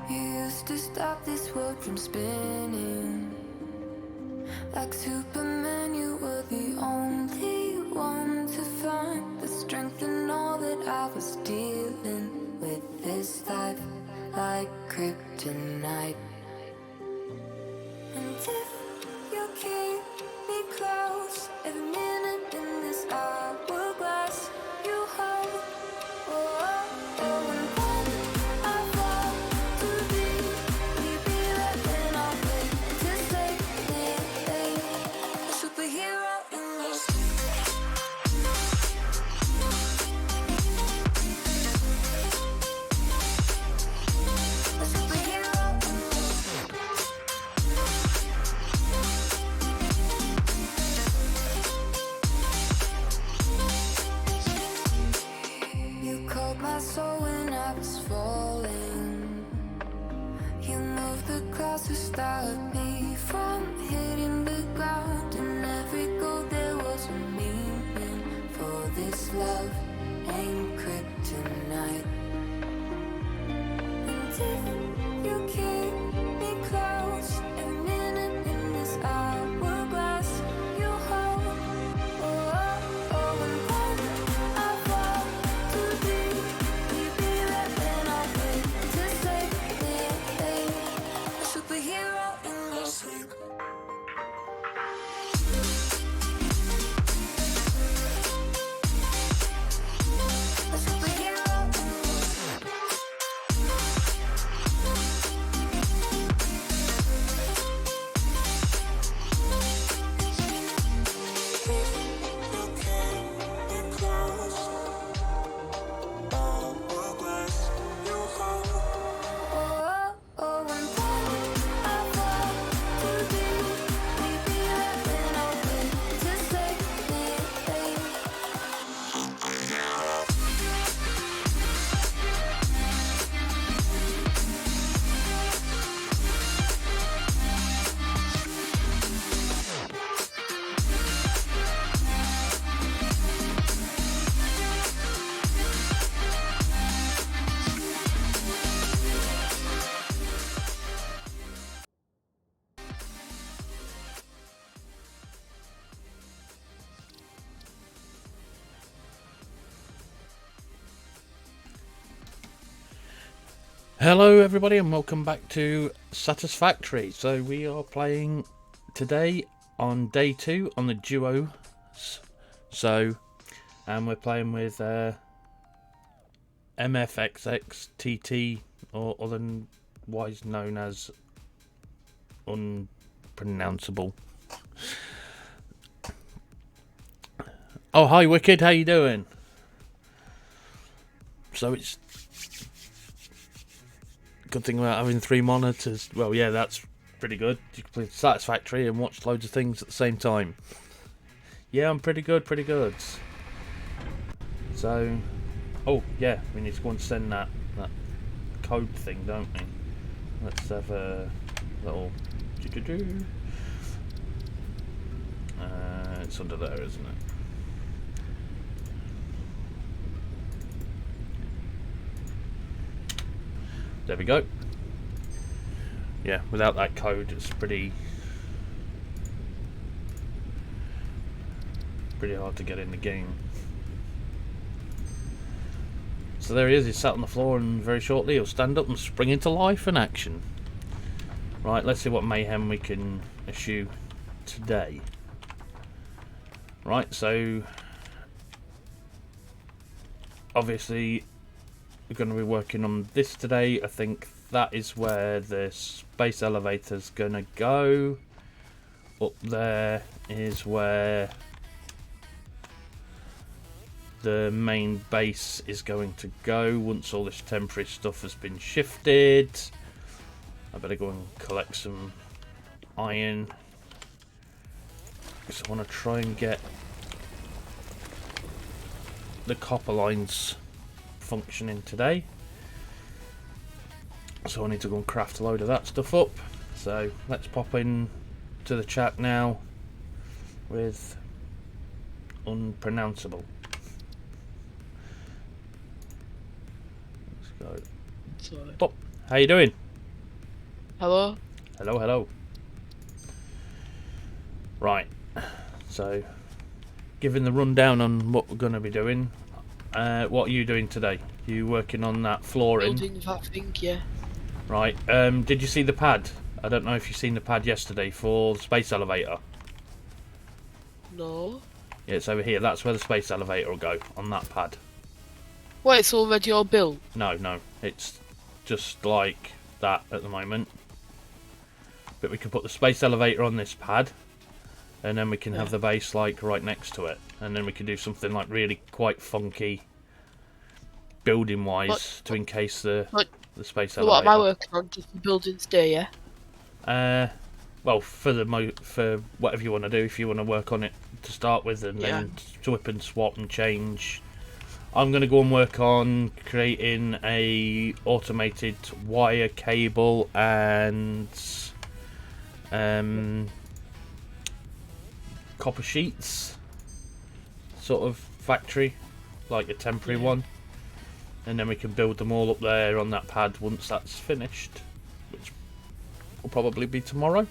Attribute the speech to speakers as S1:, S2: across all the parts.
S1: You used to stop this world from spinning. Like Superman, you were the only one to find the strength in all that I was dealing with. This life like kryptonite. And if you keep me close, every minute in this hourglass you hold. Oh, oh, oh, and when I fall too deep, be there when I wait to save me. A superhero in your sleep. A superhero in your sleep. You called my soul when I was falling. You moved the clouds to stop me from hitting the ground. In every goal there was a meaning. For this love ain't kryptonite. And if you keep me close, every minute in this hourglass you hold. Oh, oh, oh, and when I fall too deep, be there when I wait to save me. A superhero in your sleep. A superhero in your sleep. Oh, oh, and when I fall too deep, be there when I wait to save me.
S2: Hello everybody and welcome back to Satisfactory. So we are playing today on day 2 on the duos. And we're playing with Mfxxtt, or otherwise known as unpronounceable. Oh, hi Wicked, how you doing? So it's good thing about having 3 monitors. Well, yeah, that's pretty good. You can play Satisfactory and watch loads of things at the same time. Yeah, I'm pretty good. So, oh yeah, we need to go and send that code thing, don't we? Let's have a little. It's under there, isn't it? There we go. Yeah, without that code, it's pretty hard to get in the game. So there he is. He's sat on the floor, and very shortly he'll stand up and spring into life and action. Right, let's see what mayhem we can eschew today. Right, so obviously we're going to be working on this today. I think that is where the space elevator's going to go. Up there is where the main base is going to go once all this temporary stuff has been shifted. I better go and collect some iron, because I want to try and get the copper lines functioning today. So I need to go and craft a load of that stuff up. So let's pop in to the chat now with unpronounceable. Let's go. Pop. How you doing?
S3: Hello?
S2: Hello, hello. Right, so giving the rundown on what we're going to be doing. What are you doing today? You working on that flooring?
S3: Building that thing, yeah.
S2: Right. Did you see the pad? I don't know if you've seen the pad yesterday for the space elevator.
S3: No.
S2: Yeah, it's over here. That's where the space elevator will go, on that pad.
S3: Wait, it's already all built?
S2: No, it's just like that at the moment. But we can put the space elevator on this pad, and then we can have the base like right next to it, and then we can do something like really quite funky, building wise, to encase the space
S3: So
S2: elevator.
S3: what am I working on? Just the buildings day, yeah?
S2: Well, for whatever you want to do, if you want to work on it to start with, and then swip and swap and change. I'm going to go and work on creating a automated wire cable and copper sheets sort of factory, like a temporary one, and then we can build them all up there on that pad once that's finished, which will probably be tomorrow.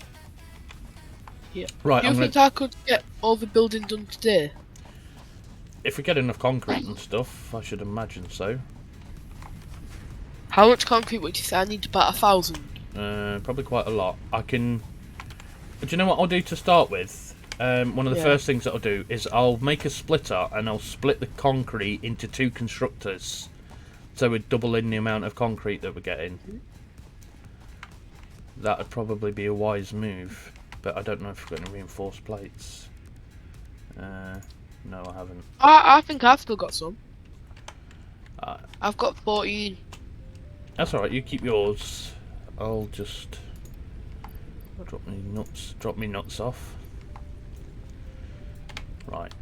S3: Yeah.
S2: Right.
S3: Do you think I could get all the building done today?
S2: If we get enough concrete and stuff, I should imagine so.
S3: How much concrete would you say I need? About 1,000?
S2: Probably quite a lot. I can... Do you know what I'll do to start with? One of the first things that I'll do is I'll make a splitter and I'll split the concrete into 2 constructors. So we're doubling the amount of concrete that we're getting. That would probably be a wise move. But I don't know if we've got any reinforced plates. No, I haven't.
S3: I think I've still got some. I've got 14.
S2: That's alright, you keep yours. I'll just drop me nuts off. Right,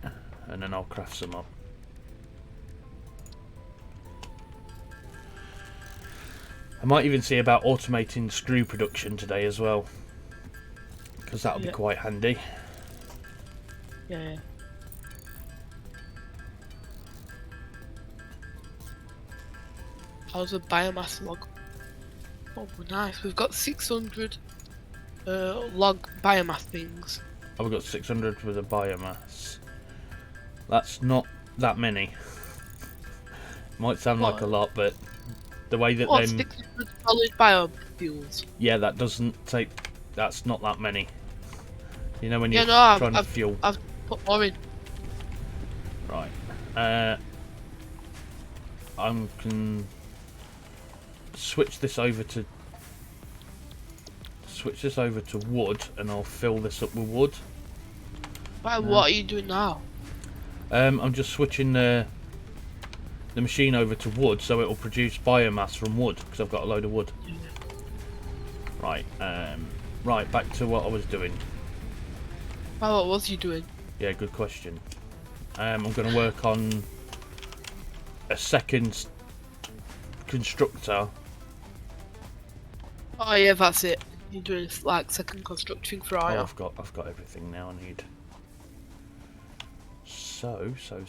S2: and then I'll craft some up. I might even see about automating screw production today as well, because that'll be quite handy.
S3: Yeah. How's the biomass log? Oh, nice. We've got 600 log biomass things.
S2: Oh, we've got 600 with a biomass. That's not that many. Might sound like a lot, but the way that them...
S3: 600 solid biofuels?
S2: Yeah, that doesn't take... That's not that many. You know when you're trying to fuel...
S3: I've put more in.
S2: Right. I can switch this over to wood, and I'll fill this up with wood.
S3: What are you doing now?
S2: I'm just switching the machine over to wood, so it will produce biomass from wood, because I've got a load of wood. Right. Right, back to what I was doing.
S3: What was you doing?
S2: Yeah, good question. I'm going to work on a second constructor.
S3: Oh yeah, that's it. You're doing like second constructing for
S2: Oh,
S3: Aya.
S2: I've got everything now I need. So I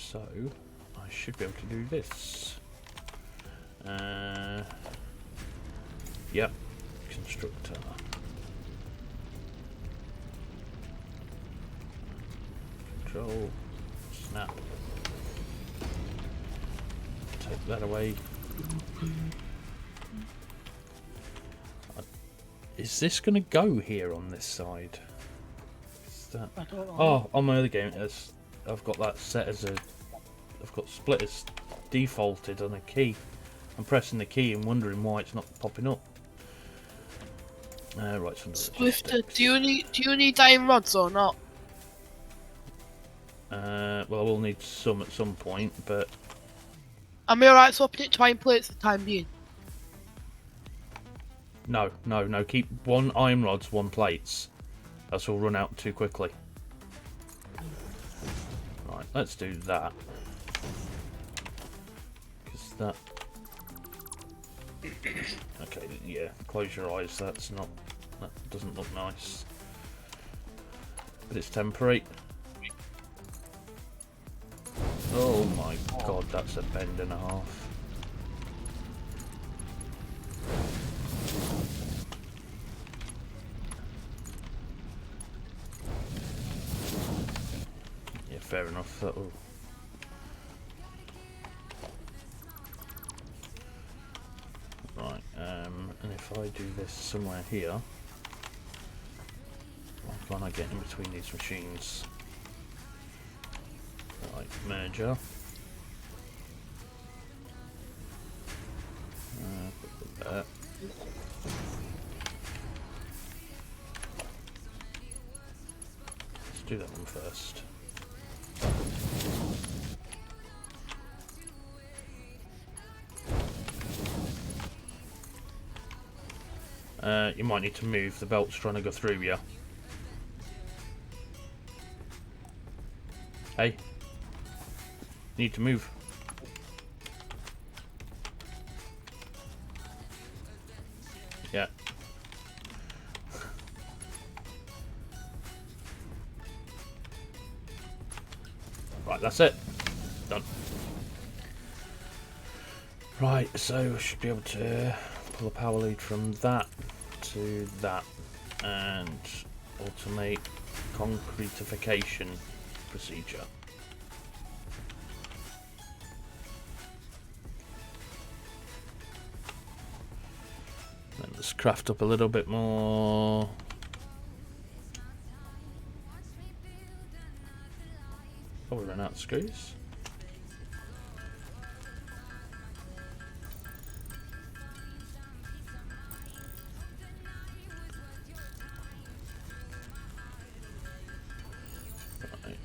S2: should be able to do this. Yep, constructor. Control, snap. Take that away. Is this going to go here on this side? Is that...
S3: I don't know.
S2: Oh, on my other game, I've got that set as a... I've got splitters defaulted on a key. I'm pressing the key and wondering why it's not popping up. Right,
S3: Swifter, do you need iron rods or not?
S2: Well, I will need some at some point, but...
S3: Am I alright swapping it to iron plates for the time being?
S2: No. Keep 1 iron rods, 1 plates. Else will run out too quickly. Right, let's do that. Because that... Okay, yeah, close your eyes. That doesn't look nice. But it's temporary. Oh my god, that's a bend and a half. for... Oh. Right, and if I do this somewhere here, why can't I get in between these machines? Right, merger. Put that. Let's do that one first. You might need to move, the belt's trying to go through you. Hey, need to move. Yeah. Right, that's it. Done. Right, so I should be able to pull a power lead from that to that and automate concretification procedure. Then let's craft up a little bit more. Oh, we ran out of screws. Right.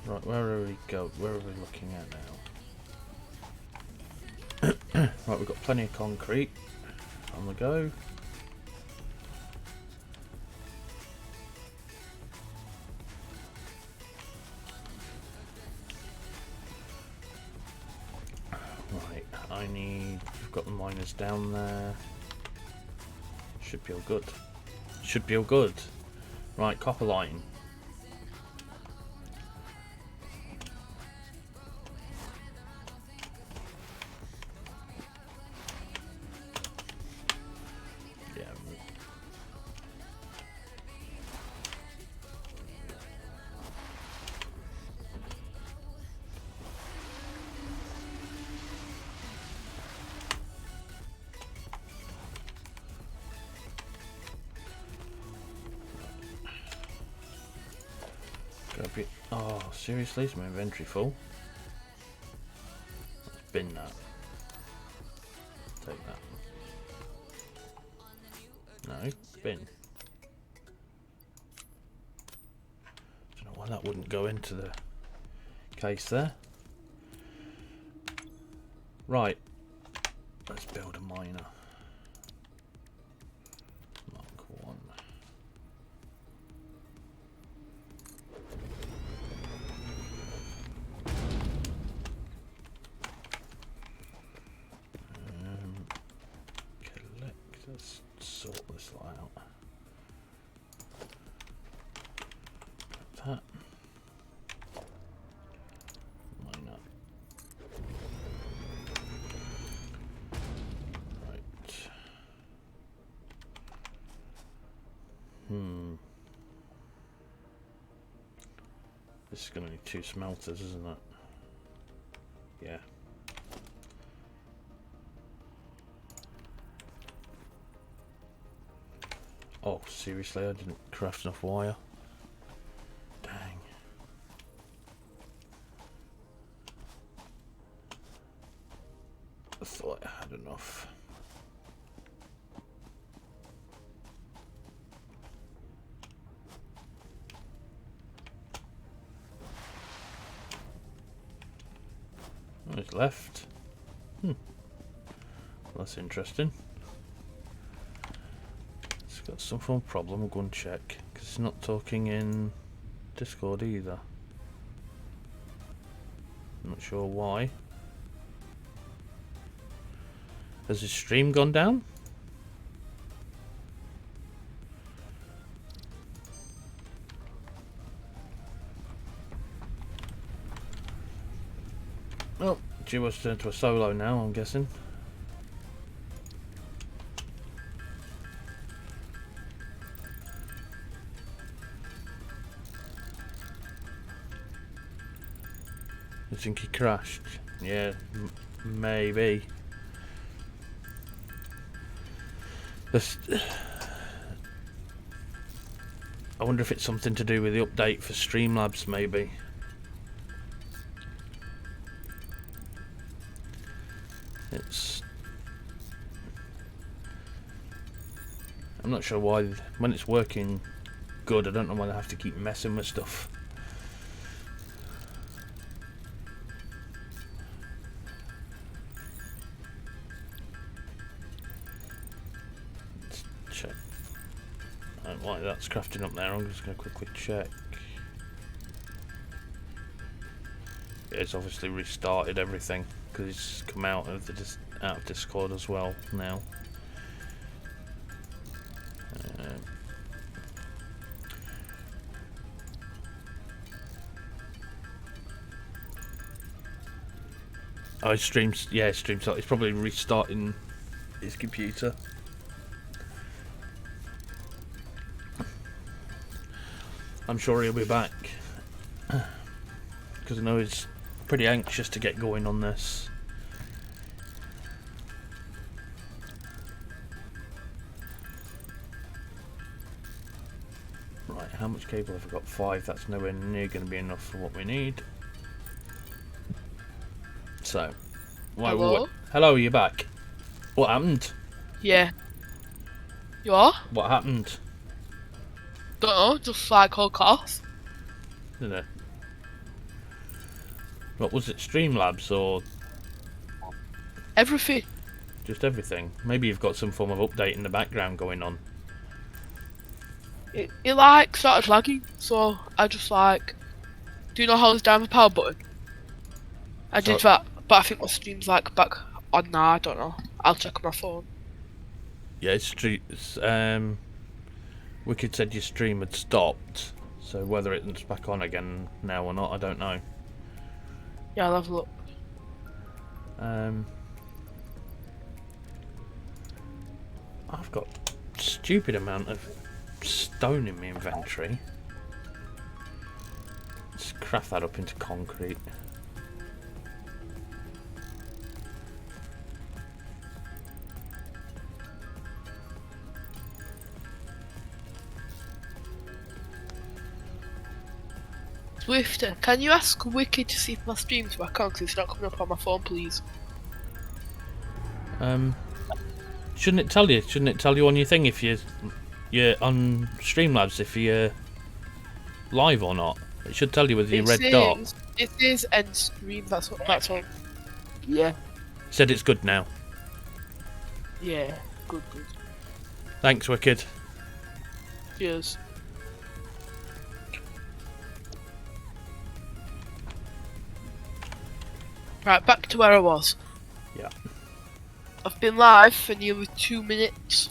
S2: Right, where are we go? Where are we looking at now? Right, we've got plenty of concrete on the go. Right, we've got the miners down there. Should be all good. Should be all good. Right, copper line. Yeah. Oh, seriously? Is my inventory full? Let's bin that. Take that. No, bin. Don't know why that wouldn't go into the case there. Right. Let's build a miner. Mark 1. Let's sort this lot out. That. Mine up. Right. This is going to need 2 smelters, isn't it? Yeah. Oh, seriously, I didn't craft enough wire. Dang. I thought I had enough. It's left. Well, that's interesting. It's got some form of problem. We'll go and check because it's not talking in Discord either. I'm not sure why. Has his stream gone down? Oh, Duo's turned to a solo now, I'm guessing. You think he crashed? Yeah, maybe. I wonder if it's something to do with the update for Streamlabs, maybe. I'm not sure why. When it's working good, I don't know why they have to keep messing with stuff. Let's check. I don't like that's crafting up there. I'm just going to quickly check. It's obviously restarted everything because it's come out of Discord as well now. Oh, his streams. Yeah, his streams. He's probably restarting his computer. I'm sure he'll be back because I know he's pretty anxious to get going on this. Right, how much cable have I got? 5. That's nowhere near going to be enough for what we need. So,
S3: Hello?
S2: Hello, you back? What happened?
S3: Yeah. You are?
S2: What happened?
S3: Don't know, just like all costs.
S2: Didn't it? What was it? Streamlabs or
S3: Everything.
S2: just everything? Maybe you've got some form of update in the background going on.
S3: It like started lagging, so I just like, do you know how to down the power button? I did that, but I think my stream's like back on now, I don't know. I'll check on my phone.
S2: Yeah, Wicked said your stream had stopped, so whether it's back on again now or not, I don't know.
S3: Yeah, I'll have a look.
S2: I've got a stupid amount of stone in my inventory. Let's craft that up into concrete.
S3: Swifter, can you ask Wicked to see if my stream's back on, because it's not coming up on my phone, please?
S2: Shouldn't it tell you? Shouldn't it tell you on your thing if you're on Streamlabs if you're live or not? It should tell you with your red dot.
S3: It is end stream, that's what. Yeah.
S2: Said it's good now.
S3: Yeah, good.
S2: Thanks, Wicked.
S3: Cheers. Right, back to where I was.
S2: Yeah.
S3: I've been live for nearly 2 minutes.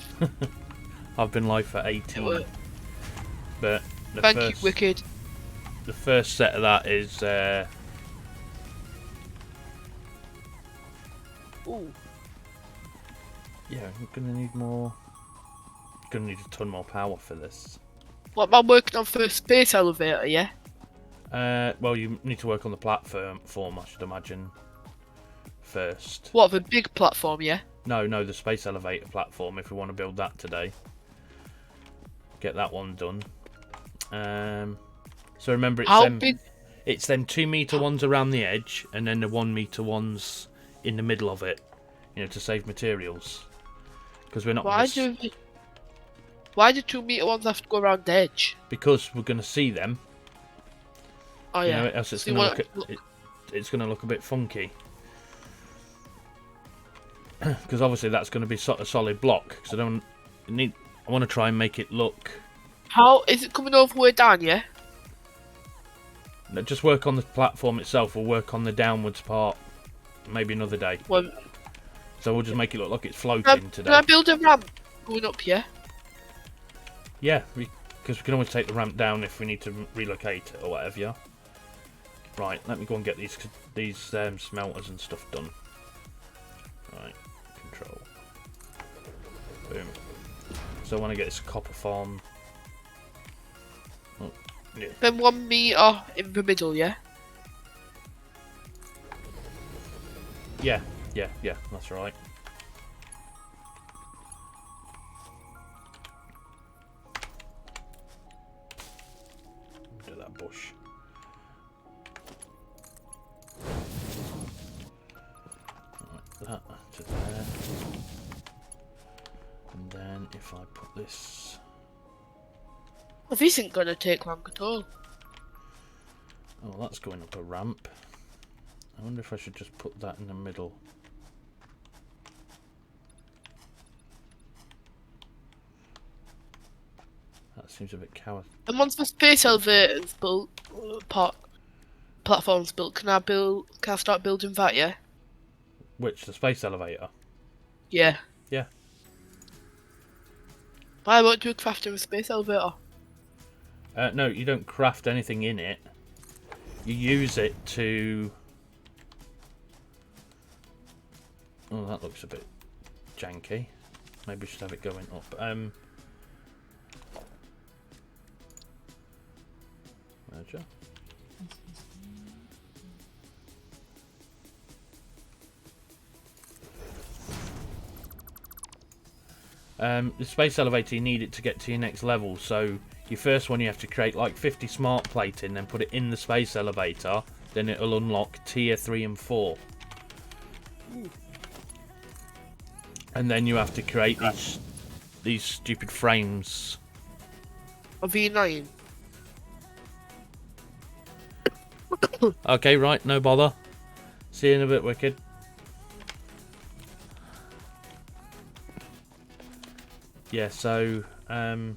S2: I've been live for 18. But
S3: Thank you, Wicked.
S2: The first set of that is
S3: Ooh.
S2: yeah, we're gonna need more. Gonna need a ton more power for this.
S3: What am I working on for a space elevator, yeah?
S2: Well, you need to work on the platform, I should imagine, first.
S3: What, the big platform, yeah?
S2: No, the space elevator platform. If we want to build that today, get that one done. So remember, it's them 2 meter ones around the edge, and then the 1 meter ones in the middle of it. You know, to save materials. Because we're not.
S3: Why do 2 meter ones have to go around the edge?
S2: Because we're going to see them.
S3: Oh yeah.
S2: You know, else it's going to it's going to look a bit funky. Because obviously that's going to be a solid block. Because I want to try and make it look.
S3: How is it coming over way down? Yeah.
S2: No, just work on the platform itself. We'll work on the downwards part. Maybe another day.
S3: Well,
S2: so we'll just make it look like it's floating today.
S3: Can I build a ramp going up here?
S2: Yeah, because we can always take the ramp down if we need to relocate it or whatever. Yeah. Right, let me go and get these smelters and stuff done. Right, control. Boom. So I want to get this copper farm. Oh, yeah.
S3: Then 1 meter in the middle, yeah?
S2: Yeah, that's right. Do that bush. Right, that to there. And then if I put this...
S3: Well, this isn't gonna take long at all.
S2: Oh, that's going up a ramp. I wonder if I should just put that in the middle. That seems a bit coward.
S3: And once the space elevator's built, platform's built, can I start building that, yeah?
S2: Which, the space elevator?
S3: Yeah.
S2: Yeah.
S3: Why won't do a crafting with space elevator?
S2: No, you don't craft anything in it. You use it to... Oh, that looks a bit janky. Maybe we should have it going up. Merger. The space elevator, you need it to get to your next level, so your first one you have to create like 50 smart plating, then put it in the space elevator, then it'll unlock tier 3 and 4.
S3: Ooh.
S2: And then you have to create these stupid frames.
S3: A V9.
S2: Okay, right, no bother. See you in a bit, Wicked. Yeah, so oh,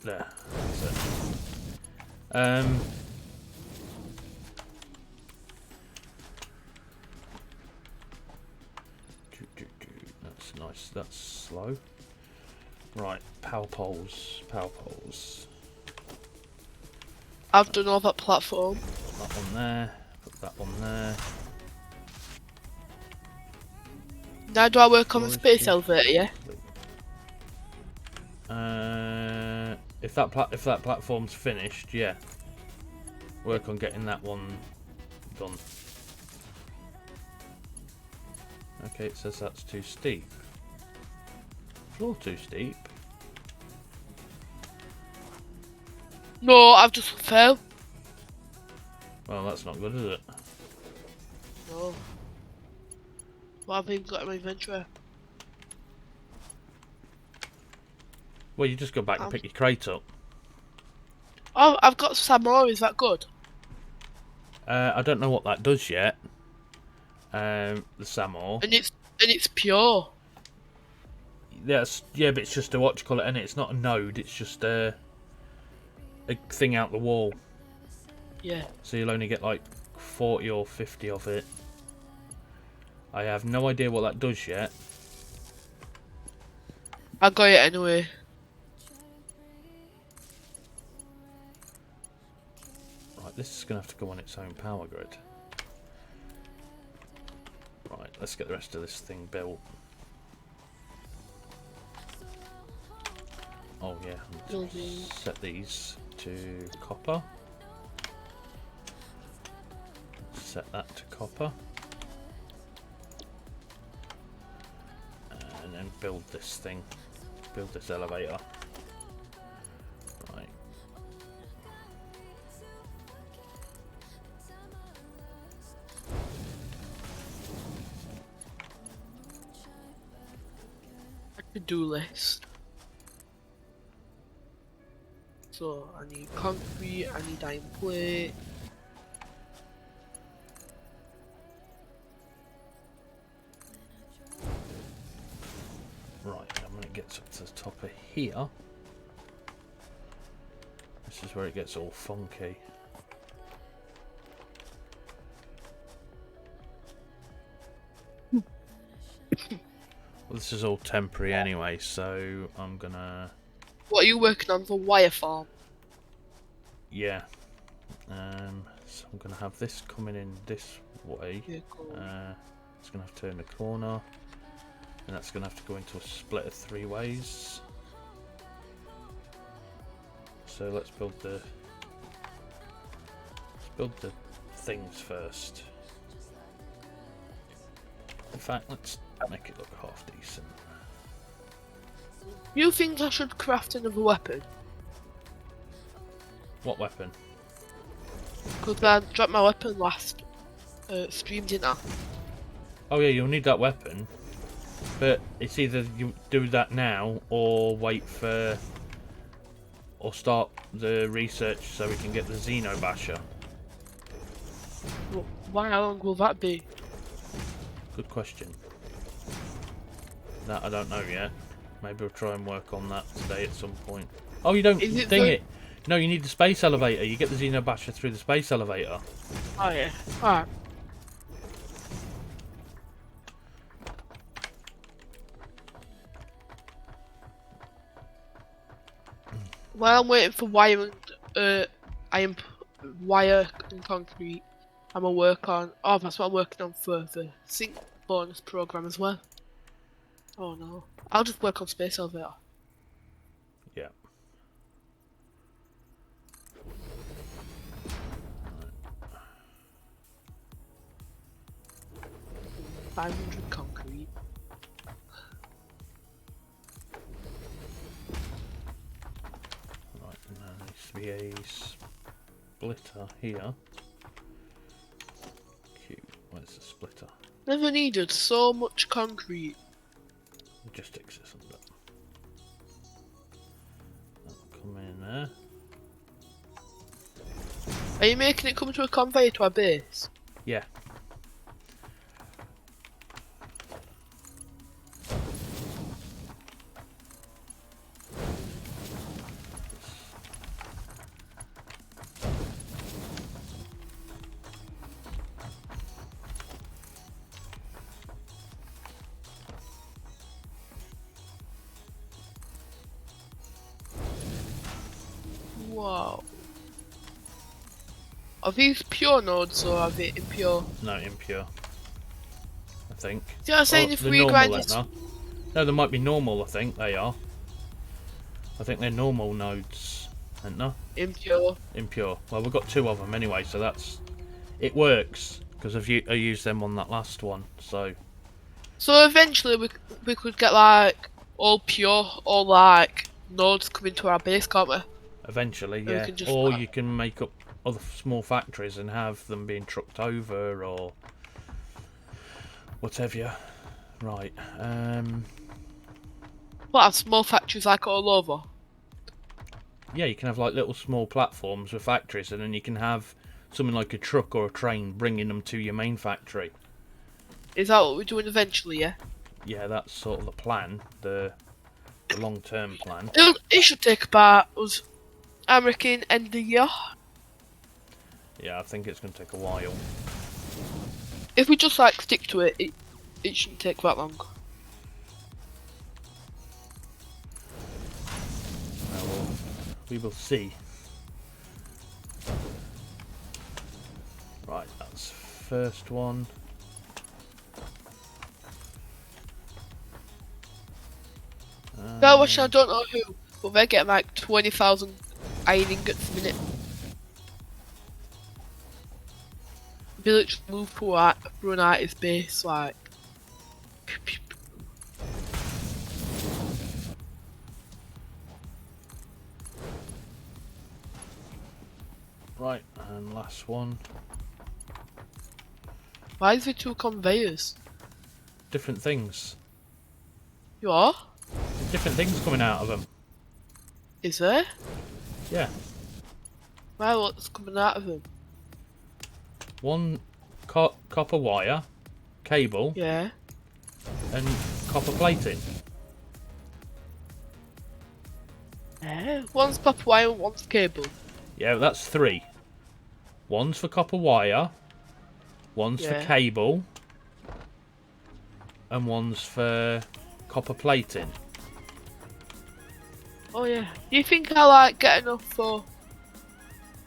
S2: there. That's it. That's nice. That's slow. Right, power poles. Power poles.
S3: I've done all that platform.
S2: Put that one there. Put that one there.
S3: Now do I work on the
S2: Storage
S3: space
S2: key.
S3: elevator, yeah?
S2: If that platform's finished, yeah. Work on getting that one done. Okay, it says that's too steep. Floor too steep.
S3: No, I've just fell.
S2: Well, that's not good, is it?
S3: No. What have I even got in my inventory?
S2: Well, you just go back and pick your crate up.
S3: Oh, I've got some more, is that good?
S2: I don't know what that does yet. The Samor.
S3: And it's pure.
S2: Yeah, but it's just a what you call it, and it's not a node. It's just a thing out the wall.
S3: Yeah.
S2: So you'll only get like 40 or 50 of it. I have no idea what that does yet.
S3: I got it anyway.
S2: Right, this is going to have to go on its own power grid. Right, let's get the rest of this thing built. Oh yeah, set these to copper. Set that to copper. And then build this thing. Build this elevator. Right.
S3: To-do list. So I need concrete, I need iron plate.
S2: Right, and when it gets up to the top of here, this is where it gets all funky. Well, this is all temporary anyway, so I'm gonna...
S3: What are you working on for wire farm?
S2: Yeah. So I'm gonna have this coming in this way.
S3: Yeah, cool.
S2: It's gonna have to turn the corner, and that's gonna have to go into a split of 3 ways. So let's build the things first. In fact, let's make it look half decent.
S3: You think I should craft another weapon?
S2: What weapon?
S3: Because I dropped my weapon last stream, didn't I?
S2: Oh yeah, you'll need that weapon, but it's either you do that now or wait for, or start the research so we can get the Xenobasher.
S3: Why? How long will that be?
S2: Good question. That I don't know yet. Maybe we'll try and work on that today at some point. Oh, you don't
S3: Is it
S2: ding
S3: the-
S2: it. No, you need the space elevator. You get the Xenobasher through the space elevator.
S3: Oh yeah. Alright. While I'm waiting for wire and wire and concrete, I'm gonna work on. Oh, that's what I'm working on for the sync bonus program as well. Oh no, I'll just work on space elevator.
S2: Yeah.
S3: 500 concrete.
S2: Right, and there needs to be a splitter here. Cute. Where's the splitter?
S3: Never needed so much concrete.
S2: Logistics isn't it? That'll come in there.
S3: Are you making it come to a conveyor to our base?
S2: Yeah.
S3: Wow. Are these pure nodes or are they impure?
S2: No, impure. I think.
S3: See what I'm saying? If
S2: the
S3: we
S2: normal
S3: grind
S2: then
S3: it.
S2: are. No, they might be normal, I think they are. I think they're normal nodes, aren't they?
S3: Impure.
S2: Impure. Well, we've got 2 of them anyway, so that's... It works, because I used them on that last one, so...
S3: So eventually we could get like all pure or like nodes coming to our base, can't we?
S2: Eventually,
S3: we
S2: yeah.
S3: can just
S2: Or
S3: like-
S2: you can make up other small factories and have them being trucked over, or... whatever. Right,
S3: What, have small factories like all over?
S2: yeah, you can have like little small platforms with factories, and then you can have something like a truck or a train bringing them to your main factory.
S3: Is that what we're doing eventually, yeah?
S2: Yeah, that's sort of the plan, the long-term plan.
S3: It should take about us, I reckon, end of the year.
S2: Yeah, I think it's going to take a while.
S3: If we just like stick to it, it shouldn't take that long.
S2: Well, we will see. Right, that's first one.
S3: Now watching, I don't know who, but they're getting like 20,000 iron ingots a minute. Village move through an artist base, like. Pew, pew, pew.
S2: Right, and last one.
S3: Why is there 2 conveyors?
S2: Different things.
S3: You are?
S2: There's different things coming out of them.
S3: Is there?
S2: Yeah.
S3: Why, what's coming out of them?
S2: One copper wire, cable,
S3: Yeah.
S2: and copper plating.
S3: Yeah. One's copper wire, one's cable.
S2: Yeah, that's 3. One's for copper wire, one's for
S3: Yeah.
S2: cable, and one's for copper plating.
S3: Oh yeah. Do you think I like get enough for?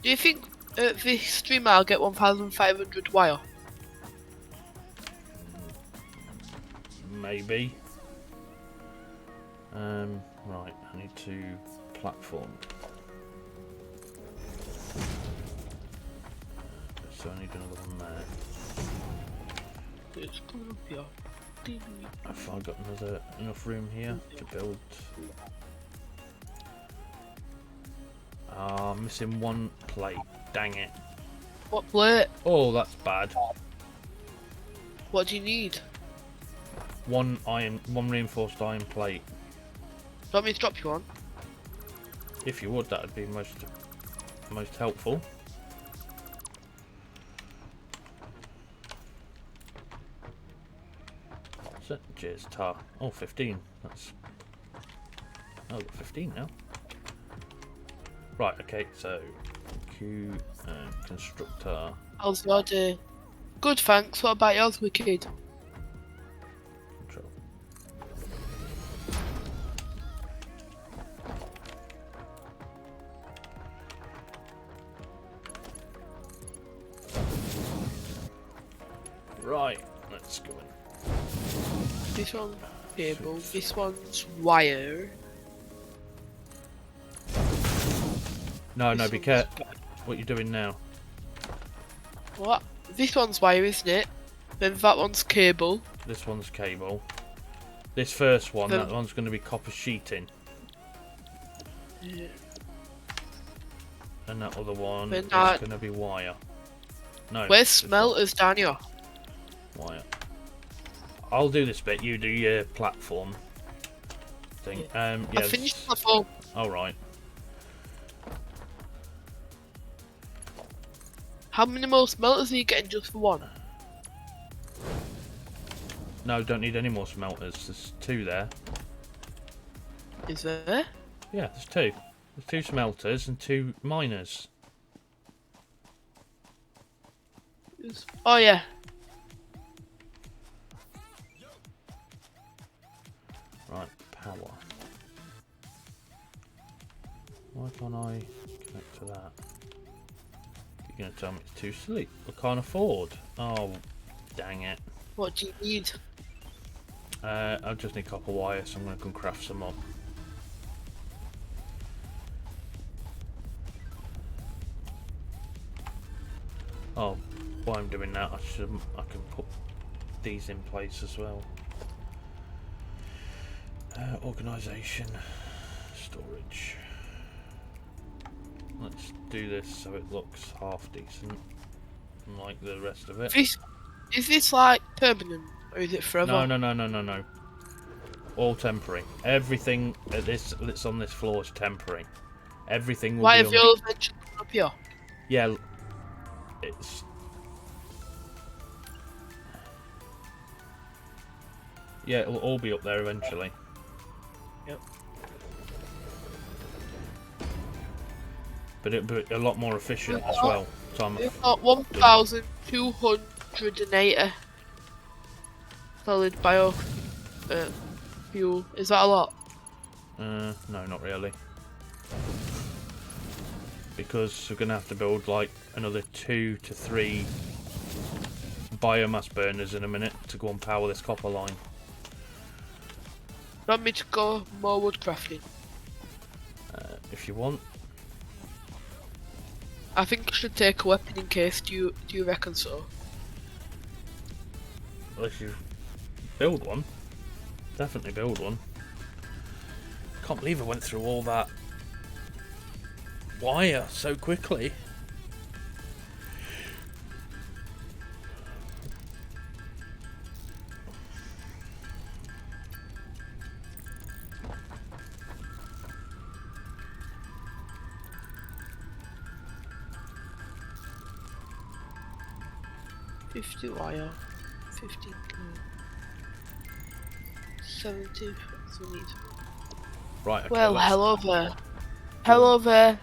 S3: Do you think at this stream I'll get 1,500 wire?
S2: Maybe. Right, I need to platform. So I need another one there.
S3: It's coming up here.
S2: Have I got enough room here to build? Ah, missing one plate. Dang it.
S3: What plate?
S2: Oh, that's bad.
S3: What do you need?
S2: One reinforced iron plate.
S3: Do you want me to drop you one?
S2: If you would, that would be most helpful. So, cheers, tar. Oh, 15. That's... Oh, I've got 15 now. Right, okay, so... Q and constructor.
S3: How's your day? Good, thanks. What about yours, wicked?
S2: Control. Right, let's go in.
S3: This one's cable, this one's wire.
S2: No,
S3: This
S2: be
S3: one's-
S2: careful. What you doing now?
S3: What? This one's wire, isn't it? Then that one's cable.
S2: This one's cable. This first one,
S3: Then-
S2: that one's going to be copper sheeting.
S3: Yeah.
S2: And that other one
S3: Then
S2: is
S3: that-
S2: going to be wire. No.
S3: Where's
S2: this one,
S3: smelters, Daniel?
S2: Wire. I'll do this bit, you do your platform thing.
S3: I
S2: Yes.
S3: finished my phone.
S2: Alright.
S3: How many more smelters are you getting just for one?
S2: No, don't need any more smelters. There's 2 there.
S3: Is there?
S2: Yeah, there's 2. There's 2 smelters and 2 miners.
S3: Oh yeah.
S2: Right, power. Why can't I connect to that? You're going to tell me it's too sleep. I can't afford. Oh, dang it.
S3: What do you need?
S2: I just need copper wire, so I'm going to come craft some up. Oh, while I'm doing that, I can put these in place as well. Organisation, storage. Let's do this so it looks half decent, like the rest of it.
S3: Is this like permanent or is it forever?
S2: No. All temporary. Everything that's on this floor is temporary. Everything will
S3: Why
S2: be
S3: have yours mentioned up here?
S2: Yeah, it's... Yeah, it'll all be up there eventually.
S3: Yep.
S2: But it'll be a lot more efficient as well.
S3: We've got 1,280 solid bio fuel. Is that a lot?
S2: No, not really. Because we're going to have to build like another 2 to 3 biomass burners in a minute to go and power this copper line.
S3: Want me to go more wood crafting?
S2: If you want.
S3: I think I should take a weapon in case. Do you reckon so?
S2: Unless you build one. Definitely build one. Can't believe I went through all that wire so quickly.
S3: $50 wire, 15 70. So we need.
S2: Right, okay,
S3: Well,
S2: let's
S3: hello there. Hello there.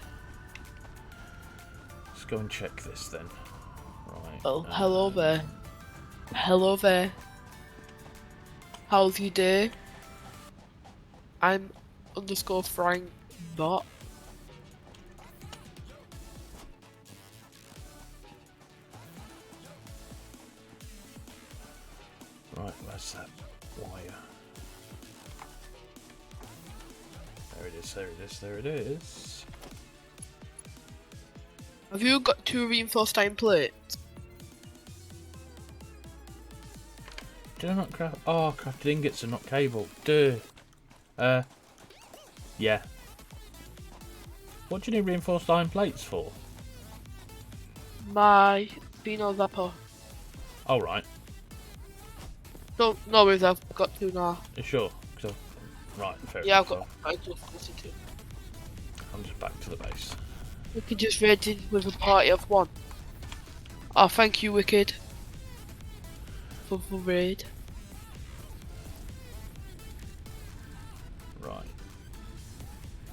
S2: go and check this then. Right.
S3: Well, hello there. Hello there. How's your day? I'm underscore Frank bot.
S2: Right, where's that wire? There it is, there it is, there it is.
S3: Have you got 2 reinforced iron plates?
S2: Did I not craft? Oh, crafted ingots and not cable. Duh. Yeah. What do you need reinforced iron plates for?
S3: My Beano Zapper.
S2: Oh, right.
S3: No worries, I've got 2 now.
S2: You sure? 'Cause right, fair
S3: Yeah, I've
S2: enough.
S3: got. I just listened to.
S2: I'm just back to the base.
S3: We could just raid in with a party of 1. Oh, thank you, Wicked. For raid.
S2: Right.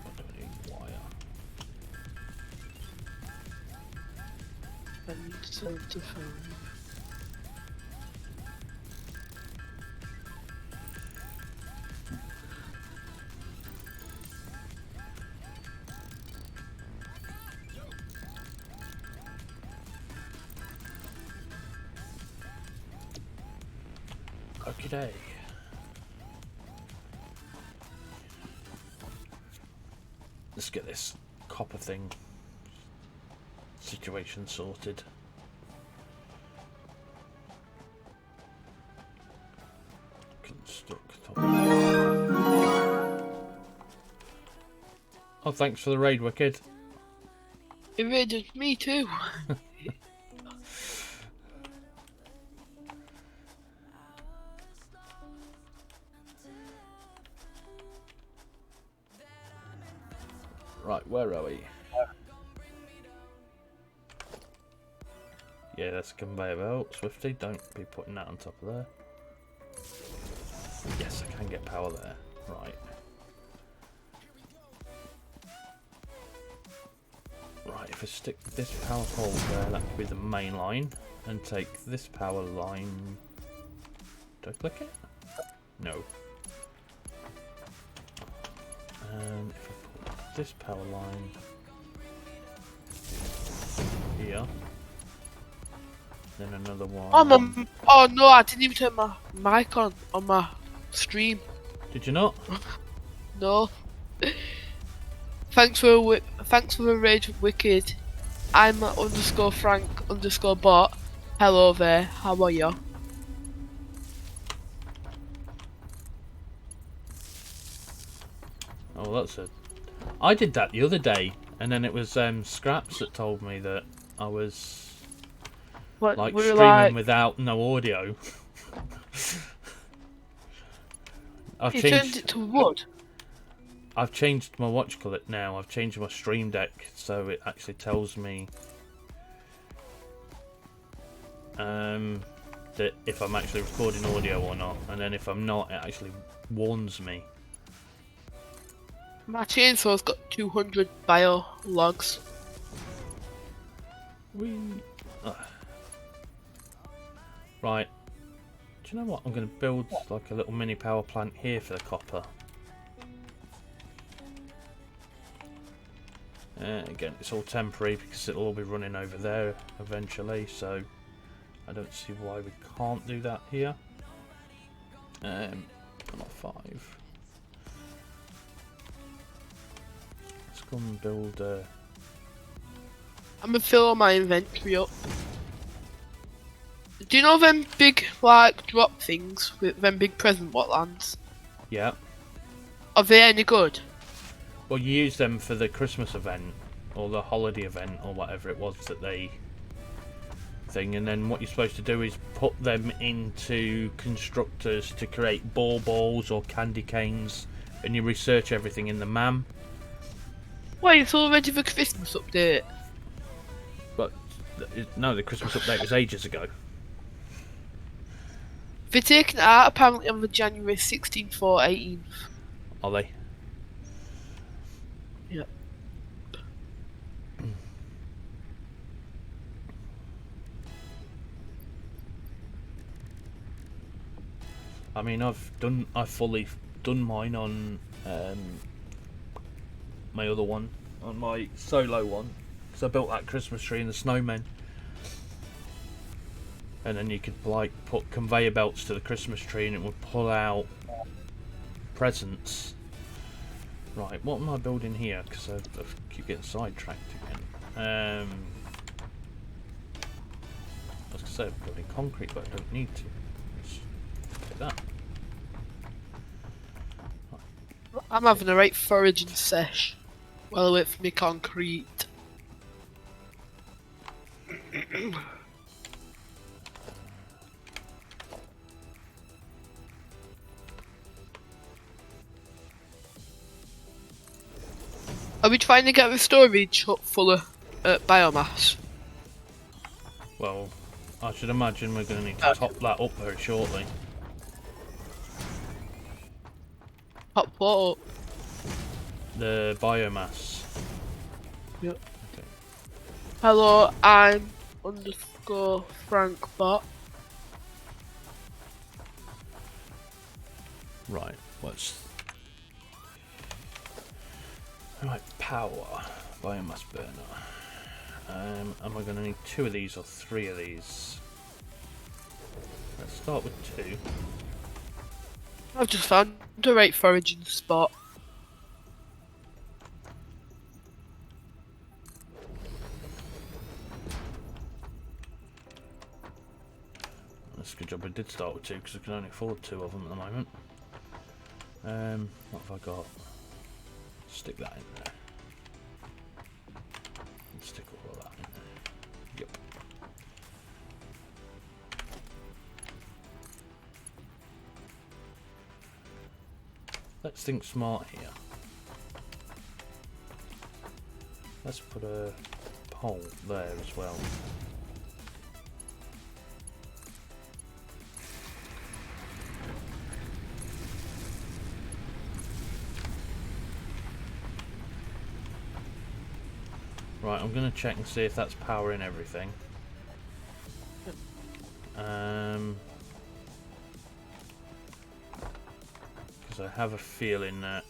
S2: What do I need? Wire.
S3: I need 75.
S2: Okay. Let's get this copper thing situation sorted. Construct top. Oh, thanks for the raid, Wicked.
S3: It raided me too.
S2: Right, where are we? Yeah, that's a conveyor belt. Swifty, don't be putting that on top of there. Yes, I can get power there. Right. Right, if I stick this power pole there, that would be the main line. And take this power line... Do I click it? No. And if I put this power line here, then another one.
S3: Oh no, I didn't even turn my mic on my stream.
S2: Did you not?
S3: No. Thanks for the raid, Wicked. I'm underscore Frank underscore bot. Hello there. How are you?
S2: Oh, that's a. I did that the other day, and then it was Scraps that told me that I was
S3: What
S2: like
S3: were you
S2: streaming
S3: like?
S2: without no audio. I've
S3: You turned
S2: changed.
S3: it to wood.
S2: I've changed my watch colour now. I've changed my stream deck so it actually tells me that if I'm actually recording audio or not, and then if I'm not, it actually warns me.
S3: My chainsaw's got 200 bio logs.
S2: Whee. Right. Do you know what? I'm going to build like a little mini power plant here for the copper. Again, it's all temporary because it'll all be running over there eventually, so I don't see why we can't do that here. Not 5. Let's go and build
S3: I'm gonna fill all my inventory up. Do you know them big like drop things with them big present wetlands?
S2: yeah.
S3: Are they any good?
S2: Well, you use them for the Christmas event or the holiday event or whatever it was that they thing, and then what you're supposed to do is put them into constructors to create ball balls or candy canes, and you research everything in the MAM.
S3: Wait, it's already the Christmas update.
S2: But no, the Christmas update was ages ago.
S3: They're taking it out apparently on the January 16th or 18th.
S2: Are they?
S3: Yep.
S2: I mean, I've fully done mine on my other one, on my solo one. So I built that Christmas tree and the snowmen. And then you could like put conveyor belts to the Christmas tree and it would pull out presents. Right, what am I building here? Because I keep getting sidetracked again. I was going to say I'm building concrete, but I don't need to. Let's take that.
S3: I'm having a right foraging sesh while I wait for me concrete. Are we trying to get the storage hut full of biomass?
S2: Well, I should imagine we're going to need to top that up very shortly.
S3: Top what up?
S2: The biomass.
S3: Yep.
S2: Okay.
S3: Hello, I'm _FrankBot.
S2: Right, let's... Right, power. Biomass burner. Am I going to need 2 of these or 3 of these? Let's start with 2.
S3: I've just found a right foraging spot.
S2: That's a good job I did start with 2 because I can only afford 2 of them at the moment. What have I got? Stick that in there. And stick all of that in there. Yep. Let's think smart here. Let's put a pole there as well. Right, I'm going to check and see if that's powering everything. Because I have a feeling that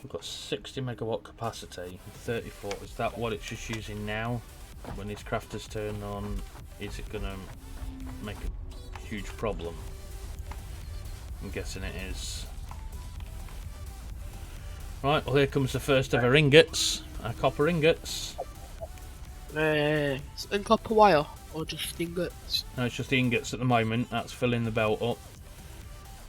S2: we've got 60 megawatt capacity, 34. Is that what it's just using now? When these crafters turn on, is it going to make a huge problem? I'm guessing it is. Right, well here comes the first of our ingots, our copper ingots.
S3: And copper wire, or just ingots?
S2: No, it's just the ingots at the moment, that's filling the belt up.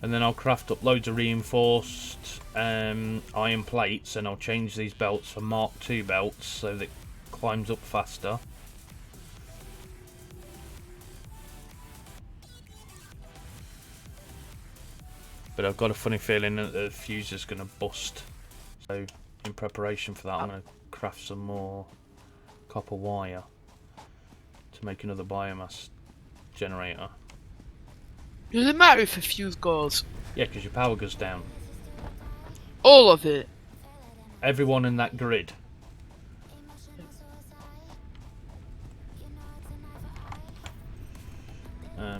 S2: And then I'll craft up loads of reinforced iron plates and I'll change these belts for Mark II belts so that it climbs up faster. But I've got a funny feeling that the fuse is going to bust. So in preparation for that I'm going to craft some more copper wire to make another biomass generator.
S3: Does it matter if the fuse goes?
S2: Yeah, because your power goes down.
S3: All of it?
S2: Everyone in that grid. Let's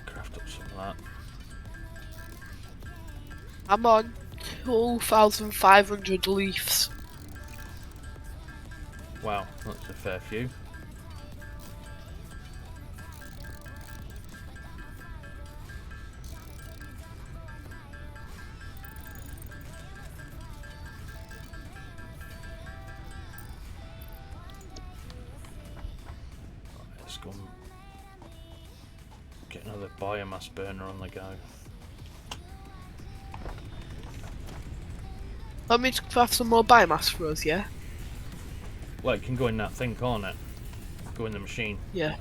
S2: craft up some of that.
S3: I'm on 2,500 leaves.
S2: Wow, that's a fair few. Let's go and get another biomass burner on the go.
S3: Want me to craft some more biomass for us, yeah?
S2: Well, it can go in that thing, can't it? Go in the machine.
S3: Yeah.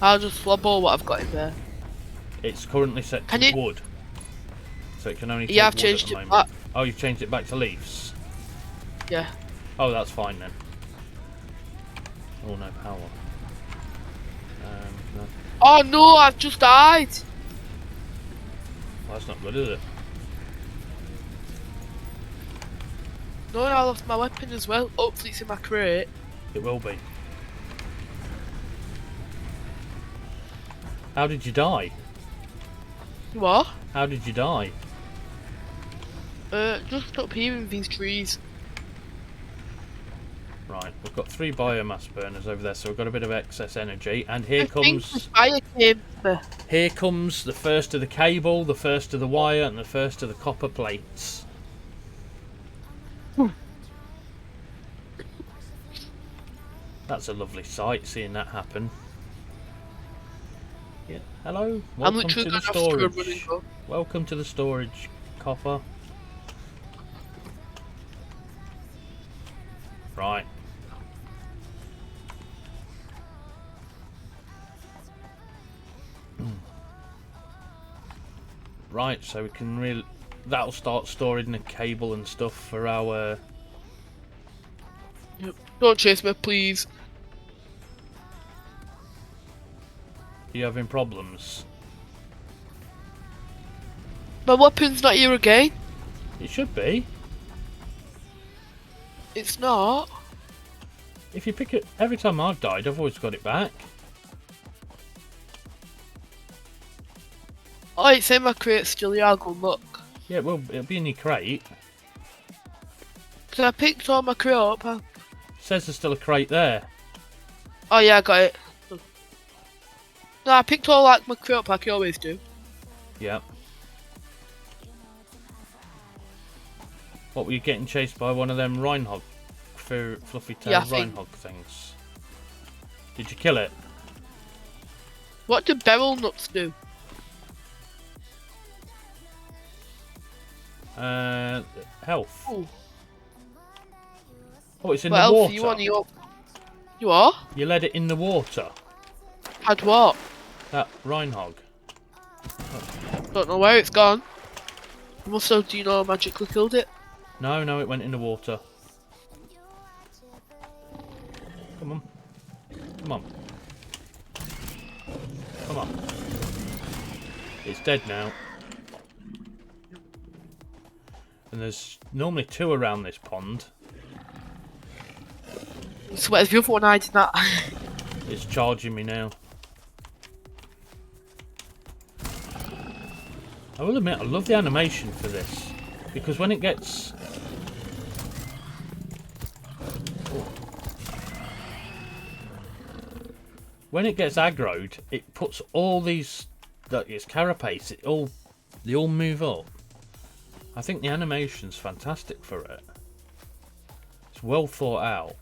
S3: I'll just swab all what I've got in there.
S2: It's currently set
S3: Can
S2: to
S3: you-
S2: wood. So it can only take
S3: Yeah, I've
S2: wood
S3: changed
S2: at the
S3: it
S2: moment.
S3: back.
S2: Oh, you've changed it back to leaves?
S3: Yeah.
S2: Oh, that's fine then. Oh, no power. No.
S3: Oh no, I've just died!
S2: Well, that's not good, is it?
S3: No, I lost my weapon as well. Hopefully it's in my crate.
S2: It will be. How did you die?
S3: What?
S2: How did you die?
S3: Just up here in these trees.
S2: Right, we've got 3 biomass burners over there, so we've got a bit of excess energy. And
S3: I
S2: here
S3: think the
S2: comes
S3: fire came to
S2: here comes the first of the cable, the first of the wire, and the first of the copper plates. That's a lovely sight, seeing that happen. Yeah. Hello.
S3: I'm
S2: Welcome
S3: literally
S2: to the
S3: gonna have to go
S2: storage.
S3: running go.
S2: Welcome to the storage, copper. Right. Right, so we can really... That'll start storing the cable and stuff for our...
S3: Yep. Don't chase me, please.
S2: Are you having problems?
S3: My weapon's not here again.
S2: It should be.
S3: It's not.
S2: If you pick it... Every time I've died, I've always got it back.
S3: Oh, it's in my crate still. Yeah, I'll go look.
S2: Yeah, well, it'll be in your crate.
S3: Cause I picked all my crate up.
S2: It says there's still a crate there.
S3: Oh yeah, I got it. No, I picked all like my crate up like I always do.
S2: Yep. What, were you getting chased by one of them rhinehog, fluffy tail
S3: Yeah, I think-
S2: rhinehog things? Did you kill it?
S3: What do beryl nuts do?
S2: Health.
S3: Ooh.
S2: Oh, it's in
S3: What
S2: the
S3: else
S2: water.
S3: do you want? You are?
S2: You let it in the water.
S3: Had what?
S2: That rhinehog.
S3: Don't know where it's gone. Must have, do you know, magically killed it?
S2: No, it went in the water. Come on. Come on. Come on. It's dead now. And there's normally 2 around this pond.
S3: So where's the other one hiding that?
S2: It's charging me now. I will admit, I love the animation for this. Because when it gets... When it gets aggroed, it puts all these... Like its carapace, they all move up. I think the animation's fantastic for it. It's well thought out.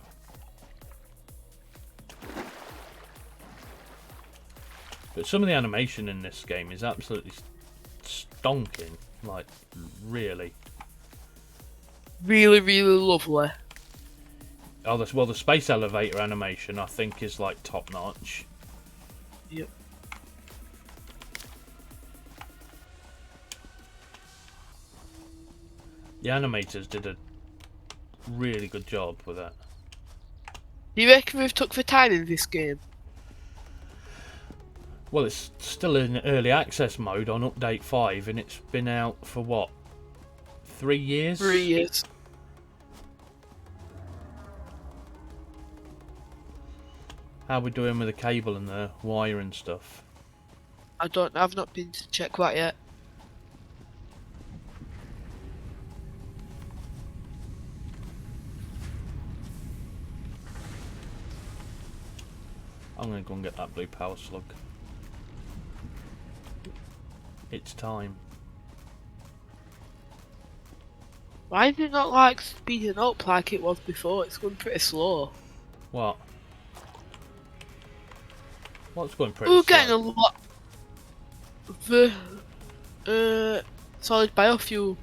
S2: But some of the animation in this game is absolutely stonking. Like, really.
S3: Really, really lovely.
S2: Oh, the space elevator animation, I think, is like top notch.
S3: Yep.
S2: The animators did a really good job with that.
S3: Do you reckon we've took the time in this game?
S2: Well, it's still in early access mode on update 5, and it's been out for what? 3 years?
S3: 3 years.
S2: How are we doing with the cable and the wire and stuff?
S3: I've not been to check that yet.
S2: I'm going to go and get that blue power slug. It's time.
S3: Why is it not like speeding up like it was before? It's going pretty slow.
S2: What? What's going pretty
S3: We're
S2: slow?
S3: getting a lot of solid biofuel.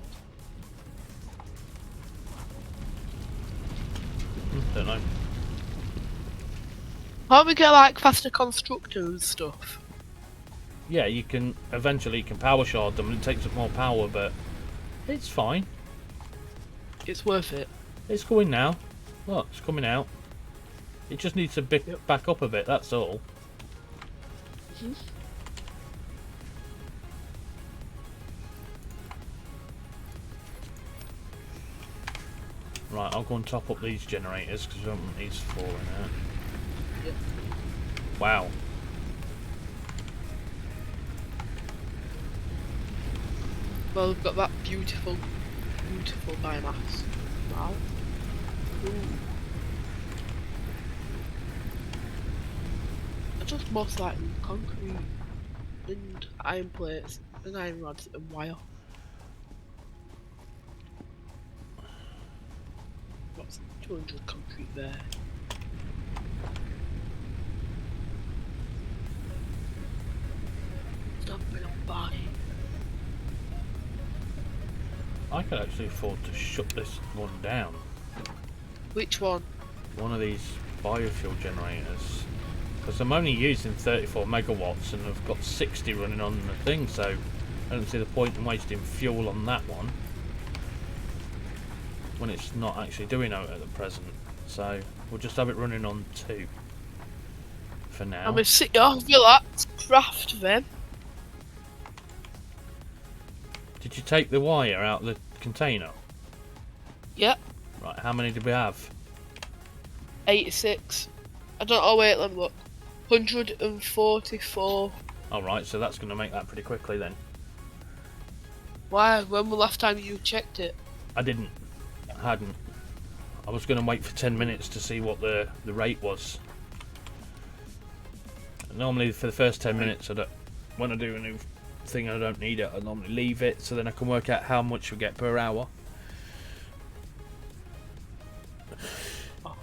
S2: Don't know.
S3: Can't we get like faster constructors and stuff?
S2: Yeah, you can eventually power shard them and it takes up more power, but it's fine.
S3: It's worth it.
S2: It's going now. Look, it's coming out. It just needs to back up a bit, that's all. Right, I'll go and top up these generators because I don't want these falling out.
S3: Yep.
S2: Wow.
S3: Well, we've got that beautiful, beautiful biomass. Wow. Ooh. I just most likely concrete and iron plates and iron rods and wire. What's 200 concrete there? Stop it, I'm buying.
S2: I could actually afford to shut this one down.
S3: Which one?
S2: One of these biofuel generators. Because I'm only using 34 megawatts and I've got 60 running on the thing, so I don't see the point in wasting fuel on that one when it's not actually doing out at the present. So we'll just have it running on 2 for now.
S3: I'm gonna sit off, relax, craft them.
S2: Did you take the wire out of the container?
S3: Yep,
S2: Right, how many did we have?
S3: 86. I don't know, wait, let me look. 144.
S2: Alright, so that's going to make that pretty quickly then.
S3: Why? When was the last time you checked it?
S2: I didn't. I hadn't. I was going to wait for 10 minutes to see what the rate was. Normally for the first 10 minutes, when I do a new thing and I don't need it, I normally leave it so then I can work out how much we get per hour.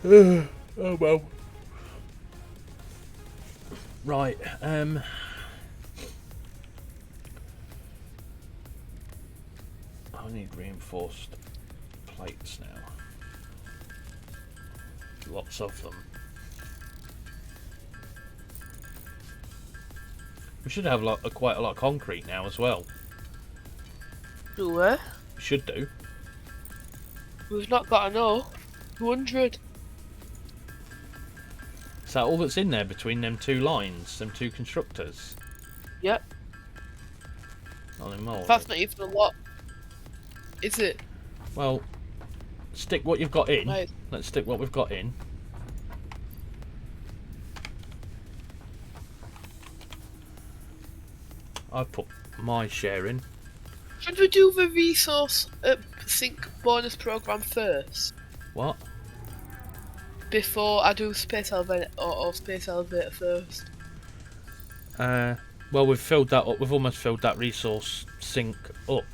S2: Oh well. Right, I need reinforced plates now. Lots of them. We should have quite a lot of concrete now as well.
S3: Do we?
S2: We should do.
S3: We've not got enough. 200.
S2: Is that all that's in there between them 2 lines, them 2 constructors?
S3: Yep.
S2: Nothing more.
S3: That's not even a lot. Is it?
S2: Well, stick what you've got in.
S3: Right.
S2: Let's stick what we've got in. I've put my share in.
S3: Should we do the resource sync bonus program first?
S2: What?
S3: Before I do space elevator or space elevator first?
S2: Well, we've filled that up. We've almost filled that resource sink up.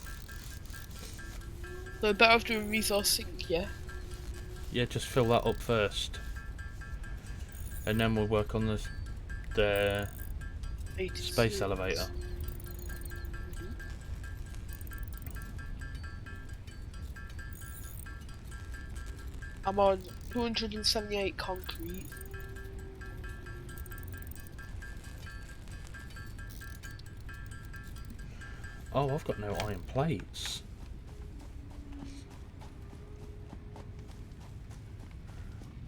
S3: So we're better off doing resource sync, yeah?
S2: Yeah, just fill that up first. And then we'll work on the
S3: 86.
S2: space elevator.
S3: I'm on 278 concrete.
S2: Oh, I've got no iron plates.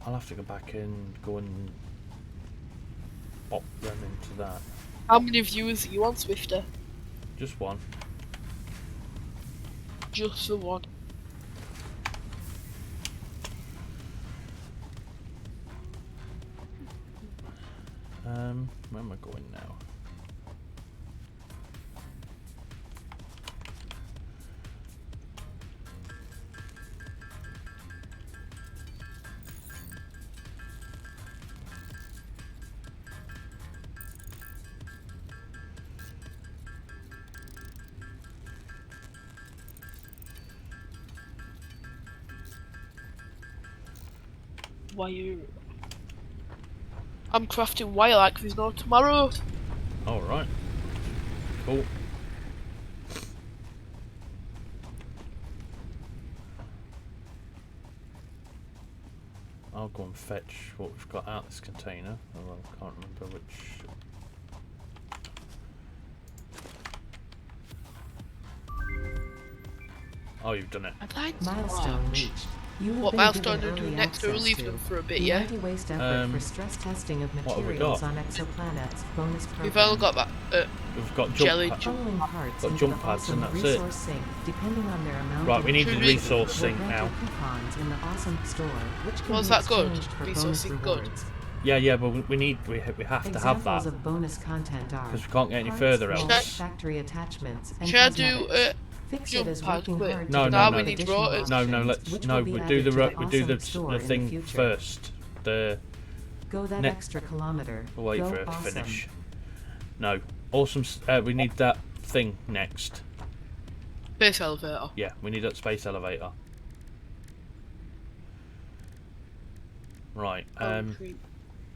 S2: I'll have to go back and go and pop them into that.
S3: How many viewers are you on, Swifter?
S2: Just one.
S3: Just the one.
S2: Where am I going now?
S3: Wire. I'm crafting wire like there's no tomorrow.
S2: Alright. Cool. I'll go and fetch what we've got out of this container. Although I can't remember which. Oh, you've done it.
S3: I'd like to
S4: Milestone
S3: watch.
S4: reached. You have
S3: What
S4: been
S3: milestone
S4: given
S3: do we do
S4: early
S3: next? We'll
S4: access
S3: leave
S4: to
S3: them for a bit,
S4: the
S3: yeah?
S4: anti-waste effort for stress testing of
S2: what have we
S4: materials
S2: got?
S4: on exoplanets bonus program.
S3: We've only got that
S2: We've got
S3: jelly
S2: jump
S3: jump.
S4: Funneling parts
S2: got
S4: into
S2: jump
S4: the
S2: pads
S4: awesome
S2: and that's it.
S4: resource sink, depending on their amount
S2: Right,
S4: of
S2: we need the
S3: Should we-
S2: resource
S4: will
S2: sink
S4: grant
S2: now.
S4: you coupons in the awesome store, which can
S3: Was
S4: be
S3: that good?
S4: exchanged for
S3: Resource
S4: bonus
S3: sink good?
S4: rewards.
S2: Yeah, but we have to have
S4: Examples
S2: that
S4: of bonus content are
S2: because we can't get any
S4: parts,
S2: further
S4: molds,
S2: else.
S4: factory attachments, and
S3: Should I do
S4: cosmetics. Fix
S3: jump
S4: it is
S3: pad
S4: working
S3: quick?
S4: hard
S2: No,
S4: to
S2: no,
S3: Now
S2: no.
S3: we
S4: develop
S3: need
S4: additional
S3: rotors.
S2: No,
S4: options,
S2: let's
S4: which
S2: no.
S4: will be
S2: We do
S4: added
S2: the
S4: to
S2: we do
S4: awesome store
S2: the
S4: in
S2: thing
S4: future.
S2: first. The
S4: Go that
S2: Ne-
S4: extra kilometer.
S2: wait
S4: Go
S2: for it to
S4: awesome.
S2: finish. No, awesome. We need that thing next.
S3: Space elevator.
S2: Yeah, we need that space elevator. Right.
S3: Concrete.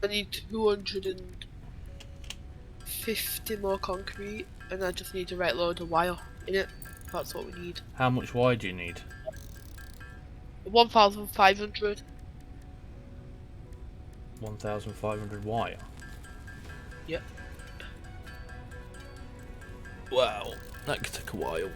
S3: I need 250 more concrete, and I just need the right load of wire in it. That's what we need.
S2: How much wire do you need?
S3: 1,500.
S2: 1,500 wire.
S3: Yep.
S2: Wow, that could take a while.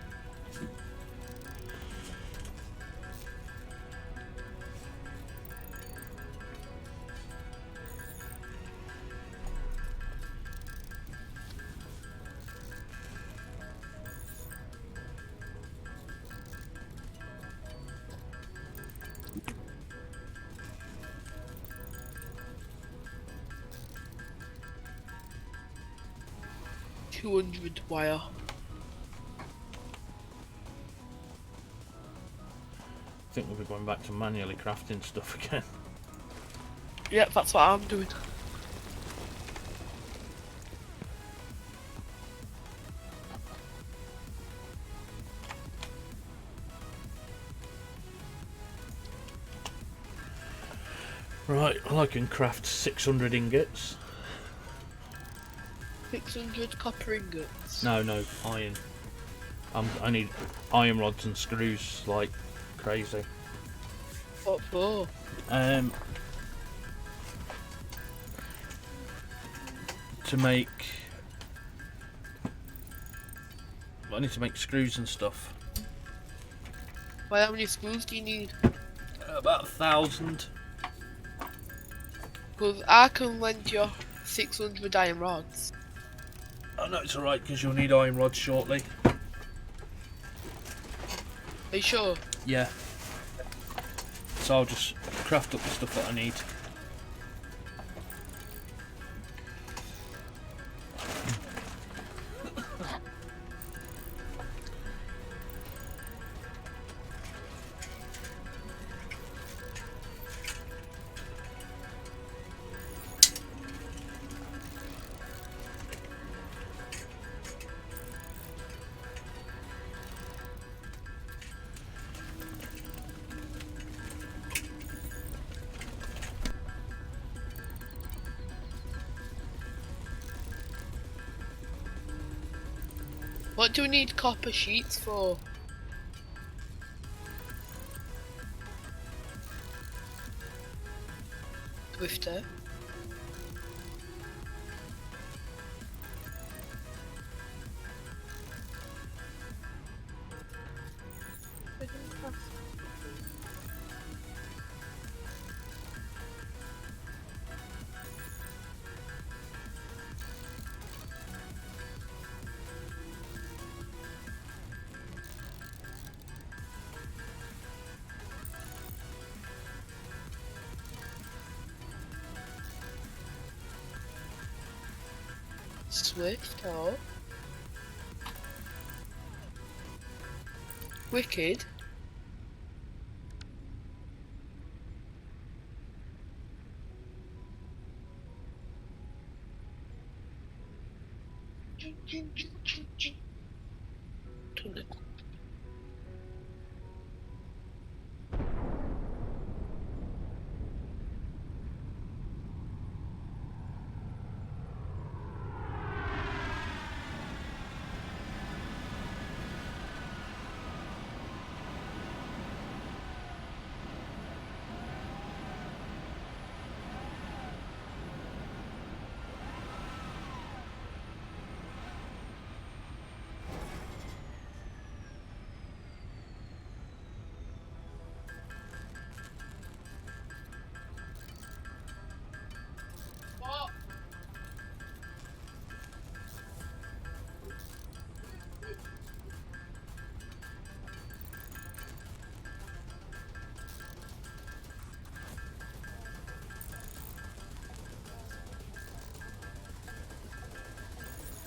S3: $200 wire.
S2: I think we'll be going back to manually crafting stuff again.
S3: Yep, that's what I'm doing.
S2: Right, well, I can craft 600 ingots.
S3: 600 copper ingots.
S2: No, iron. I need iron rods and screws like crazy.
S3: What for?
S2: To make. I need to make screws and stuff.
S3: Well, how many screws do you need?
S2: About 1,000.
S3: Because I can lend you 600 iron rods.
S2: Oh no, it's alright because you'll need iron rods shortly.
S3: Are you sure?
S2: Yeah. So I'll just craft up the stuff that I need.
S3: What do we need copper sheets for? Swifter. Swifter. Wicked.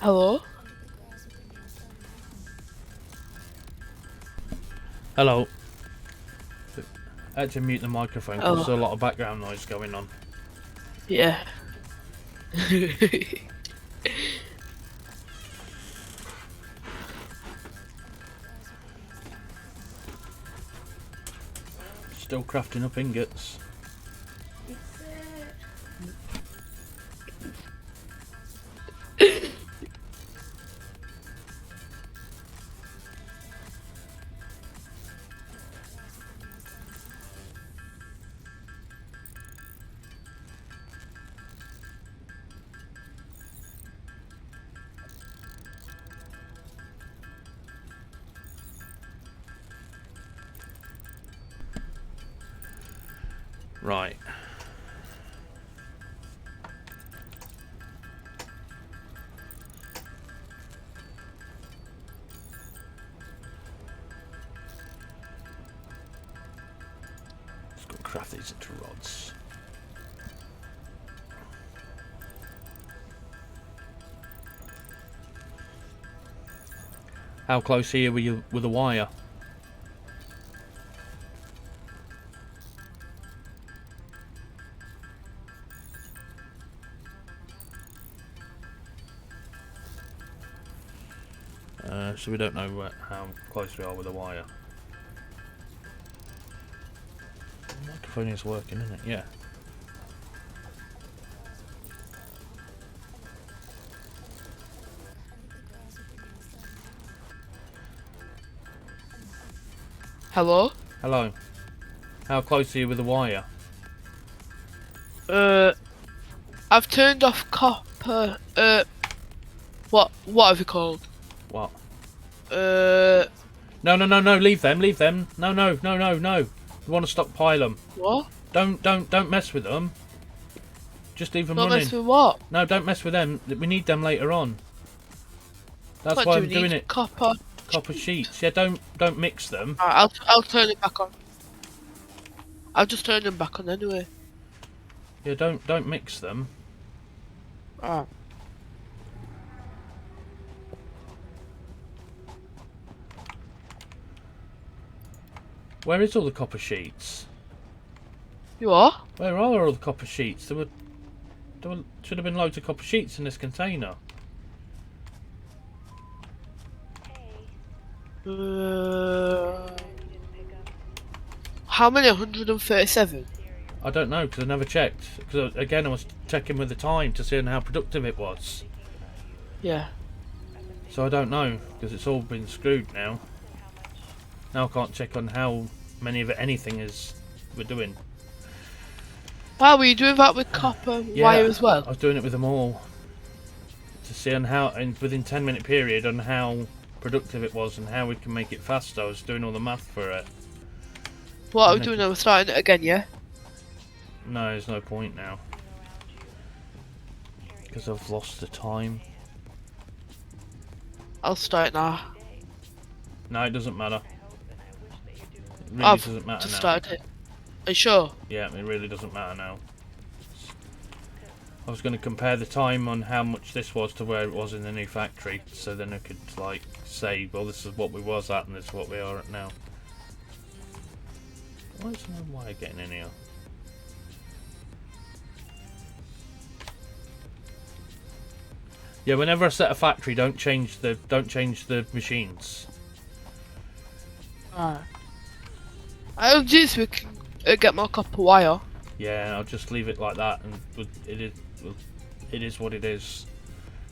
S3: Hello?
S2: Hello. I had to mute the microphone because
S3: Oh.
S2: there's a lot of background noise going on.
S3: Yeah.
S2: Still crafting up ingots. Right. Let's go craft these into rods. How close are you with the wire? So we don't know how close we are with the wire. The microphone is working, isn't it? Yeah.
S3: Hello?
S2: Hello. How close are you with the wire?
S3: I've turned off copper. What have you called?
S2: What?
S3: Uh,
S2: No, leave them, No. We want to stockpile them.
S3: what?
S2: Don't mess with them. Just leave them
S3: Not
S2: running.
S3: mess with what?
S2: No, don't mess with them. We need them later on. That's
S3: What
S2: why
S3: do
S2: I'm
S3: we
S2: doing
S3: need?
S2: it.
S3: Copper.
S2: Copper sheets. Yeah, don't mix them.
S3: Alright, I'll turn it back on. I'll just turn them back on anyway.
S2: Yeah, don't mix them.
S3: Alright.
S2: Where is all the copper sheets?
S3: You are?
S2: Where are all the copper sheets? There should have been loads of copper sheets in this container.
S3: How many? 137?
S2: I don't know because I never checked. Because again, I was checking with the time to see how productive it was.
S3: Yeah.
S2: So I don't know because it's all been screwed now. Now I can't check on how many of anything is we're doing.
S3: Wow, were you doing that with copper wire as well?
S2: I was doing it with them all to see on how, and within 10-minute period, on how productive it was and how we can make it faster. I was doing all the math for it.
S3: What are we doing now? We're starting it again, yeah?
S2: No, there's no point now because I've lost the time.
S3: I'll start now.
S2: No, it doesn't matter. It really
S3: I've
S2: doesn't matter
S3: just
S2: now.
S3: started it. Are you sure?
S2: Yeah, it really doesn't matter now. I was going to compare the time on how much this was to where it was in the new factory, so then I could like say, well, this is what we was at and this is what we are at now. Why is my wire getting in here? Yeah, whenever I set a factory, don't change the machines.
S3: Alright. I'll just we can get more copper wire.
S2: Yeah, I'll just leave it like that, and it is what it is.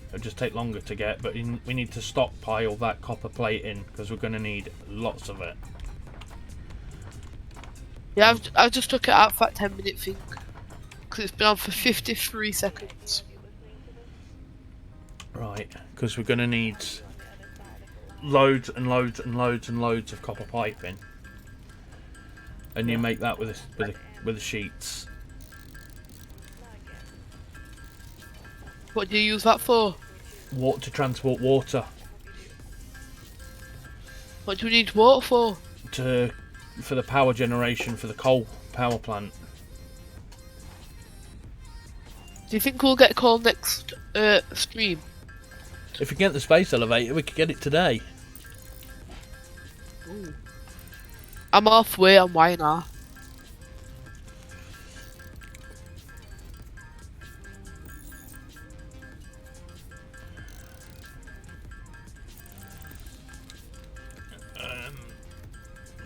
S2: It'll just take longer to get, but we need to stockpile that copper plate in because we're going to need lots of it.
S3: Yeah, I've just took it out for that 10-minute thing. Because it's been on for 53 seconds.
S2: Right, because we're going to need loads and loads and loads and loads of copper piping, and you make that with the sheets.
S3: What do you use that for?
S2: Water to transport water
S3: What do we need water for?
S2: for the power generation for the coal power plant.
S3: Do you think we'll get coal next stream?
S2: If we get the space elevator, we could get it today.
S3: Ooh. I'm halfway on Y now.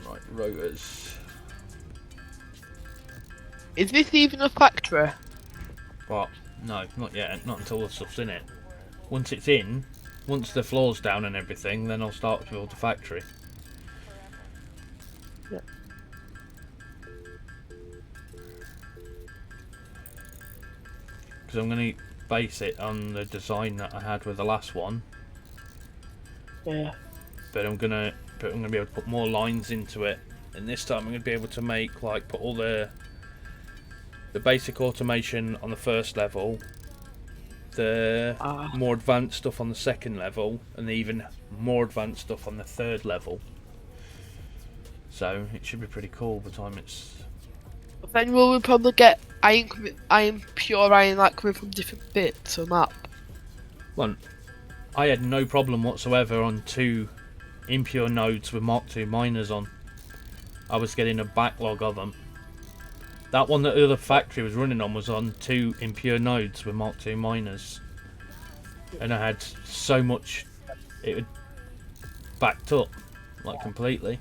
S2: Right, rotors.
S3: Is this even a factory?
S2: What? No, not yet. Not until the stuff's in it. Once it's in, once the floor's down and everything, then I'll start to build the factory.
S3: Yeah.
S2: Because I'm going to base it on the design that I had with the last one.
S3: Yeah.
S2: But I'm gonna be able to put more lines into it, and this time I'm gonna be able to make put all the basic automation on the first level, the more advanced stuff on the second level, and the even more advanced stuff on the third level. So it should be pretty cool by the time it's.
S3: But then will we probably get pure iron like coming from different bits on that?
S2: Well, I had no problem whatsoever on 2 impure nodes with Mark II miners on. I was getting a backlog of them. That one that the other factory was running on was on 2 impure nodes with Mark II miners. And I had so much, it had backed up, like completely.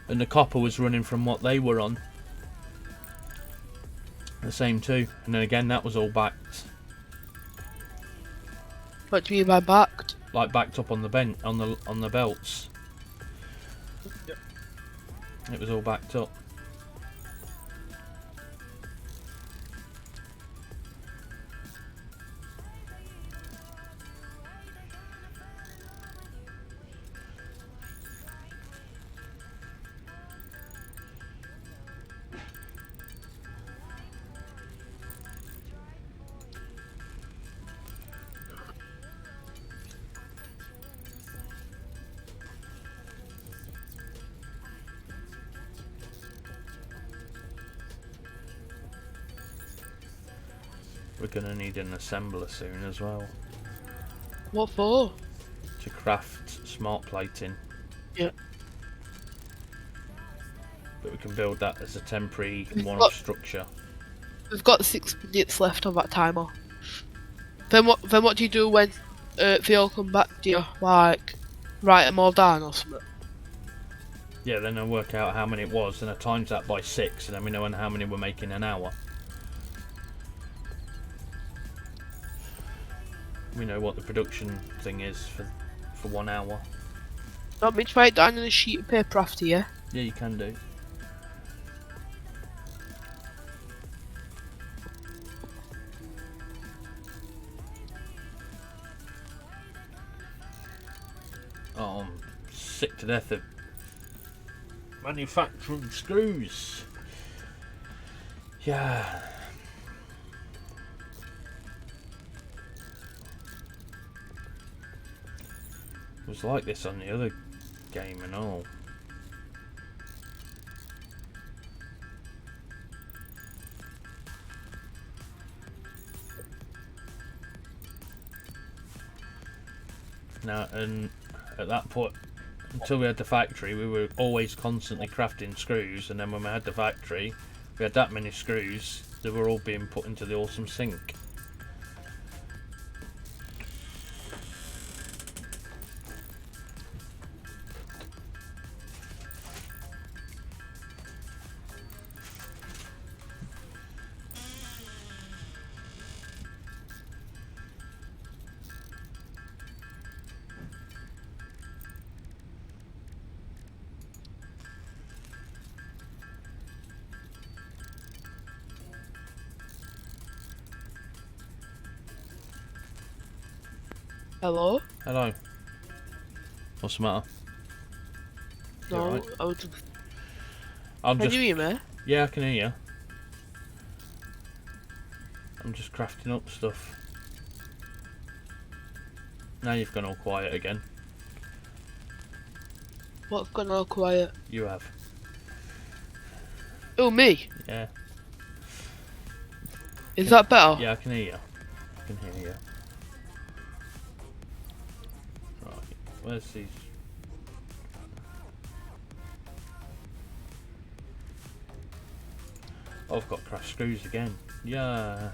S2: And the copper was running from what they were on. The same too. And then again that was all backed.
S3: What do you mean by backed?
S2: Like backed up on the on the belts.
S3: Yep.
S2: It was all backed up. We're gonna need an assembler soon as well
S3: What for?
S2: to craft smart plating.
S3: Yeah.
S2: But we can build that as a temporary
S3: We've
S2: one-off
S3: got-
S2: structure.
S3: We've got 6 minutes left on that timer. Then what do you do when they all come back? Do you like write them all down or something?
S2: Yeah, then I'll work out how many it was, and I times that by 6, and then we know how many we're making an hour. We know what the production thing is for 1 hour.
S3: Want me to write it down on a sheet of paper after you?
S2: Yeah, you can do. Oh, I'm sick to death of manufacturing screws. Yeah. It was like this on the other game and all. Now, and at that point, until we had the factory, we were always constantly crafting screws, and then when we had the factory, we had that many screws, they were all being put into the awesome sink.
S3: Hello?
S2: Hello. What's the matter? You
S3: No,
S2: alright?
S3: I was just...
S2: I'm
S3: Can
S2: just.
S3: you hear me?
S2: Yeah, I can hear you. I'm just crafting up stuff. Now you've gone all quiet again.
S3: What's gone all quiet?
S2: You have.
S3: Oh, me?
S2: Yeah.
S3: Is that better?
S2: Yeah, I can hear you. I can hear you. Where's these? Oh, I've got crash screws again. Yeah.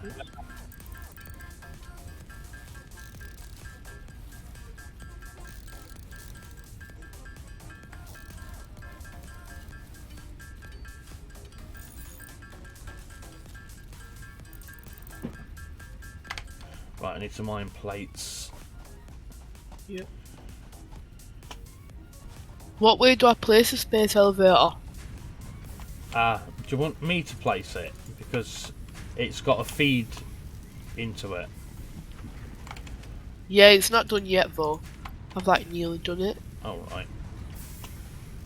S2: Right, I need some iron plates.
S3: Yep. What way do I place a space elevator?
S2: Do you want me to place it? Because it's got a feed into it.
S3: Yeah, it's not done yet though. I've like nearly done it.
S2: Alright.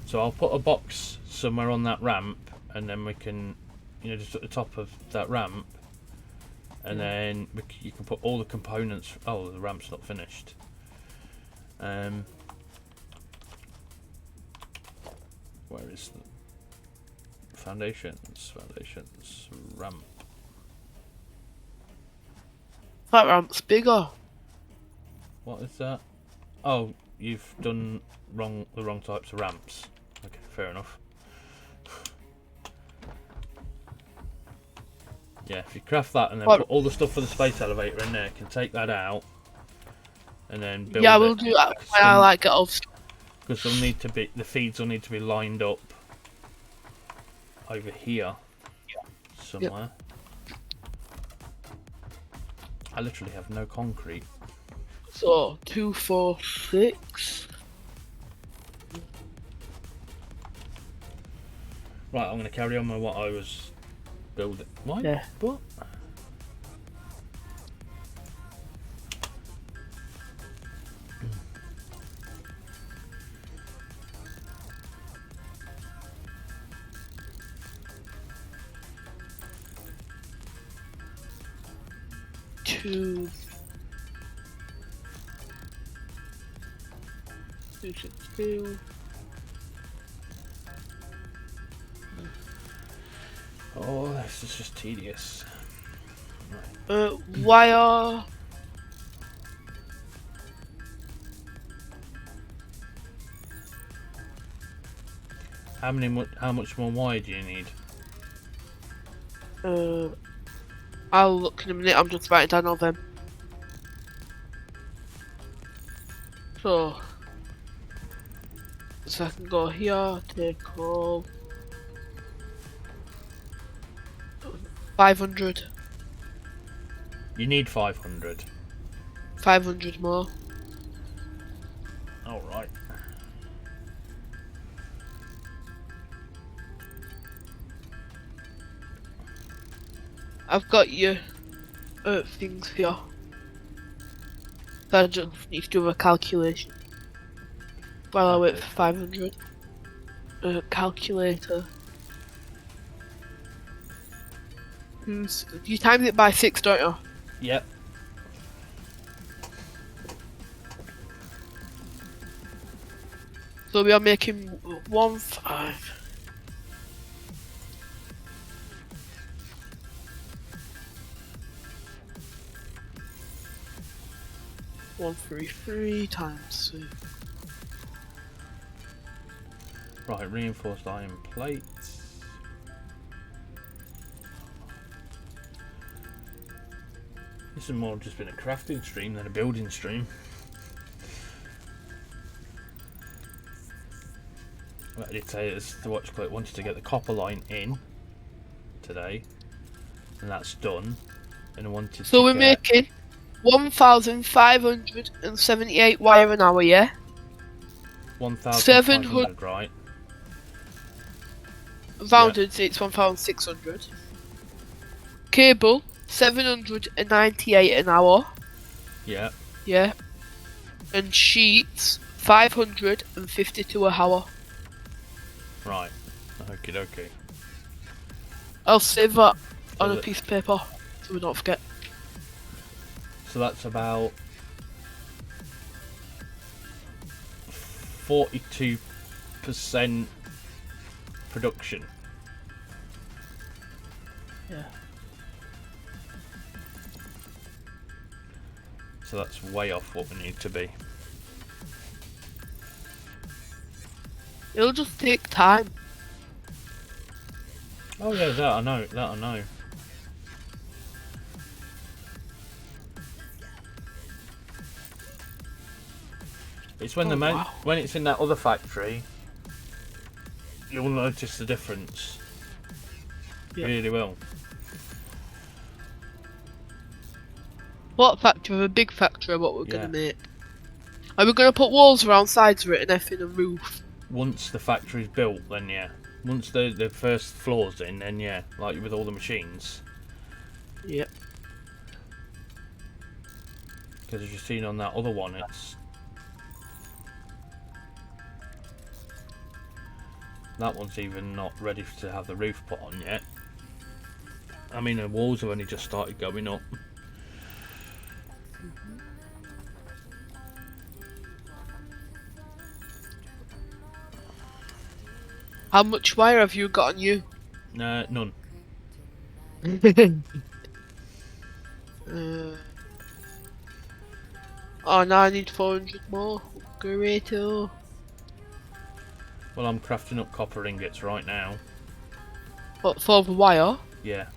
S2: So I'll put a box somewhere on that ramp, and then we can, you know, just at the top of that ramp, and then you can put all the components. Oh, the ramp's not finished. Where is the foundations? Foundations, ramp.
S3: That ramp's bigger.
S2: What is that? Oh, you've done the wrong types of ramps. Okay, fair enough. Yeah, if you craft that and then
S3: What?
S2: put all the stuff for the space elevator in there, you can take that out and then build
S3: Yeah,
S2: it.
S3: we'll do that when I like get off.
S2: Because they'll need to be, the feeds will need to be lined up over here somewhere. I literally have no concrete.
S3: So 2, 4, 6.
S2: Right, I'm going to carry on with what I was building. Why?
S3: Yeah.
S2: What?
S3: Two, 2, 6, 2.
S2: Oh, this is just tedious.
S3: Wire.
S2: How much more wire do you need?
S3: I'll look in a minute. I'm just writing down all them. So I can go here, take all 500.
S2: You need 500.
S3: 500 more.
S2: Alright.
S3: I've got your things here. So I just need to do a calculation. While I wait for 500. Calculator. You timed it by 6, don't you?
S2: Yep.
S3: So we are making 1, 5. One, 3, 3 times 2.
S2: Right, reinforced iron plates. This has more just been a crafting stream than a building stream. I did say the watch clerk wanted to get the copper line in today, and that's done. And I wanted
S3: So
S2: to
S3: we're
S2: get
S3: making 1,578 wire an hour, yeah?
S2: 1,500, right?
S3: Rounded, it's 1,600. Cable, 798 an hour,
S2: Yeah.
S3: yeah? And sheets, 552 an hour.
S2: Right. Okie dokie.
S3: I'll save that on a
S2: that-
S3: piece of paper so we don't forget.
S2: So that's about 42% production.
S3: Yeah.
S2: So that's way off what we need to be.
S3: It'll just take time.
S2: Oh yeah, that I know. That I know. It's when
S3: Oh, wow.
S2: when it's in that other factory, you'll notice the difference.
S3: Yeah.
S2: You really will.
S3: What factory? A big factory, what we're
S2: Yeah.
S3: gonna make. Are we gonna put walls around sides of it and everything and roof?
S2: Once the factory's built, then yeah. Once the first floor's in, then yeah. Like with all the machines.
S3: Yep.
S2: Because as you've seen on that other one, it's... That one's even not ready to have the roof put on yet. I mean, the walls have only just started going up.
S3: How much wire have you got on you?
S2: None.
S3: Oh, now I need 400 more. Great.
S2: Well, I'm crafting up copper ingots right now.
S3: What, for the wire?
S2: Yeah.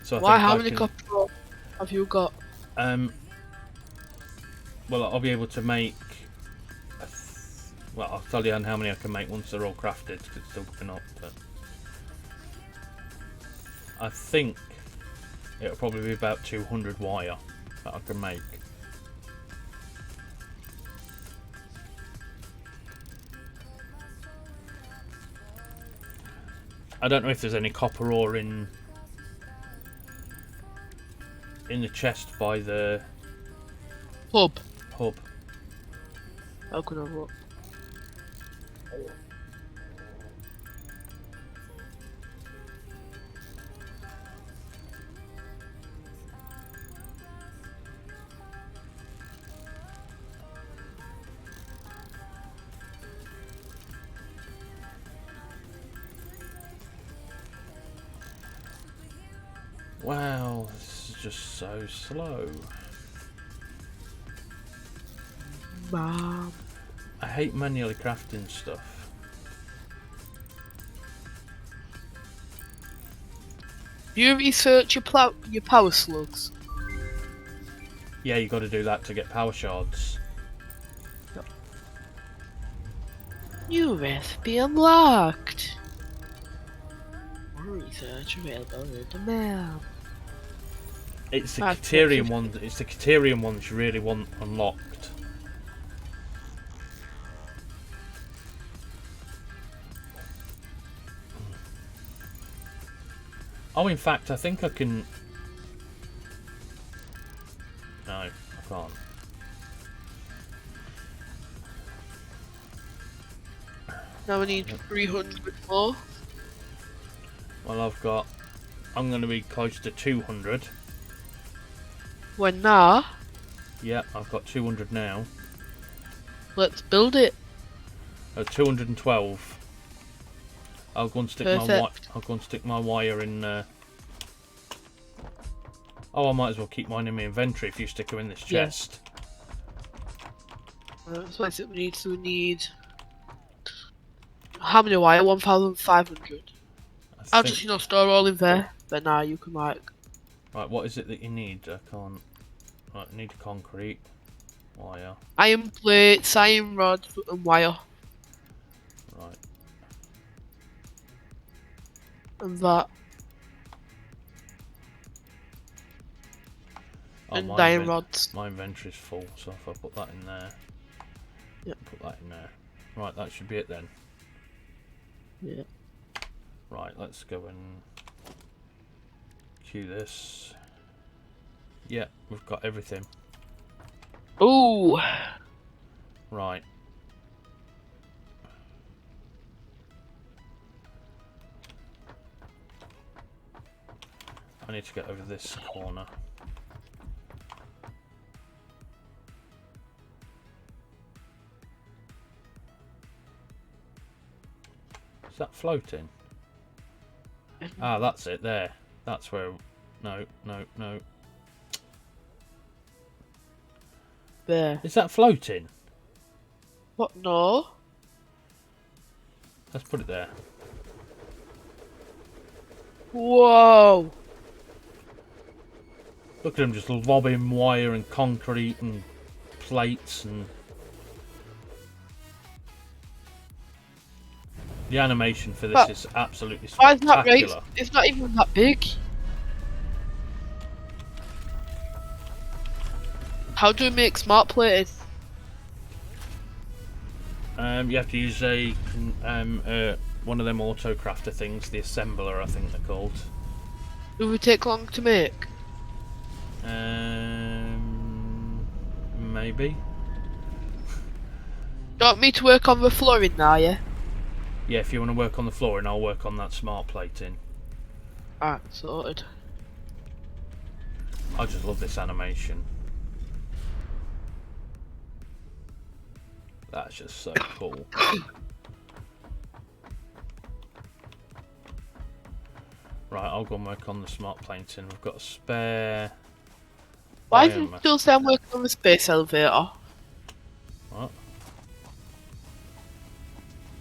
S2: So I
S3: Why?
S2: think
S3: How
S2: I
S3: many
S2: can,
S3: copper have you got?
S2: well, I'll be able to make... Well, I'll tell you how many I can make once they're all crafted, because it's still going up, but... I think it'll probably be about 200 wire that I can make. I don't know if there's any copper ore in the chest by the
S3: Hub.
S2: hub.
S3: How can I look?
S2: Wow, this is just so slow.
S3: Mom.
S2: I hate manually crafting stuff.
S3: You research your power slugs.
S2: Yeah, you got to do that to get power shards.
S3: New recipe unlocked. Research available in the map.
S2: It's the
S3: That's
S2: Caterium
S3: what-
S2: one. It's the Caterium ones you really want unlocked. Oh, in fact, I think I can. No, I can't.
S3: Now we need 300 more.
S2: Well, I'm going to be close to 200.
S3: When now,
S2: Yeah, I've got 200 now.
S3: let's build it.
S2: 212. I'll go and stick
S3: Perfect.
S2: I'll go and stick my wire in. Oh, I might as well keep mine in my inventory if you stick them in this
S3: Yeah.
S2: chest.
S3: That's what we need. So we need. How many wire? 1,500. I'll
S2: think-
S3: just store all in there. But now you can like.
S2: Right, what is it that you need? I can't. Right, I need concrete wire.
S3: Iron plates, iron rods, and wire.
S2: Right.
S3: And that.
S2: Oh,
S3: And iron rods.
S2: My inventory's full, so if I put that in there.
S3: Yep.
S2: Put that in there. Right, that should be it then.
S3: Yeah.
S2: Right, let's go and queue this. Yeah, we've got everything.
S3: Ooh.
S2: Right. I need to get over this corner. Is that floating? Ah, that's it there. That's where... No, no, no.
S3: There.
S2: Is that floating?
S3: What? No.
S2: Let's put it there.
S3: Whoa!
S2: Look at them just lobbing wire and concrete and plates and... The animation for this
S3: But
S2: is absolutely
S3: why is that right?
S2: spectacular.
S3: It's not even that big. How do we make smart plating?
S2: You have to use one of them auto crafter things, the assembler I think they're called.
S3: Do we take long to make?
S2: Maybe.
S3: Do you want me to work on the flooring now, yeah?
S2: Yeah, if you want to work on the floor, and I'll work on that smart plating.
S3: Alright, sorted.
S2: I just love this animation. That's just so cool. Right, I'll go and work on the smart plating. We've got a spare.
S3: Why does it
S2: biomass.
S3: still say I'm working on the space elevator?
S2: What?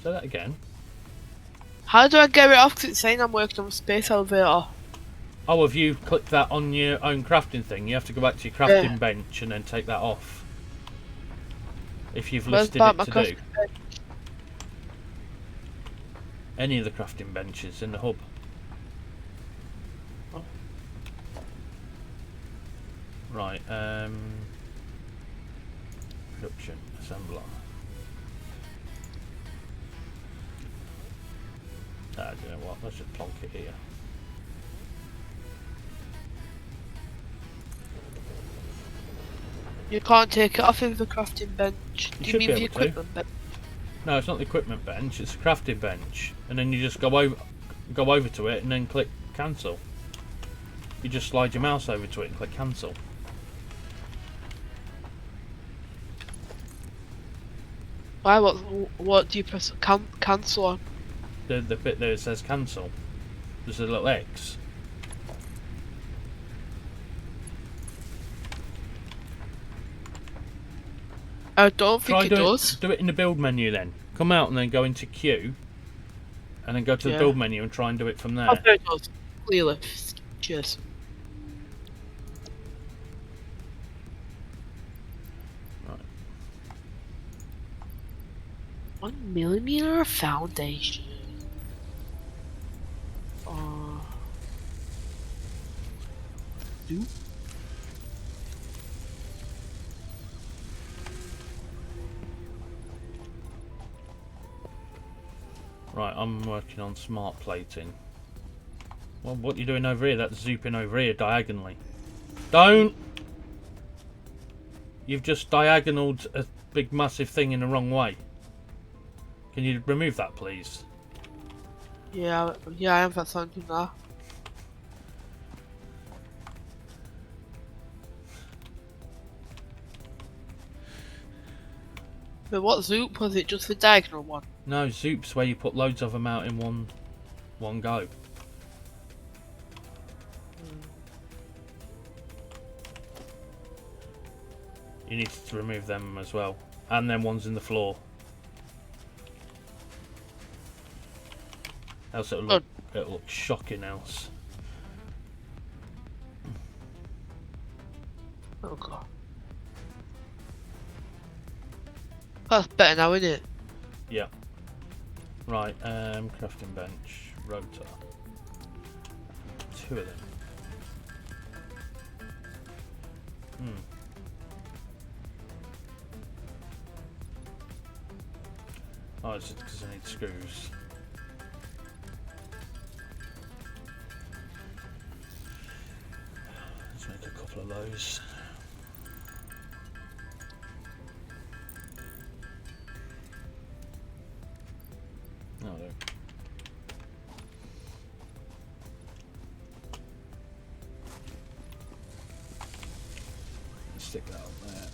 S2: Say that again.
S3: How do I get it off? Because it's saying I'm working on the space elevator.
S2: Oh, if you click that on your own crafting thing, you have to go back to your crafting bench and then take that off. If you've
S3: Where's
S2: listed
S3: that,
S2: it
S3: my
S2: to do.
S3: crafting bench?
S2: Any of the crafting benches in the hub. Right, production, assembler. Do you know what? Let's just plonk it here.
S3: You can't take it off of the crafting bench. Do you
S2: should
S3: mean
S2: be
S3: the
S2: able to.
S3: equipment bench?
S2: No, it's not the equipment bench, it's the crafting bench. And then you just go over to it and then click cancel. You just slide your mouse over to it and click cancel.
S3: Why? What do you press cancel on?
S2: The bit there it says cancel. There's a little X.
S3: I don't think it does.
S2: Do it in the build menu then. Come out and then go into queue. And then go to the
S3: Yeah.
S2: build menu and try and do it from there.
S3: Oh, there it does. Clearly. Cheers.
S2: Right.
S3: 1mm foundation. Do?
S2: Right, I'm working on smart plating. Well, what are you doing over here? That's zooping over here diagonally. Don't! You've just diagonaled a big massive thing in the wrong way. Can you remove that, please?
S3: Yeah, I have that something now. But what zoop was it? Just the diagonal one?
S2: No, zoop's where you put loads of them out in one go. You need to remove them as well. And then ones in the floor. Else it'll look shocking else.
S3: Oh god. That's better now, isn't it?
S2: Yeah. Right, crafting bench, rotor. 2 of them. Oh, it's just because I need screws. Let's make a couple of those. No, I don't. Stick that on there.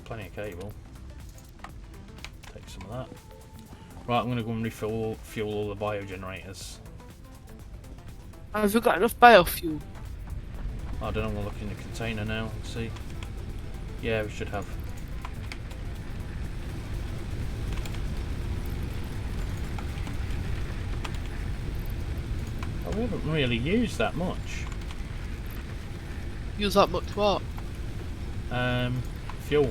S2: plenty of cable. Take some of that. Right, I'm going to go and refuel all the biogenerators.
S3: Have you got enough biofuel?
S2: I don't know, we'll look in the container now and see. Yeah, we should have. Oh, we haven't really used that much.
S3: Use that much what?
S2: Fuel.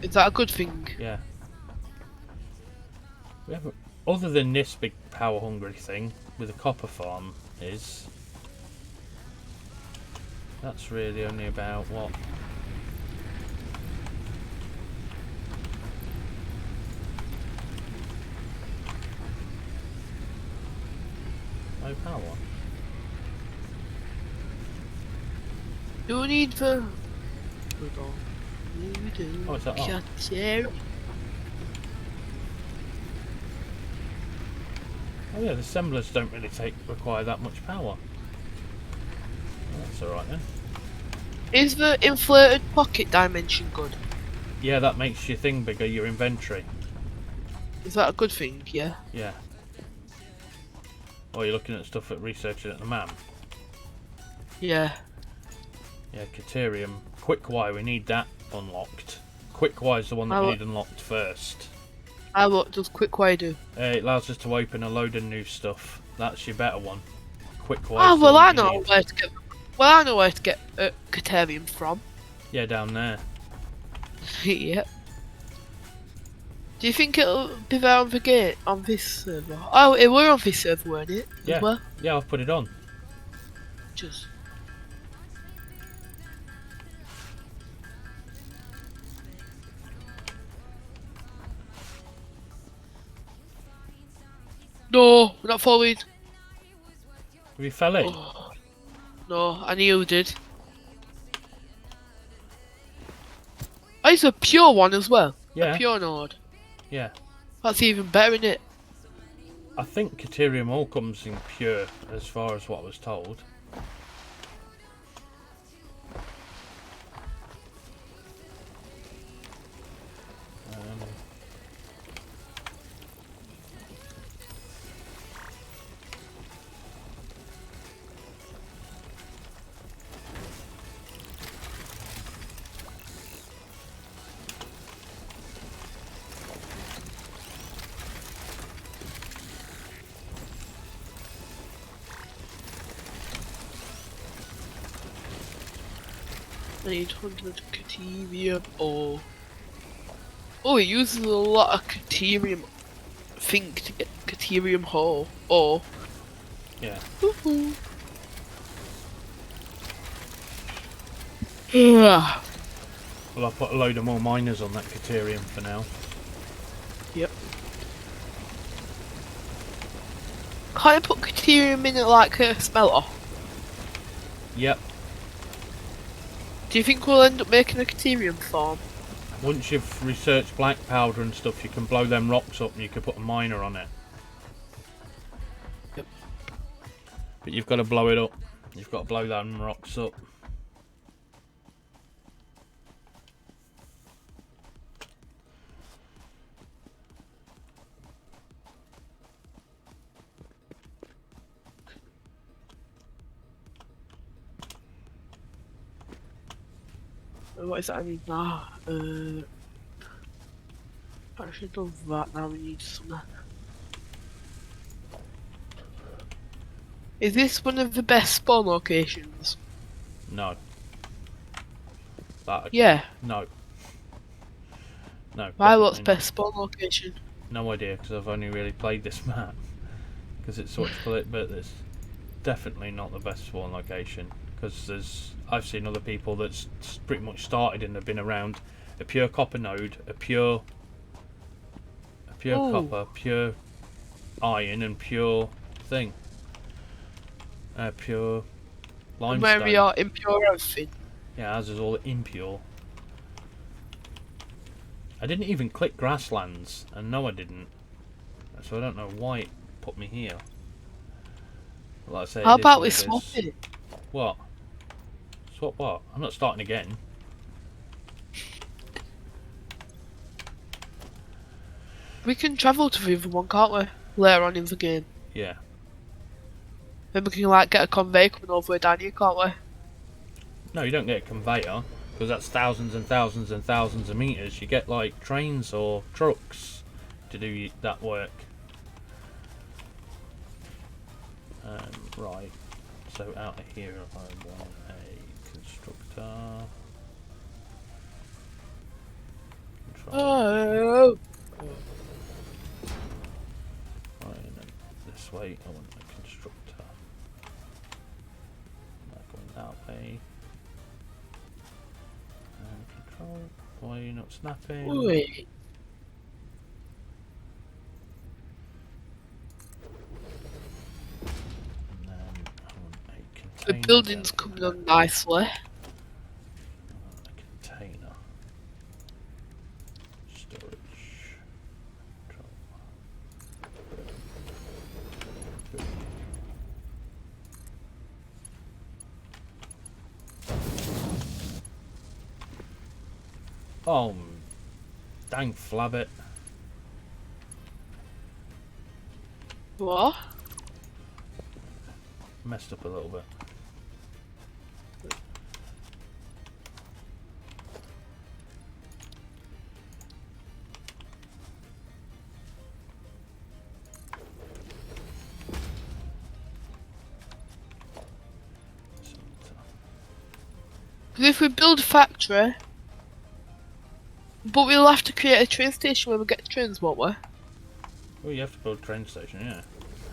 S3: Is that a good thing?
S2: Yeah. We haven't, other than this big power hungry thing with the copper farm is. That's really only about what? No power.
S3: Do we need the... Hold on.
S2: Oh, is that on? Oh yeah, the assemblers don't really require that much power. That's alright then.
S3: Is the inflated pocket dimension good?
S2: Yeah, that makes your thing bigger, your inventory.
S3: Is that a good thing? Yeah.
S2: Yeah. Or you're looking at stuff at researching at the map.
S3: Yeah.
S2: Yeah, Caterium. Quickwire, we need that unlocked. Quickwire's the one that we need unlocked first.
S3: What does Quickwire do?
S2: It allows us to open a load of new stuff. That's your better one. Quickwire.
S3: Oh well, I know where to get. Well, I know where to get Caterium from.
S2: Yeah, down there.
S3: Yep. Do you think it'll be there on the gate on this server? Oh, it were on this server, weren't it?
S2: Yeah.
S3: As well?
S2: Yeah, I've put it on.
S3: Just. No, we're not following.
S2: Have you fell in?
S3: Oh, no, I knew you did. Oh, it's a pure one as well.
S2: Yeah.
S3: A pure node.
S2: Yeah.
S3: That's even better, isn't it?
S2: I think Caterium all comes in pure, as far as what I was told.
S3: I need 100 Caterium ore. Oh, it uses a lot of Caterium thing to get Caterium ore.
S2: Yeah.
S3: Woohoo! Yeah.
S2: Well, I'll put a load of more miners on that Caterium for now.
S3: Yep. Can't I put Caterium in it like a smelter?
S2: Yep.
S3: Do you think we'll end up making a Caterium farm?
S2: Once you've researched black powder and stuff, you can blow them rocks up and you can put a miner on it.
S3: Yep.
S2: But you've got to blow it up. You've got to blow them rocks up.
S3: What is that I need now? I should have done that, now we need some. Is this one of the best spawn locations?
S2: No. That,
S3: Yeah.
S2: No. No.
S3: Why, what's
S2: definitely
S3: best spawn location?
S2: No idea, because I've only really played this map. Because it's such split, but it's definitely not the best spawn location. Because I've seen other people that's pretty much started and have been around a pure copper node, a pure copper, pure iron, and pure thing. Pure limestone.
S3: Where we are impure everything.
S2: Yeah, ours is all impure. I didn't even click grasslands, and no I didn't. So I don't know why it put me here. Like I say,
S3: How
S2: it is
S3: about
S2: what
S3: we
S2: it
S3: swap
S2: is.
S3: it?
S2: What? Swap what? I'm not starting again.
S3: We can travel to the other one, can't we? Later on in the game.
S2: Yeah.
S3: Then we can like get a conveyor coming all the way down here, can't we?
S2: No, you don't get a conveyor, because that's thousands and thousands and thousands of meters. You get like trains or trucks to do that work. Right. So out of here, I want a constructor. Control.
S3: Oh.
S2: Right, and then this way, I want a constructor. Going that way. And control. Why are you not snapping?
S3: Wait.
S2: And then I want a
S3: The
S2: container.
S3: building's
S2: down
S3: coming
S2: there.
S3: on nicely.
S2: A container. Storage. Control. Oh, dang flabbit.
S3: What?
S2: Messed up a little bit.
S3: Because if we build a factory, but we'll have to create a train station when we get the trains, won't we?
S2: Well, you have to build a train station, yeah.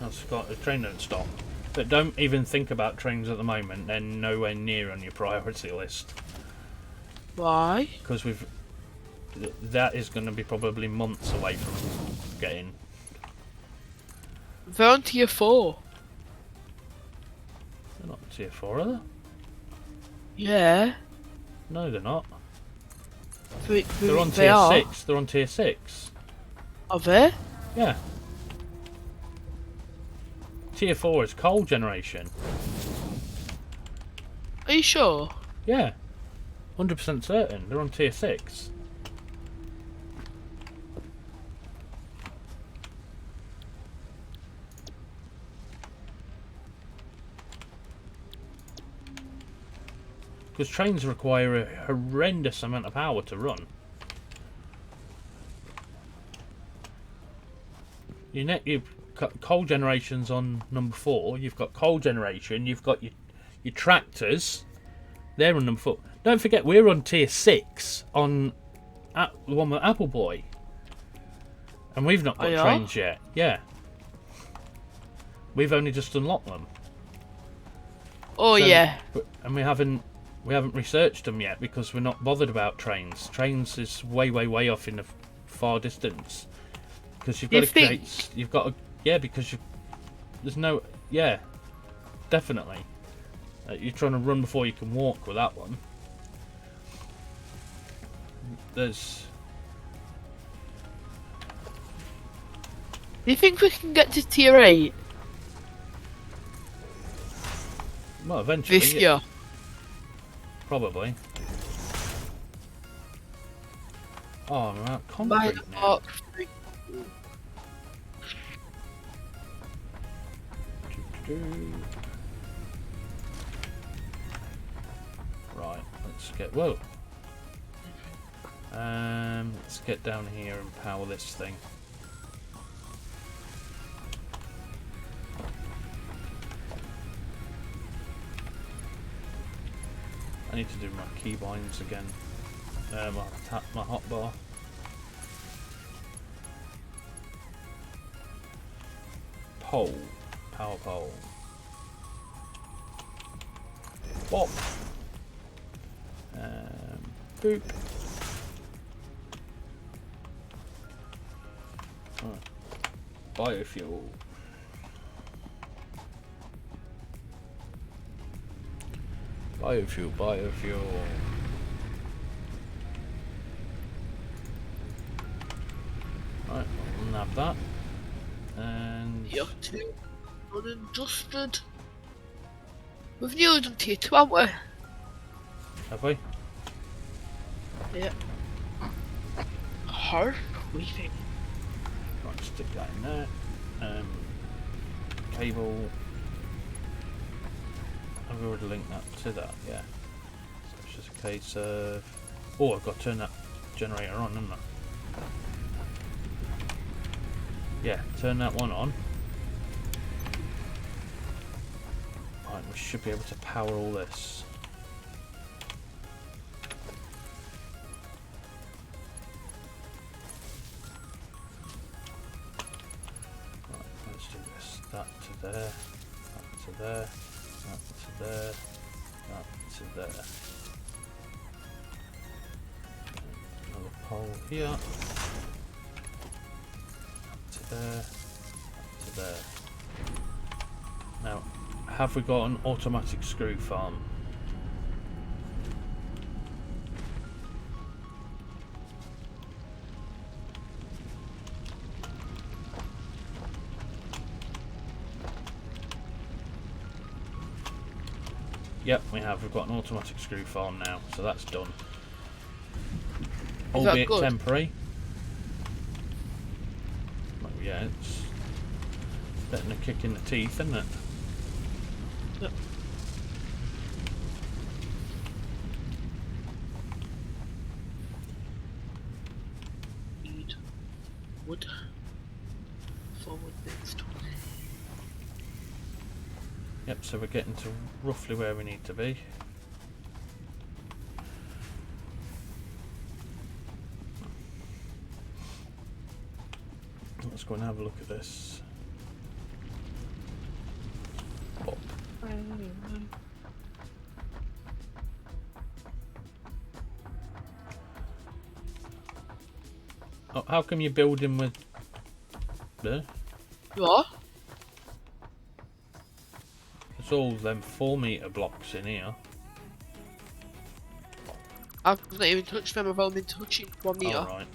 S2: That's got the train don't stop. But don't even think about trains at the moment. They're nowhere near on your priority list.
S3: Why?
S2: Because that is going to be probably months away from getting.
S3: They're on tier 4.
S2: They're not tier 4, are they?
S3: Yeah.
S2: No, they're not.
S3: They're
S2: on tier 6. They're on tier 6.
S3: Are they?
S2: Yeah. Tier 4 is coal generation.
S3: Are you sure?
S2: Yeah. 100% certain. They're on tier 6. Because trains require a horrendous amount of power to run. You've got coal generations on number 4. You've got coal generation. You've got your tractors. They're on number 4. Don't forget, we're on tier 6 on the one with Apple Boy, and we've not got
S3: Oh, yeah?
S2: trains yet. Yeah, we've only just unlocked them.
S3: Oh yeah.
S2: And we haven't researched them yet because we're not bothered about trains. Trains is way off in the far distance. Because you've got
S3: You
S2: to
S3: think?
S2: create. You've got to, yeah. Because there's no, yeah, definitely. You're trying to run before you can walk with that one. There's.
S3: Do you think we can get to tier 8
S2: Well, eventually.
S3: this
S2: yeah,
S3: year?
S2: probably. Oh, I'm out
S3: By
S2: concrete
S3: the
S2: now.
S3: Mark III.
S2: Right, let's get. Whoa. Let's get down here and power this thing. I need to do my keybinds again. I'll tap my hotbar. Pole. Power pole. Bop. Boop. Biofuel. Biofuel. Right, we'll nab that. And
S3: Tier 2. Unadjusted. We've nearly done tier 2, haven't we?
S2: have we?
S3: Yeah. Hard breathing.
S2: stick that in there. Cable. I've already linked that to that, yeah. So it's just a case of... Oh, I've got to turn that generator on, haven't I? Yeah, turn that one on. Right, we should be able to power all this. Right, let's do this. That to there, that to there, that to there, that to there. Another pole here. That to there, that to there. Now, have we got an automatic screw farm? Yep, we have. We've got an automatic screw farm now, so that's done.
S3: Is that
S2: Albeit
S3: good?
S2: temporary. Well, yeah, it's better than a kick in the teeth, isn't it?
S3: Yep. Need wood. Forward next one.
S2: Yep, so we're getting to roughly where we need to be. Let's go and have a look at this. Pop. Oh, how come you're building with... There?
S3: What?
S2: There's all them 4-metre blocks in here.
S3: I've not even touched them, I've only been touching 1 metre.
S2: Oh, right.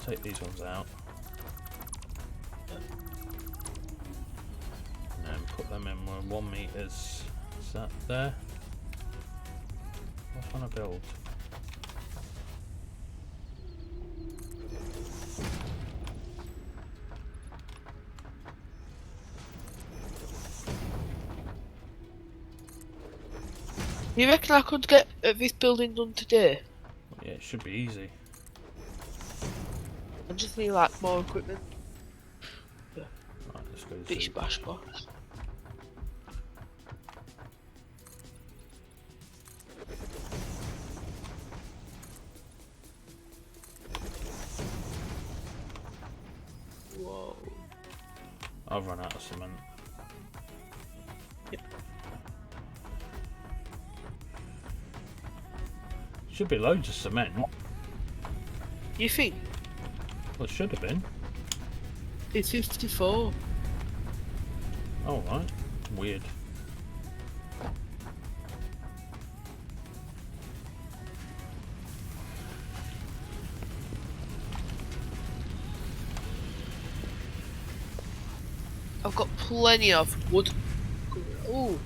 S2: Take these ones out. And put them in where 1 metres. Is that there? What want to build?
S3: You reckon I could get this building done today?
S2: Yeah, it should be easy.
S3: I just need like more equipment.
S2: Right, let's go to
S3: Bish bash box. Whoa.
S2: I've run out of cement.
S3: Yep.
S2: Should be loads of cement.
S3: You think?
S2: Well, it should have been.
S3: It's 54.
S2: Oh, right. Weird.
S3: I've got plenty of wood. Ooh,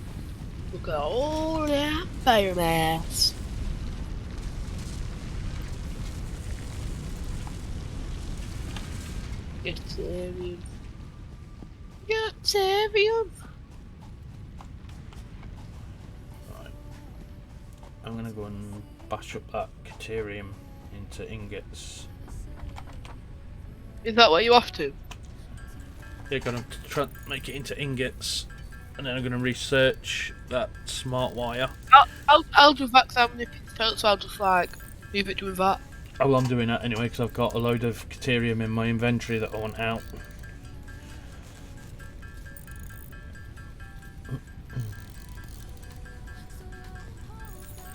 S3: look at all that biomass. Caterium. Caterium.
S2: Right. I'm going to go and bash up that caterium into ingots.
S3: Is that what you have to?
S2: They're going to try and make it into ingots, and then I'm going to research that smart wire.
S3: I'll do that 'cause I'm nipping felt, so I'll just like leave it doing that.
S2: Oh, well, I'm doing that anyway because I've got a load of caterium in my inventory that I want out.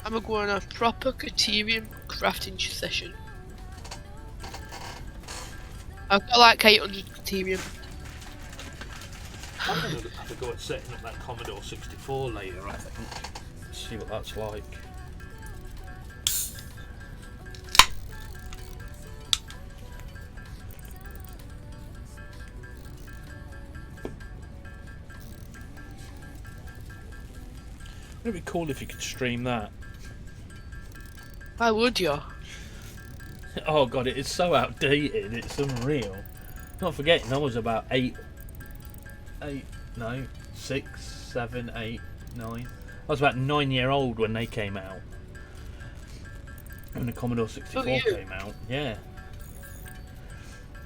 S3: I'm going on a proper caterium crafting session. I've got like 800 caterium.
S2: I'm going to have to go and setting up that Commodore 64 later, I think. See what that's like. Wouldn't it be cool if you could stream that?
S3: Why would you?
S2: Oh god, it is so outdated, it's unreal. Not forgetting, I was about 6, 7, 8, 9. I was about 9-year-old when they came out. When the Commodore 64
S3: you?
S2: came out, yeah.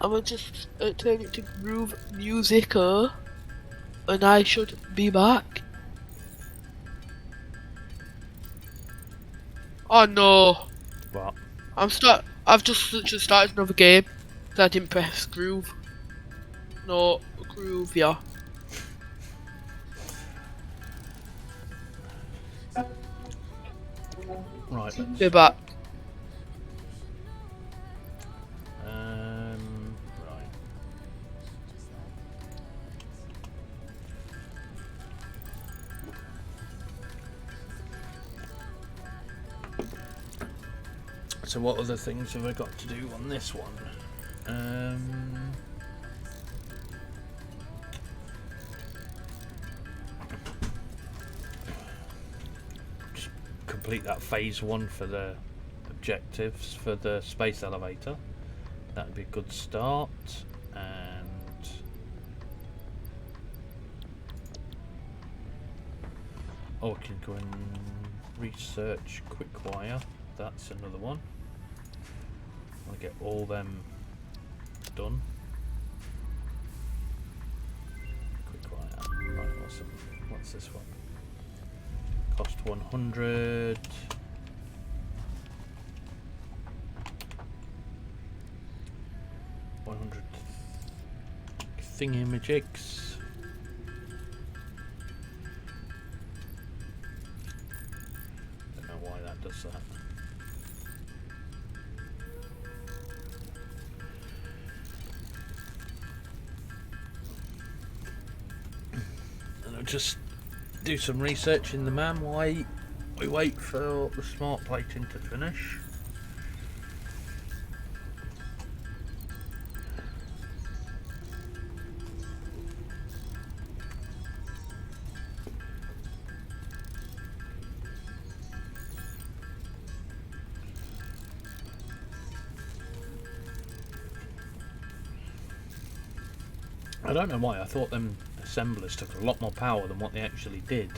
S3: I'm gonna just turn it to Groove Musica, and I should be back. Oh no!
S2: But
S3: I've just literally started another game. So I didn't press Groove. No, Groove, yeah.
S2: right, let's
S3: Be back.
S2: right. So what other things have I got to do on this one? Just complete that phase 1 for the objectives for the space elevator. That'd be a good start. And I can go and research Quickwire. That's another one. I'll get all them done. Quickwire. Right, awesome. What's this one? Cost 100. Thingamajigs. Don't know why that does that. And I'll just do some research in the man while we wait for the smart plating to finish. I don't know why, I thought them assemblers took a lot more power than what they actually did,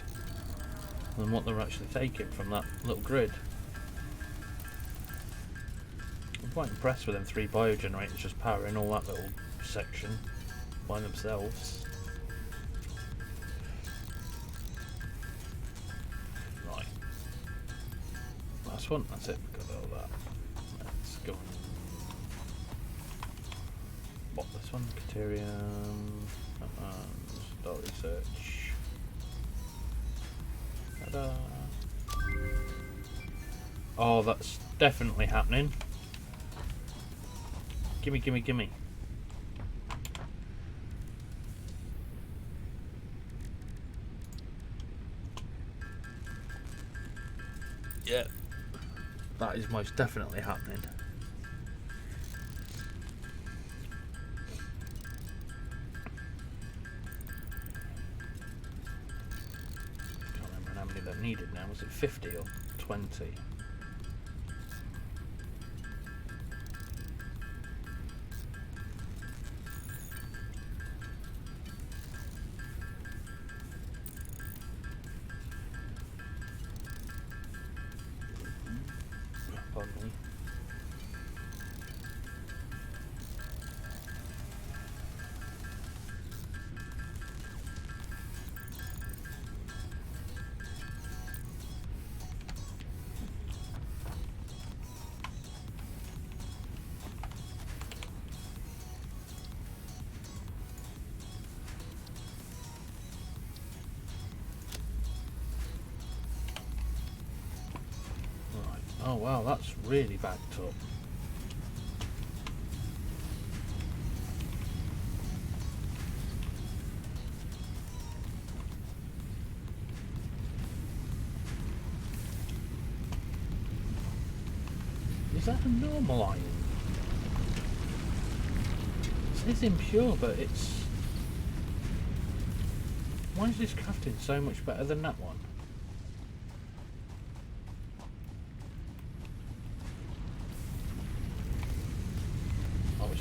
S2: than what they're actually taking from that little grid. I'm quite impressed with them 3 biogenerators just powering all that little section by themselves. Right. Last one, that's it, got all that. Let's go on. What this one? Caterium. Start research. Ta-da. Oh, that's definitely happening. Gimme, gimme, gimme. Yeah, that is most definitely happening. Needed now, was it 50 or 20? Pardon me. Oh wow, that's really backed up. Is that a normal iron? It says impure, but it's... Why is this crafting so much better than that one?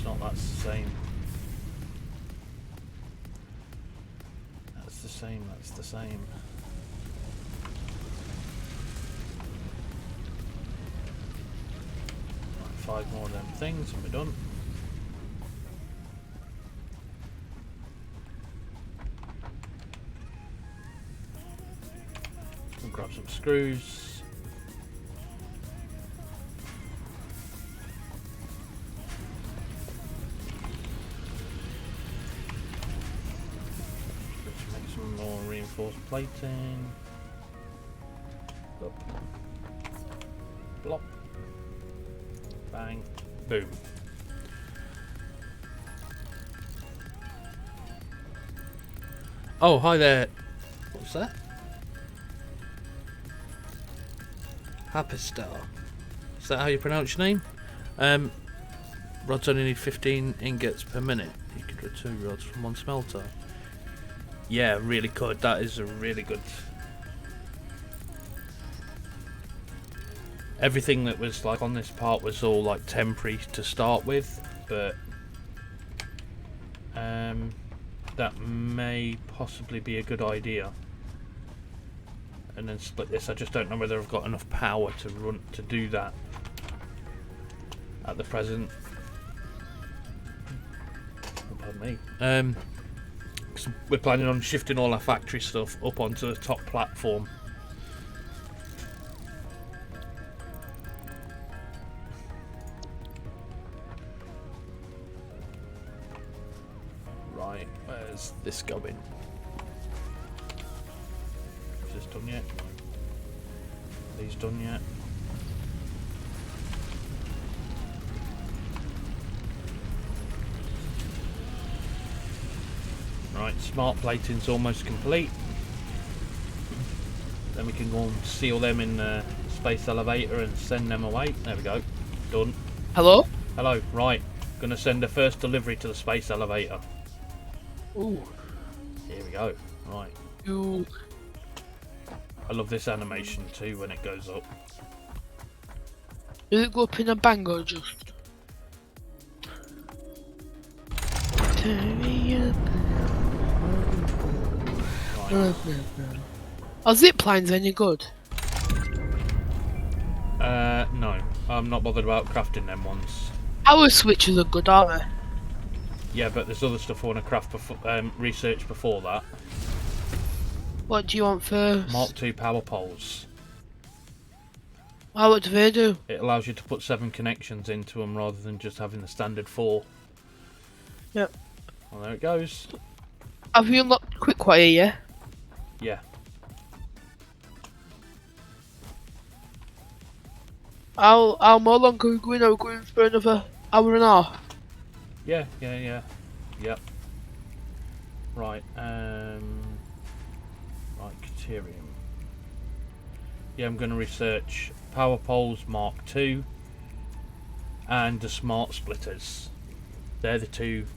S2: not. That's the same. That's the same. That's the same. Right, 5 more of them things and we're done. We'll grab some screws. More reinforced plating. Up. Blop. Bang. Boom. Oh, hi there. What's that? Hapistar. Is that how you pronounce your name? Rods only need 15 ingots per minute. You could get 2 rods from 1 smelter. Yeah, really good. That is a really good. Everything that was like on this part was all like temporary to start with, but that may possibly be a good idea. And then split this. I just don't know whether I've got enough power to do that at the present. Oh, pardon me. We're planning on shifting all our factory stuff up onto the top platform. Right, where's this going? Is this done yet? No. Are these done yet? Right, smart plating's almost complete. Then we can go and seal them in the space elevator and send them away. There we go. Done.
S3: Hello?
S2: Hello. Right. Gonna send the first delivery to the space elevator.
S3: Ooh.
S2: Here we go. Right.
S3: Ooh.
S2: I love this animation too when it goes up.
S3: Does it go up in a bang or just? Turn me up.
S2: Right.
S3: Are zip lines any good?
S2: No. I'm not bothered about crafting them ones.
S3: Power switches are good, aren't they?
S2: Yeah, but there's other stuff I want to craft before, research before that.
S3: What do you want first?
S2: Mark II power poles.
S3: What do they do?
S2: It allows you to put 7 connections into them rather than just having the standard 4.
S3: Yep.
S2: Well, there it goes.
S3: Have you unlocked quick wire, yeah?
S2: Yeah.
S3: How more long are we going? Are we going for another hour and a half?
S2: Yeah. Yep. Right, right, Caterium. Yeah, I'm going to research power poles Mark II and the smart splitters. They're the two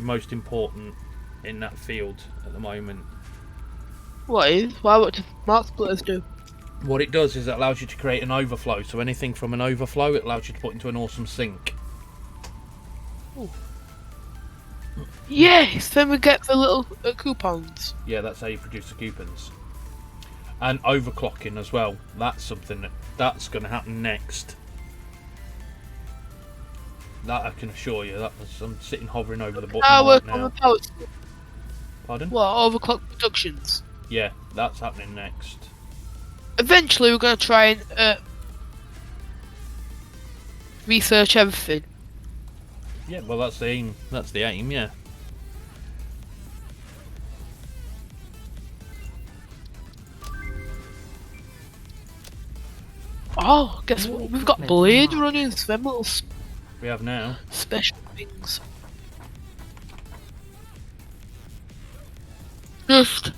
S2: most important in that field at the moment.
S3: What do smart splitters do?
S2: What it does is it allows you to create an overflow. So anything from an overflow, it allows you to put into an awesome sink.
S3: Ooh. Yes, then we get the little coupons.
S2: Yeah, that's how you produce the coupons. And overclocking as well. That's something that's going to happen next. That I can assure you. I'm sitting hovering over the button
S3: I
S2: right
S3: work on
S2: now.
S3: the power split.
S2: Pardon?
S3: What, overclock productions?
S2: Yeah, that's happening next.
S3: Eventually we're going to try and research everything.
S2: Yeah, well that's the aim. That's the aim, yeah.
S3: Oh, guess what? We've got blade running, them little
S2: We have now.
S3: special things. Just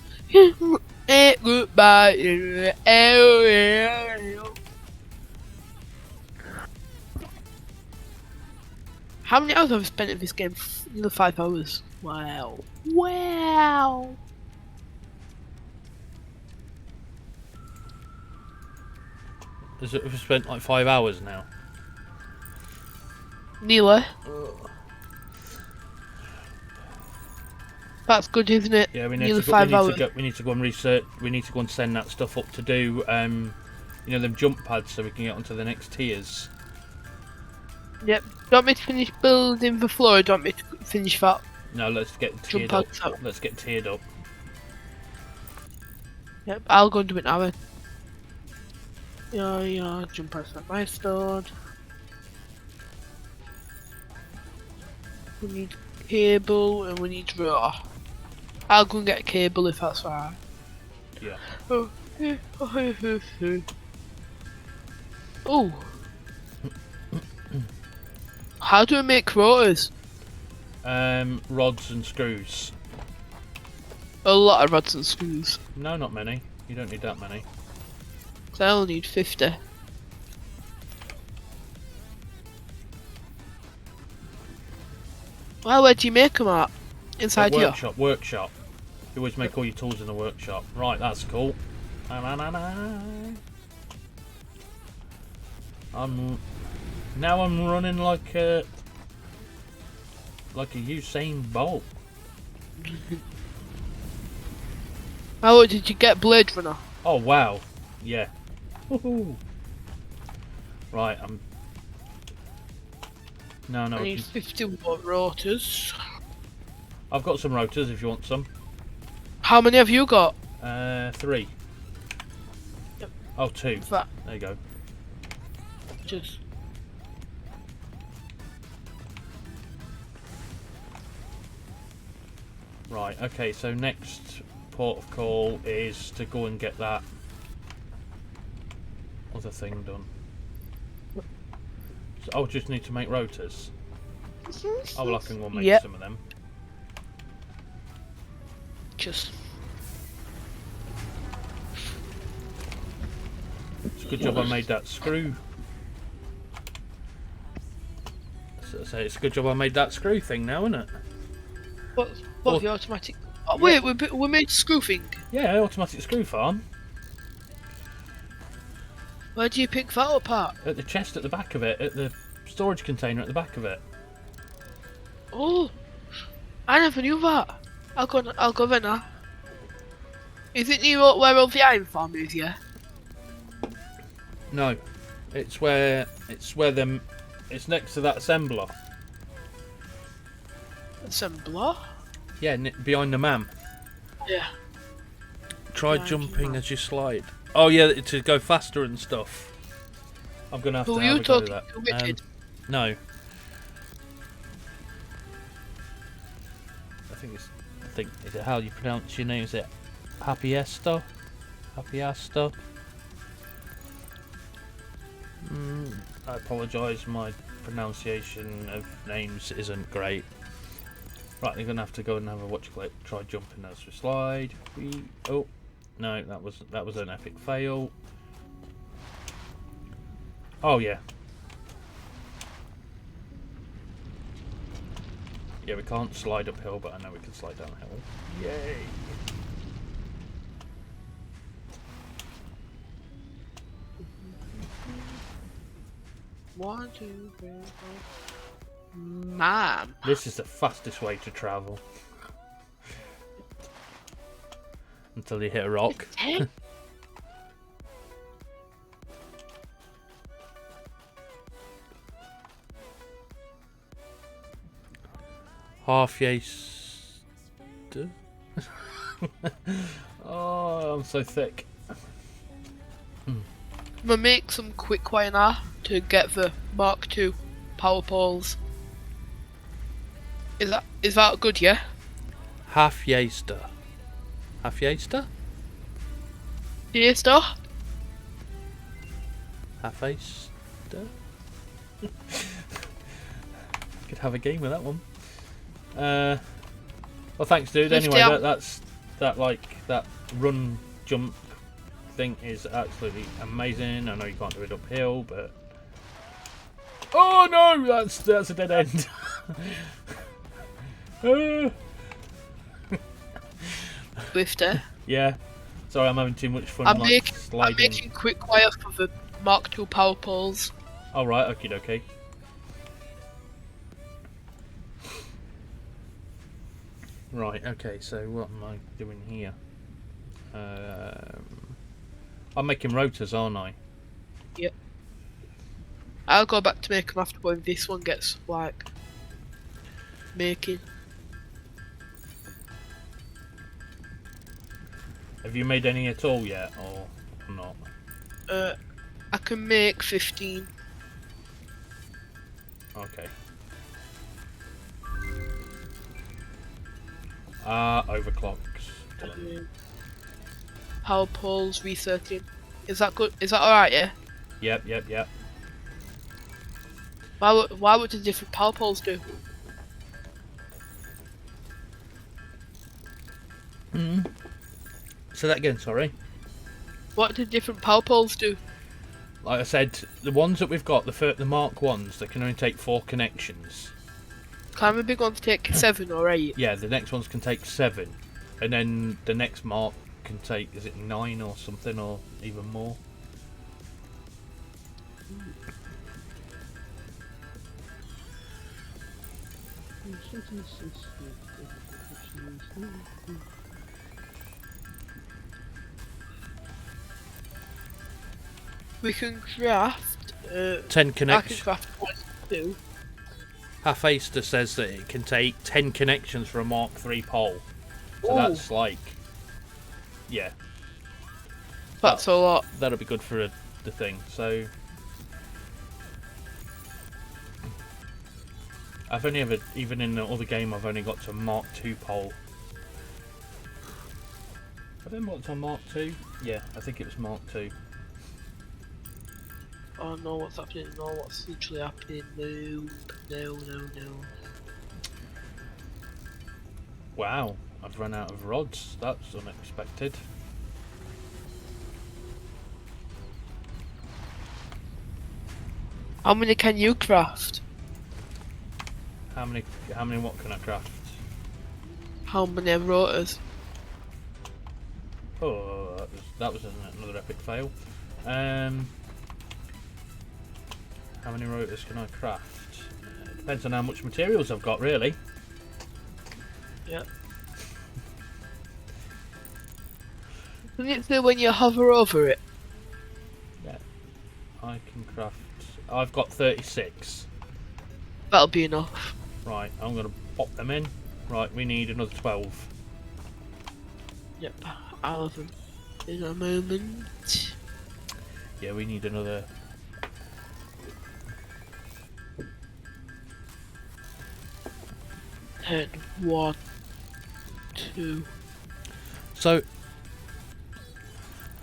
S3: goodbye. How many hours have I spent in this game? Nearly 5 hours. Wow. Wow.
S2: We've spent like 5 hours now.
S3: Nearly. That's good, isn't it?
S2: Yeah, we need
S3: Nearly
S2: to go, we
S3: 5
S2: need
S3: hours.
S2: to go. We need to go and research. We need to go and send that stuff up to do. You know, them jump pads, so we can get onto the next tiers.
S3: Yep. Do you want me to finish building the floor, or do you want me to finish that?
S2: No, let's get
S3: Jump
S2: tiered up.
S3: pads up.
S2: Let's get tiered up.
S3: Yep, I'll go and do it now then. Yeah, jump pads at my stored. We need cable and we need rotor. I'll go and get a cable if that's alright.
S2: Yeah.
S3: Oh. How do we make rotors?
S2: Rods and screws.
S3: A lot of rods and screws.
S2: No, not many. You don't need that many.
S3: 'Cause I only need 50. Well, where do you make them at? Inside here?
S2: Workshop. You always make all your tools in the workshop. Right, that's cool. I'm running like a Usain Bolt.
S3: Oh, did you get Blade Runner?
S2: Oh wow, yeah. Woohoo. Right, No,
S3: I need 51 rotors.
S2: I've got some rotors if you want some.
S3: How many have you got?
S2: 3.
S3: Yep.
S2: Oh, 2.
S3: That
S2: There you go.
S3: just
S2: Right, okay, so next port of call is to go and get that other thing done. So I'll just need to make rotors. Oh, well, I can go and make
S3: Yep.
S2: some of them.
S3: just
S2: It's a good job I made that screw. So it's a good job I made that screw thing now, isn't it?
S3: what the automatic? Oh, wait, we made screw thing.
S2: Yeah, automatic screw farm.
S3: Where do you pick that apart?
S2: At the chest at the back of it, at the storage container at the back of it.
S3: Oh, I never knew that. I'll go there now. Is it near where all the iron farm is? Yeah.
S2: No, it's where it's next to that assembler.
S3: Assembler.
S2: Yeah, behind the mam.
S3: Yeah.
S2: Try
S3: Behind
S2: jumping
S3: the
S2: as you slide. Oh yeah, to go faster and stuff. I'm gonna have
S3: Who
S2: to
S3: are
S2: have
S3: you
S2: a go at
S3: talking
S2: that.
S3: to, Richard?
S2: No. I think is it how you pronounce your name? Is it Happy-Esta? Happy-Asta? I apologise, my pronunciation of names isn't great. Right, you're gonna have to go and have a watch clip. Try jumping as we slide. Oh no, that was an epic fail. Oh yeah. Yeah, we can't slide uphill, but I know we can slide downhill. Yay!
S3: One, two, three, four. Man.
S2: This is the fastest way to travel. Until you hit a rock. Half yes. Oh, I'm so thick.
S3: I'm gonna make some quick wire now to get the Mark II power poles. Is that good? Yeah.
S2: Half yaster. Half yaster?
S3: Yes, though.
S2: Half yaster? Could have a game with that one. Well, thanks, dude.
S3: 50
S2: Anyway,
S3: hours.
S2: that run jump thing is absolutely amazing. I know you can't do it uphill, but oh no, that's a dead end.
S3: Swifter.
S2: Yeah, sorry, I'm having too much fun.
S3: I'm
S2: like,
S3: I'm making quick wire for the Mark II power poles.
S2: All right, okie dokie. Right, okay, so what am I doing here? I'm making rotors, aren't I?
S3: Yep. I'll go back to make them after when this one gets, like, making.
S2: Have you made any at all yet, or not?
S3: I can make 15.
S2: Okay. Overclocks. Done.
S3: Power poles, researching. Is that good? Is that alright, yeah?
S2: Yep.
S3: Why would the different power poles do?
S2: Say that again, sorry.
S3: What do different power poles do?
S2: Like I said, the ones that we've got, the Mark 1s, they can only take 4 connections.
S3: Can the big ones take 7 or 8?
S2: Yeah, the next ones can take 7. And then the next Mark can take, is it 9 or something, or even more?
S3: We can craft.
S2: 10
S3: I can
S2: connections.
S3: craft 2.
S2: Mfxxtt says that it can take 10 connections for a Mark 3 pole. So
S3: Ooh.
S2: that's like, yeah,
S3: That's a lot.
S2: that'll be good for the thing. So I've only ever, even in the other game, I've only got to Mark 2 pole. Have I got to Mark 2? Yeah, I think it was Mark 2.
S3: Oh no, what's happening? No, what's literally happening? No.
S2: Wow, I've run out of rods. That's unexpected.
S3: How many can you craft?
S2: How many what can I craft?
S3: How many rotors?
S2: Oh, that was another epic fail. How many rotors can I craft? Depends on how much materials I've got, really.
S3: Yeah. Doesn't it say when you hover over it?
S2: Yeah, I can craft. I've got 36.
S3: That'll be enough.
S2: Right, I'm gonna pop them in. Right, we need another 12.
S3: Yep, I'll have them in a moment.
S2: Yeah, we need another.
S3: And 1, 2.
S2: So,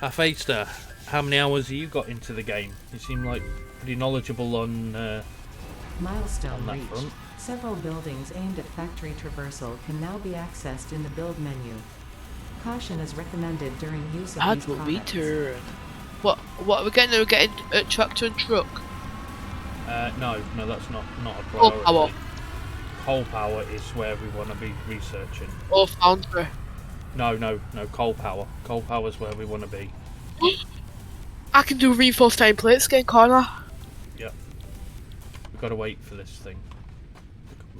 S2: Mfxxtt, how many hours have you got into the game? You seem like pretty knowledgeable on
S4: Milestone
S2: on that
S4: reached.
S2: front.
S4: Several buildings aimed at factory traversal can now be accessed in the build menu. Caution is recommended during use of
S3: Add
S4: these
S3: will
S4: products.
S3: return. What are we getting? Are we getting a tractor and truck?
S2: No, that's not a
S3: Coal
S2: priority.
S3: power.
S2: Coal power is where we want to be researching.
S3: Or foundry?
S2: No, coal power. Coal power is where we want to be.
S3: I can do reinforced iron plates again, can't I?
S2: Yep. We've got to wait for this thing to come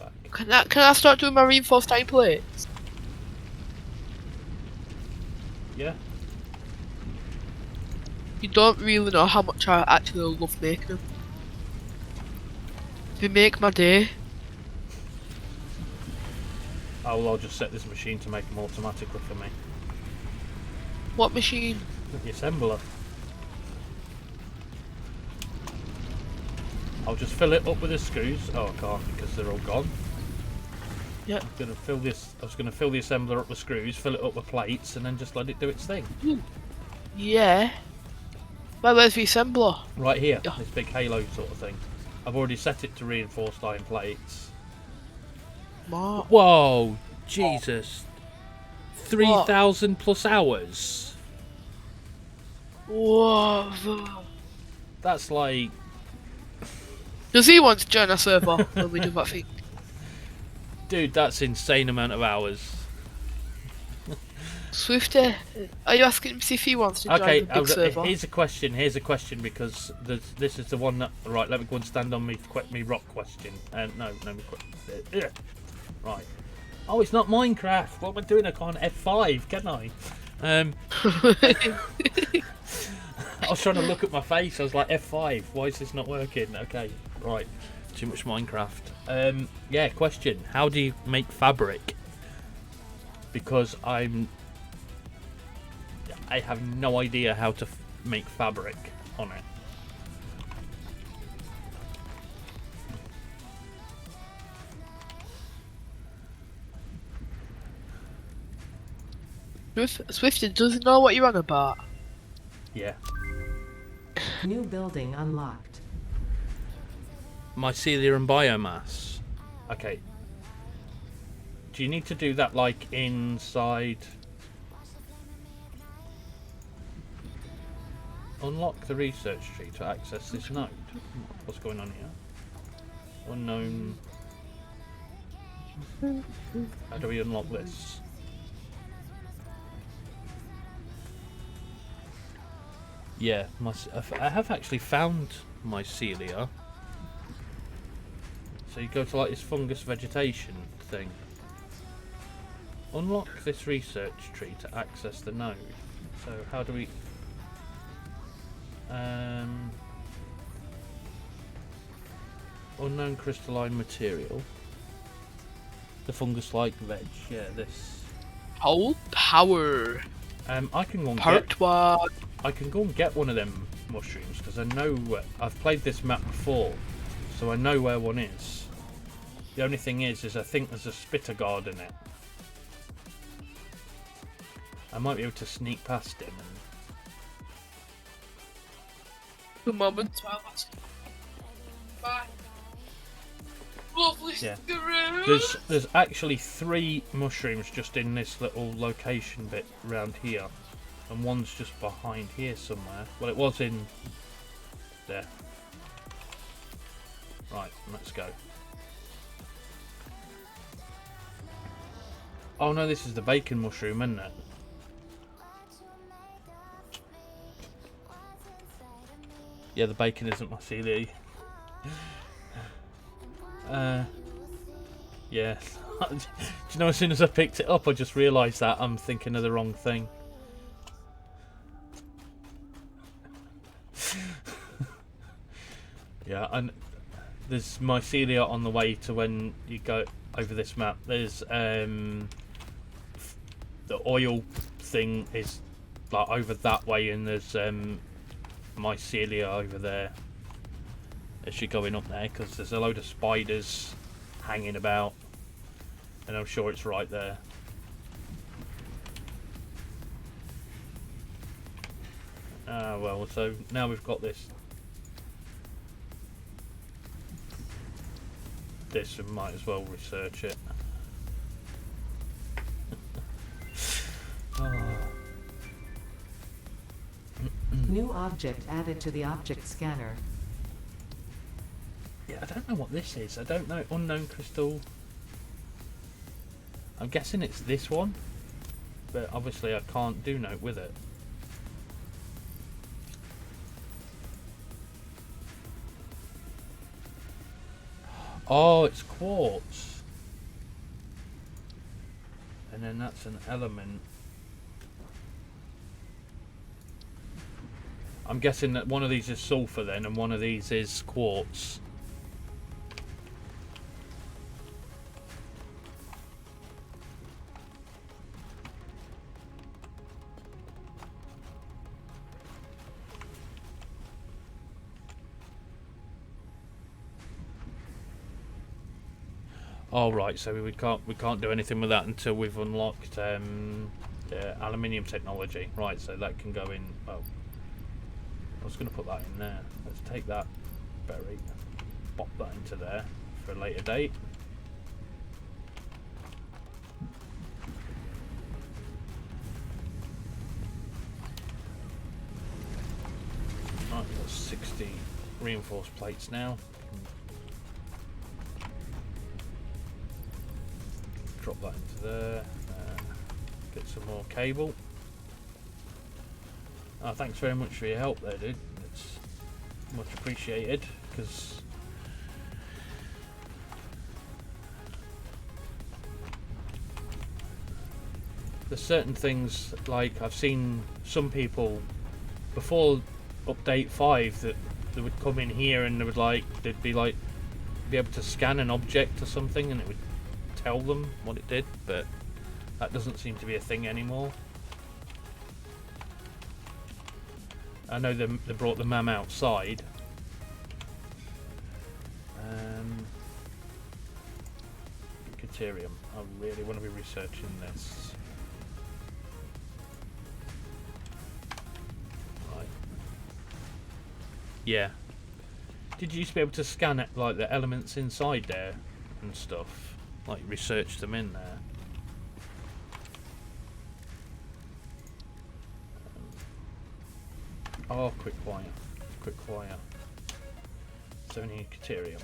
S2: back.
S3: Can I start doing my reinforced iron plates?
S2: Yeah.
S3: You don't really know how much I actually love making them. They make my day.
S2: Oh, well, I'll just set this machine to make them automatically for me.
S3: What machine?
S2: The assembler. I'll just fill it up with the screws. Oh, I can't because they're all gone.
S3: Yep.
S2: I was gonna fill the assembler up with screws, fill it up with plates, and then just let it do its thing.
S3: Yeah. Where's the assembler?
S2: Right here,
S3: Yeah.
S2: this big halo sort of thing. I've already set it to reinforced iron plates.
S3: Mark.
S2: Whoa, Jesus! 3,000 plus hours.
S3: Whoa.
S2: That's like,
S3: Does he want to join our server when we do that thing?
S2: dude, that's insane amount of hours.
S3: Swifty, are you asking him if he wants to join
S2: Okay,
S3: the big server?
S2: here's a question. because this is the one that. Right, let me go and stand on me rock question. No, right. Oh, it's not Minecraft. What am I doing? I can't F5, can I? I was trying to look at my face. I was like, F5. Why is this not working? Okay, right. Too much Minecraft. Yeah, question. How do you make fabric? Because I have no idea how to make fabric on it.
S3: Swifty doesn't know what you're on about.
S2: Yeah.
S4: New building unlocked.
S2: Mycelia and biomass. Okay. Do you need to do that like inside? Unlock the research tree to access this node. What's going on here? Unknown. How do we unlock this? Yeah, I have actually found mycelia. So you go to like this fungus vegetation thing. Unlock this research tree to access the node. So how do we... unknown crystalline material. The fungus-like veg. Yeah, this.
S3: Whole power.
S2: I can go and
S3: Part one.
S2: I can go and get one of them mushrooms because I know I've played this map before, so I know where one is. The only thing is I think there's a spitter guard in it. I might be able to sneak past him.
S3: The moment. Bye. Lovely.
S2: Yeah.
S3: Screw.
S2: There's actually 3 mushrooms just in this little location bit around here, and one's just behind here somewhere. Well, it was in there. Right, let's go. Oh no, this is the bacon mushroom, isn't it? Yeah, the bacon isn't mycelia. Yeah. Do you know, as soon as I picked it up, I just realised that I'm thinking of the wrong thing. Yeah, and there's mycelia on the way to when you go over this map. There's the oil thing is like over that way, and there's mycelia over there as you're going up there, because there's a load of spiders hanging about, and I'm sure it's right there. Ah, well, so now we've got this. We might as well research it.
S4: New object added to the object scanner.
S2: Yeah, I don't know what this is. I don't know. Unknown crystal. I'm guessing it's this one, but obviously I can't do note with it. Oh, it's quartz. And then that's an element. I'm guessing that one of these is sulfur then, and one of these is quartz. Oh right, so we can't do anything with that until we've unlocked the aluminium technology. Right, so that can go in. Well, I was going to put that in there. Let's take that berry, pop that into there for a later date. Right, we've got 60 reinforced plates now. Drop that into there. Get some more cable. Oh, thanks very much for your help there, dude. It's much appreciated, because there's certain things, like I've seen some people before update 5 that they would come in here and they'd be able to scan an object or something and it would tell them what it did, but that doesn't seem to be a thing anymore. I know they brought the MAM outside. Caterium. I really want to be researching this. Right. Yeah. Did you used to be able to scan it, like the elements inside there and stuff? Like research them in there? Oh, quick wire. Quick wire. 70 Caterium.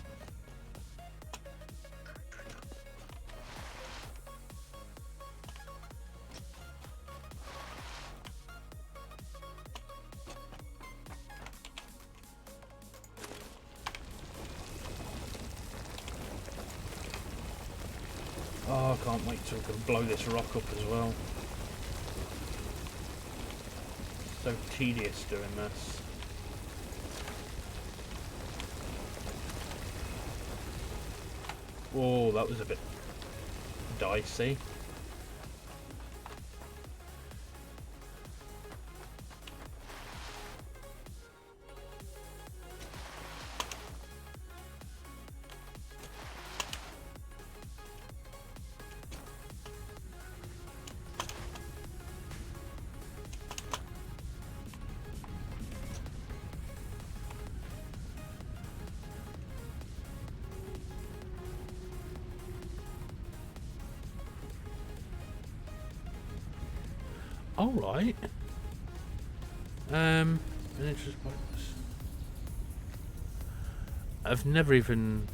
S2: Oh, I can't wait till we can blow this rock up as well. So tedious doing this. Whoa, that was a bit dicey. Alright. An interest bonus. I've never even...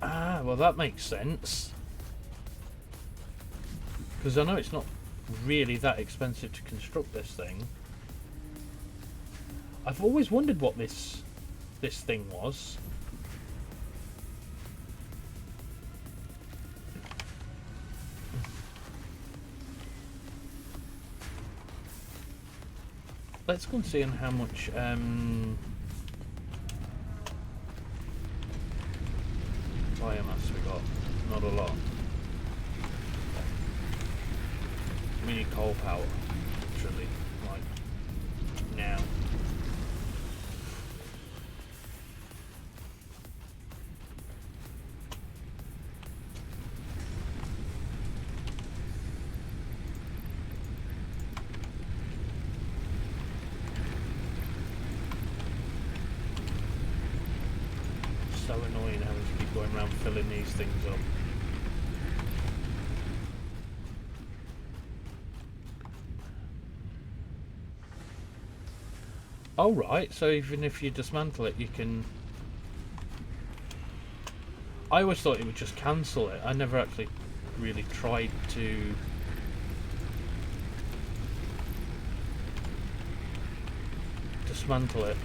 S2: Ah, well that makes sense. Because I know it's not really that expensive to construct this thing. I've always wondered what this thing was. Let's go and see on how much biomass we got. Not a lot. We need coal power, literally, like now. So annoying having to keep going around filling these things up. Oh right, so even if you dismantle it you can... I always thought it would just cancel it. I never actually really tried to... dismantle it.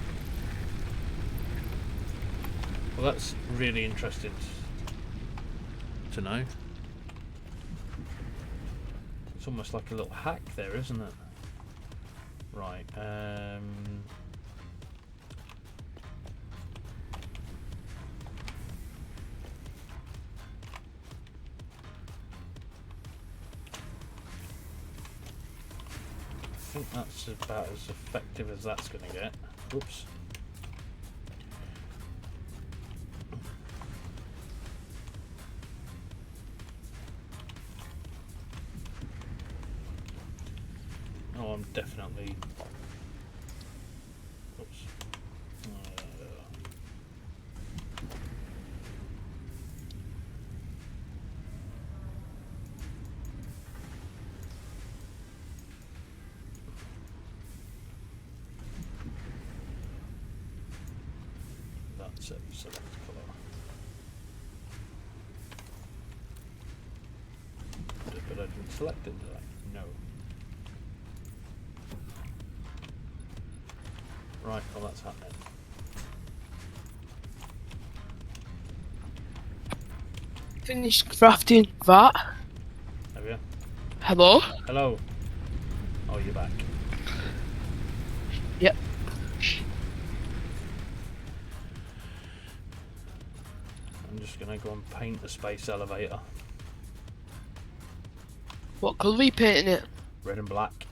S2: Well, that's really interesting to know. It's almost like a little hack there, isn't it? Right. I think that's about as effective as that's going to get. Oops. Oh, I'm definitely... Oops. That's it, select colour. But I didn't select it, did I? No. Right, well that's happening.
S3: finished crafting that.
S2: Have you?
S3: Hello?
S2: Hello. Oh, you're back.
S3: Yep.
S2: I'm just gonna go and paint the space elevator
S3: What colour are you painting it?
S2: red and black.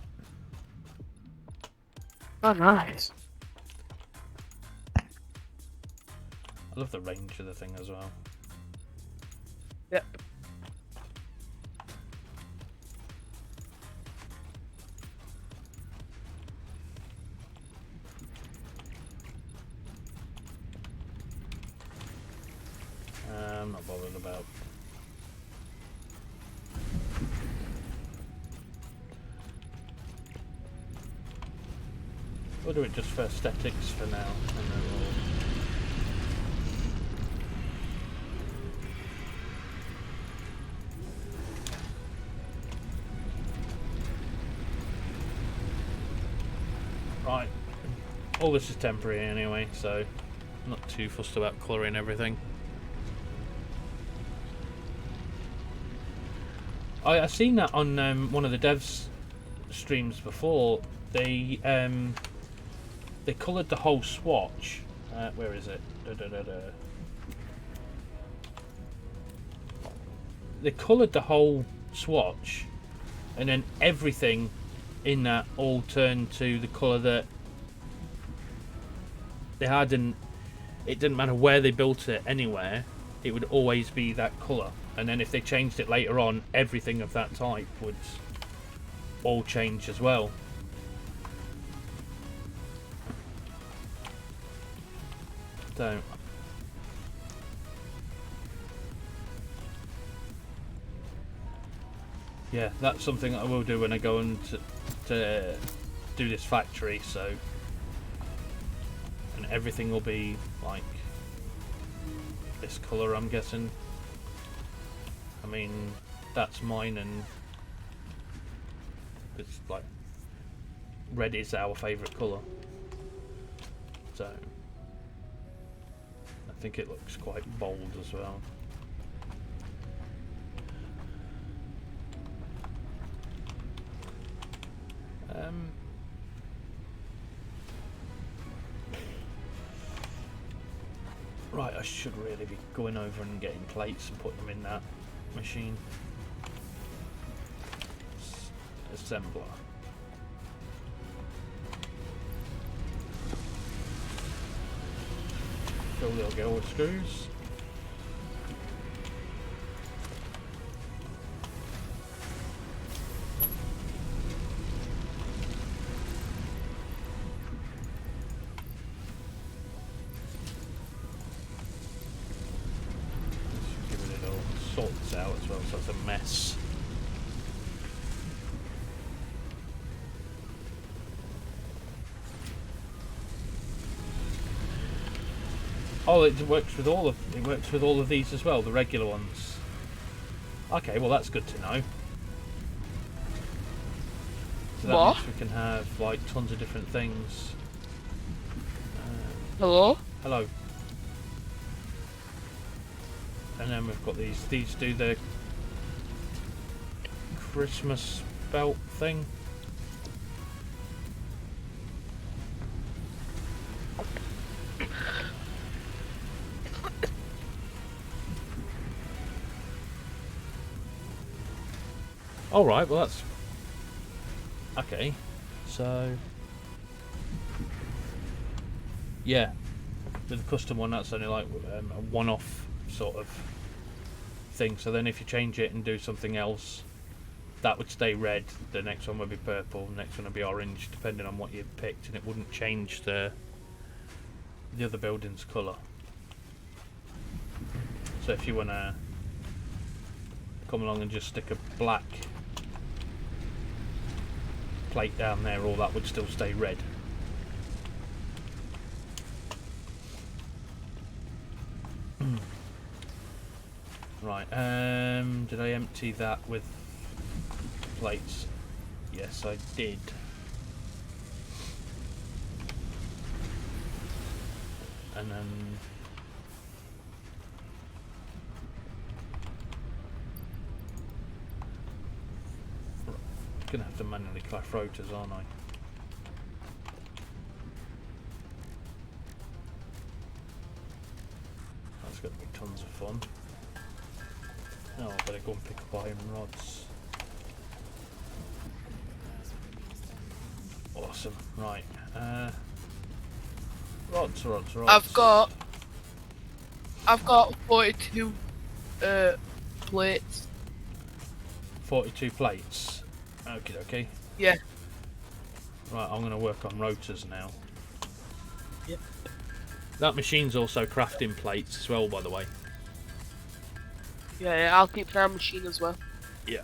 S3: Oh, nice.
S2: I love the range of the thing as well.
S3: Yep.
S2: I'm not bothered about. We'll do it just for aesthetics for now, and then we'll... Right. All this is temporary anyway, so I'm not too fussed about colouring everything. I've seen that on one of the devs' streams before. They coloured the whole swatch. Where is it? They coloured the whole swatch, and then everything in that all turned to the colour that they had, and it didn't matter where they built it anywhere, it would always be that colour. And then if they changed it later on, everything of that type would all change as well. So yeah, that's something I will do when I go and to do this factory. So, and everything will be like this colour, I'm guessing. I mean, that's mine, and it's like red is our favourite colour, so I think it looks quite bold as well. Right, I should really be going over and getting plates and putting them in that machine. Assembler. Go, they'll get all the screws. Sort this out as well, so it's a mess. Oh, it works with all of these as well, the regular ones. Okay, well that's good to know. So that
S3: What?
S2: means we can have like tons of different things.
S3: Hello?
S2: Hello. And then we've got these. These do the Christmas belt thing. All right. Well, that's okay. So yeah, with the custom one, that's only like a one-off sort of thing. So then if you change it and do something else, that would stay red, the next one would be purple, the next one would be orange, depending on what you picked, and it wouldn't change the other building's colour. So if you want to come along and just stick a black plate down there, all that would still stay red. Right, did I empty that with plates? Yes, I did. And then gonna have to manually clash rotors, aren't I? That's gonna be tons of fun. Oh, I better go and pick up iron rods. Awesome. Right. Rods.
S3: I've got 42 plates.
S2: 42 plates. Okay.
S3: Yeah.
S2: Right, I'm going to work on rotors now.
S3: Yep.
S2: That machine's also crafting plates as well, by the way.
S3: Yeah, I'll keep an machine as well.
S2: Yeah.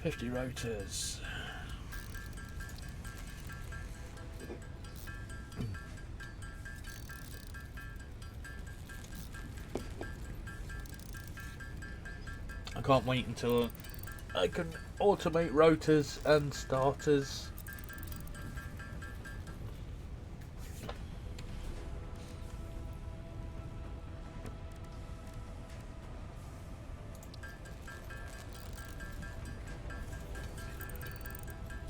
S2: $50 rotors. I can't wait until I can automate rotors and starters.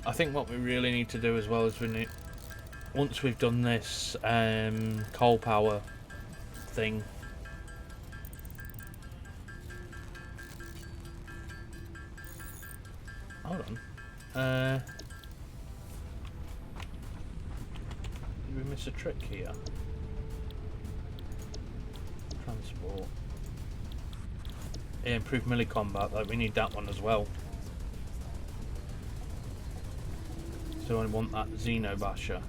S2: I think what we really need to do as well is once we've done this coal power thing. Hold on. Did we miss a trick here? Transport. Yeah, improved melee combat. Like, we need that one as well. So I want that Xeno Basher.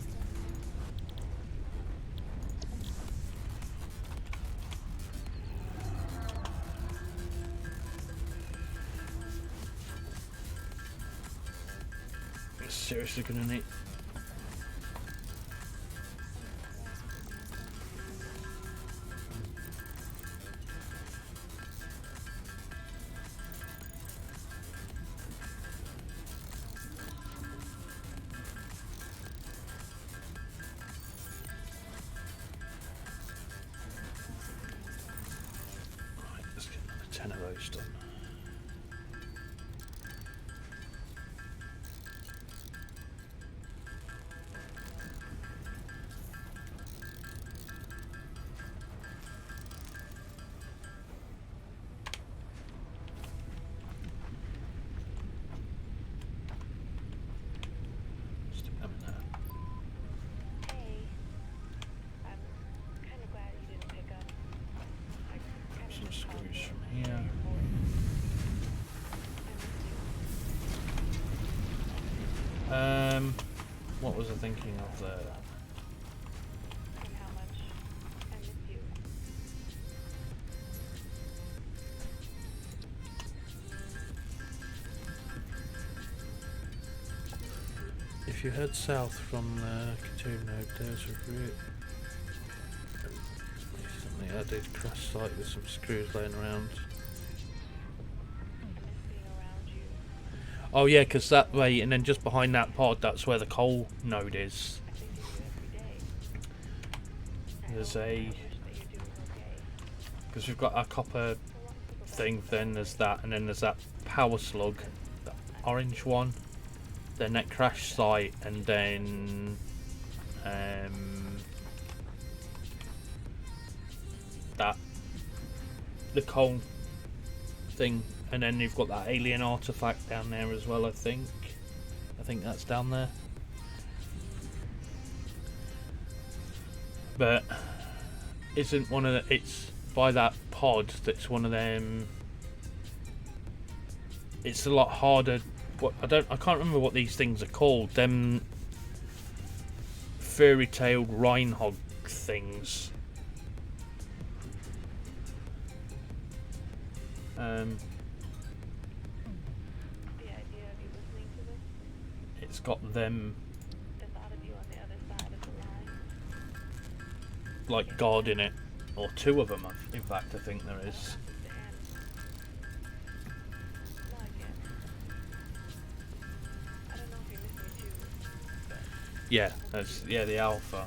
S2: I'm seriously gonna need. Let's get another 10 of those done. Stick them in there.
S5: Hey, I'm kind of glad you didn't pick up. I kind of
S2: Some
S5: just
S2: screws
S5: found
S2: from
S5: it
S2: here.
S5: in your voice. I missed you.
S2: What was I thinking of there?
S5: And how much I missed you.
S2: If you head south from the Katoon node, there's a route. Recently added crash site with some screws laying around.
S5: I miss being around you.
S2: Oh yeah, because that way, and then just behind that pod, that's where the coal node is.
S5: I think of you every day.
S2: There's
S5: I
S2: a,
S5: wish that you're doing okay.
S2: because we've got our copper thing, then there's that, and then there's that power slug, the orange one, then that crash site, and then that the coal thing, and then you've got that alien artifact down there as well. I think that's down there, but isn't one of the, it's by that pod that's one of them. It's a lot harder. What I can't remember what these things are called. Them fairy-tailed rhinehog things.
S5: The idea of you listening to this,
S2: It's got them
S5: the thought of you on the other side of the line.
S2: like guarding it, or two of them. In fact, I think there is.
S5: No, I can't. I don't know if you miss me too, but
S2: Yeah, that's the alpha.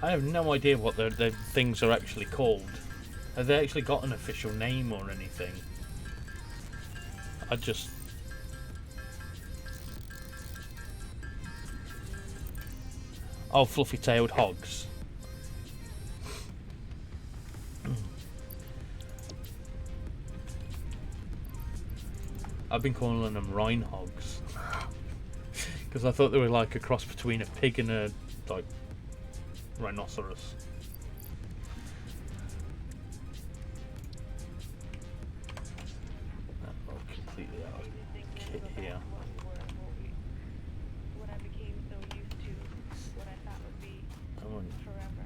S2: I have no idea what the things are actually called. Have they actually got an official name or anything? I just... Oh, fluffy-tailed hogs. I've been calling them rhine hogs. Because I thought they were like a cross between a pig and a, like, rhinoceros. Oh, completely out of kit here.
S5: What I became so used to, what I thought would be
S2: I want...
S5: forever.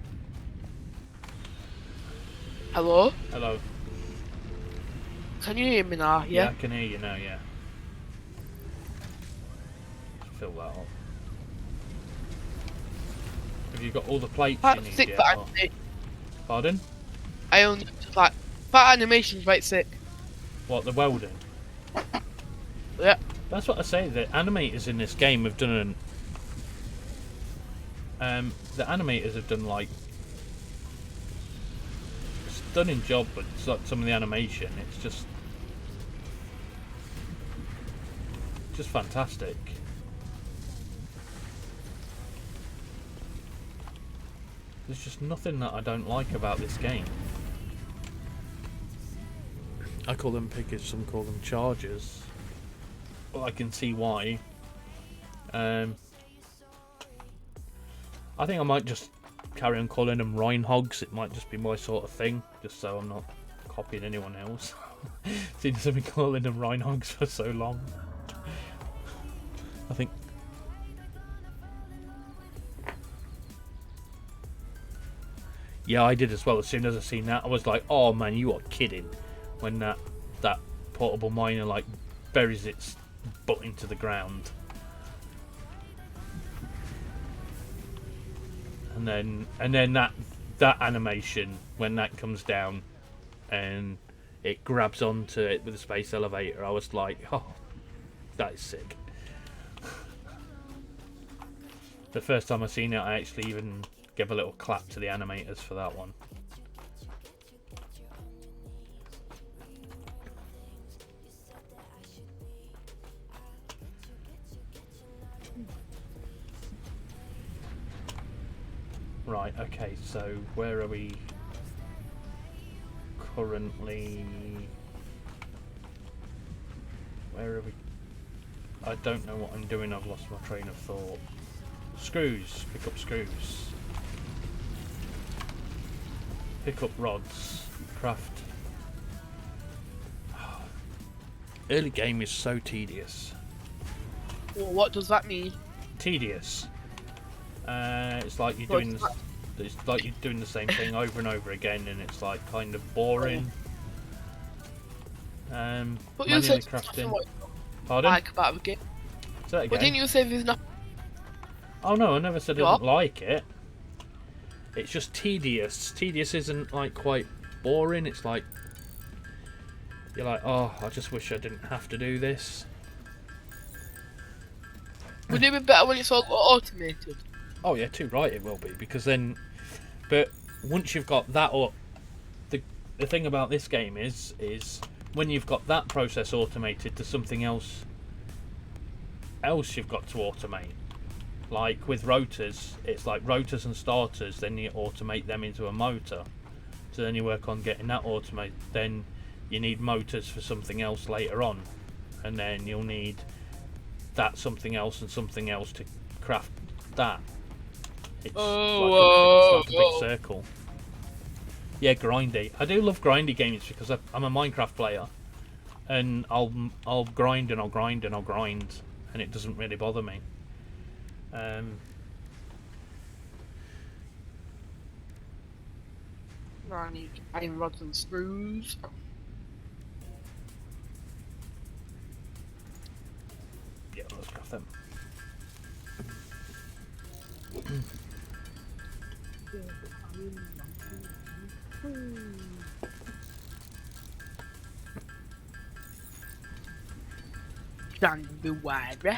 S3: Hello?
S2: Hello.
S3: Can you hear me now?
S2: Yeah,
S3: Yeah?
S2: I can hear you now, yeah. Fill that up. Have you got all the plates you
S3: That's
S2: need
S3: sick
S2: yet?
S3: for
S2: or-
S3: animation.
S2: Pardon?
S3: I only just like that animation's right sick.
S2: What, the welding?
S3: Yeah.
S2: That's what I say, the animators in this game have done the animators have done like a stunning job with some of the animation. It's just fantastic. There's just nothing that I don't like about this game. I call them pickers, some call them chargers. Well, I can see why. I think I might just carry on calling them Rhine hogs. It might just be my sort of thing, just so I'm not copying anyone else. Seeing as I've been calling them Rhine hogs for so long. I think. Yeah, I did as well. As soon as I seen that, I was like, "Oh man, you are kidding!" When that portable miner like buries its butt into the ground, and then that animation when that comes down and it grabs onto it with the space elevator, I was like, "Oh, that is sick." The first time I seen it, I actually even gave a little clap to the animators for that one. Right, okay, so where are we currently? Where are we? I don't know what I'm doing, I've lost my train of thought. Screws, pick up screws. Pick up rods, craft. Early game is so tedious.
S3: Well, what does that mean?
S2: Tedious. It's like you're
S3: What
S2: doing
S3: does
S2: this. It's like you're doing the same thing over and over again, and it's like kind of boring.
S3: But you
S2: Manually
S3: said
S2: crafting.
S3: what
S2: Pardon?
S3: like about the game.
S2: Say that
S3: But
S2: again.
S3: didn't you say there's nothing?
S2: Oh no, I never said I
S3: What?
S2: didn't like it. It's just tedious. Tedious isn't like quite boring. It's like you're like, oh, I just wish I didn't have to do this.
S3: Would it be better when it's all automated?
S2: Oh yeah, too right it will be, because then. But once you've got that, or the thing about this game is when you've got that process automated to something else you've got to automate. Like with rotors, it's like rotors and starters, then you automate them into a motor. So then you work on getting that automated. Then you need motors for something else later on, and then you'll need that something else and something else to craft that. It's like a big circle. Yeah, grindy. I do love grindy games because I'm a Minecraft player, and I'll grind and I'll grind and I'll grind, and it doesn't really bother me.
S3: I need iron rods and screws.
S2: Yeah, let's craft them.
S3: January.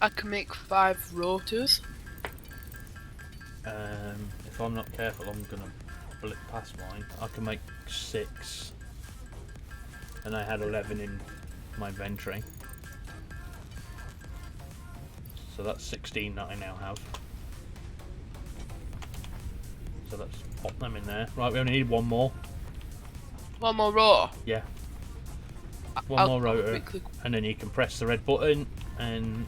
S3: I can make 5 rotors.
S2: If I'm not careful, I'm gonna blip past mine. I can make 6, and I had 11 in my inventory, so that's 16 that I now have. So let's pop them in there. Right, we only need one more.
S3: One more rotor.
S2: Yeah. One
S3: I'll
S2: more rotor,
S3: quickly-
S2: and then you can press the red button, and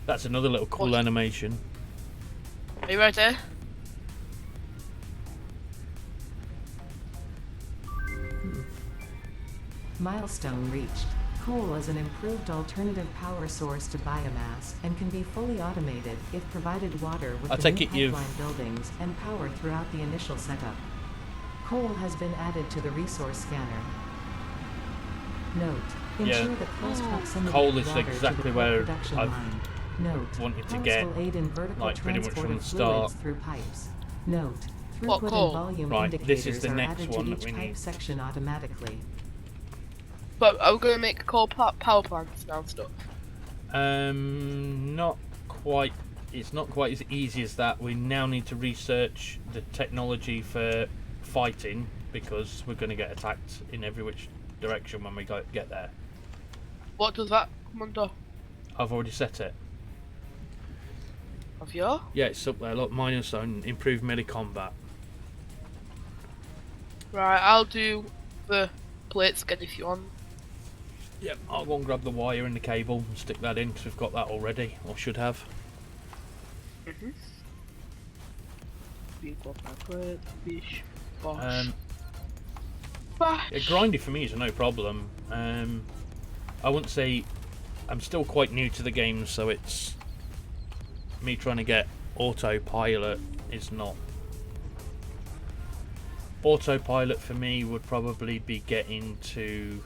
S2: that's another little cool
S3: What?
S2: animation.
S3: Are you ready?
S4: Milestone reached. Coal is an improved alternative power source to biomass and can be fully automated if provided water with
S2: I
S4: the
S2: take
S4: new
S2: it you've-
S4: pipeline buildings and power throughout the initial setup. Coal has been added to the resource scanner. Note: ensure
S2: Yeah.
S4: that close proximity
S2: Coal
S4: of
S2: is
S4: water to the
S2: exactly
S4: coal
S2: where
S4: production
S2: I've
S4: line. Note:
S2: wanted to
S4: pumps
S2: get,
S4: will aid in vertical
S2: like, pretty much
S4: transport
S2: from
S4: of
S2: the
S4: fluids
S2: start.
S4: through pipes. Note:
S3: What
S4: throughput
S3: coal?
S4: and volume
S2: Right,
S4: indicators
S2: this is the
S4: are
S2: next
S4: added
S2: one
S4: to
S2: that
S4: each
S2: we
S4: pipe
S2: need.
S4: section automatically.
S3: But are we going to make coal power plants now and stuff?
S2: Not quite. It's not quite as easy as that. We now need to research the technology for fighting, because we're going to get attacked in every which direction when we get there.
S3: What does that come under?
S2: I've already set it.
S3: Have you?
S2: Yeah, it's up there. Look, minus zone, improved melee combat.
S3: Right, I'll do the plates again if you want.
S2: Yep, I'll go and grab the wire and the cable and stick that in, because we've got that already, or should have.
S3: We've got my plate, fish, bosh.
S2: Yeah, grindy for me is no problem. I wouldn't say I'm still quite new to the game, so it's me trying to get autopilot is not. Autopilot for me would probably be getting to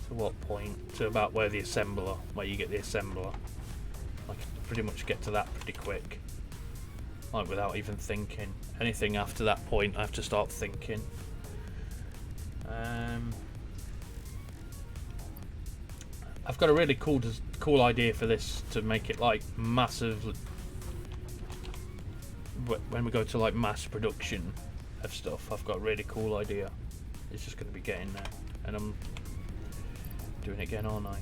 S2: what point? To about where the assembler, where you get the assembler. I can pretty much get to that pretty quick, like without even thinking. Anything after that point, I have to start thinking. I've got a really cool idea for this, to make it like massive. When we go to like mass production of stuff, I've got a really cool idea. It's just going to be getting there, and I'm doing it again, aren't I?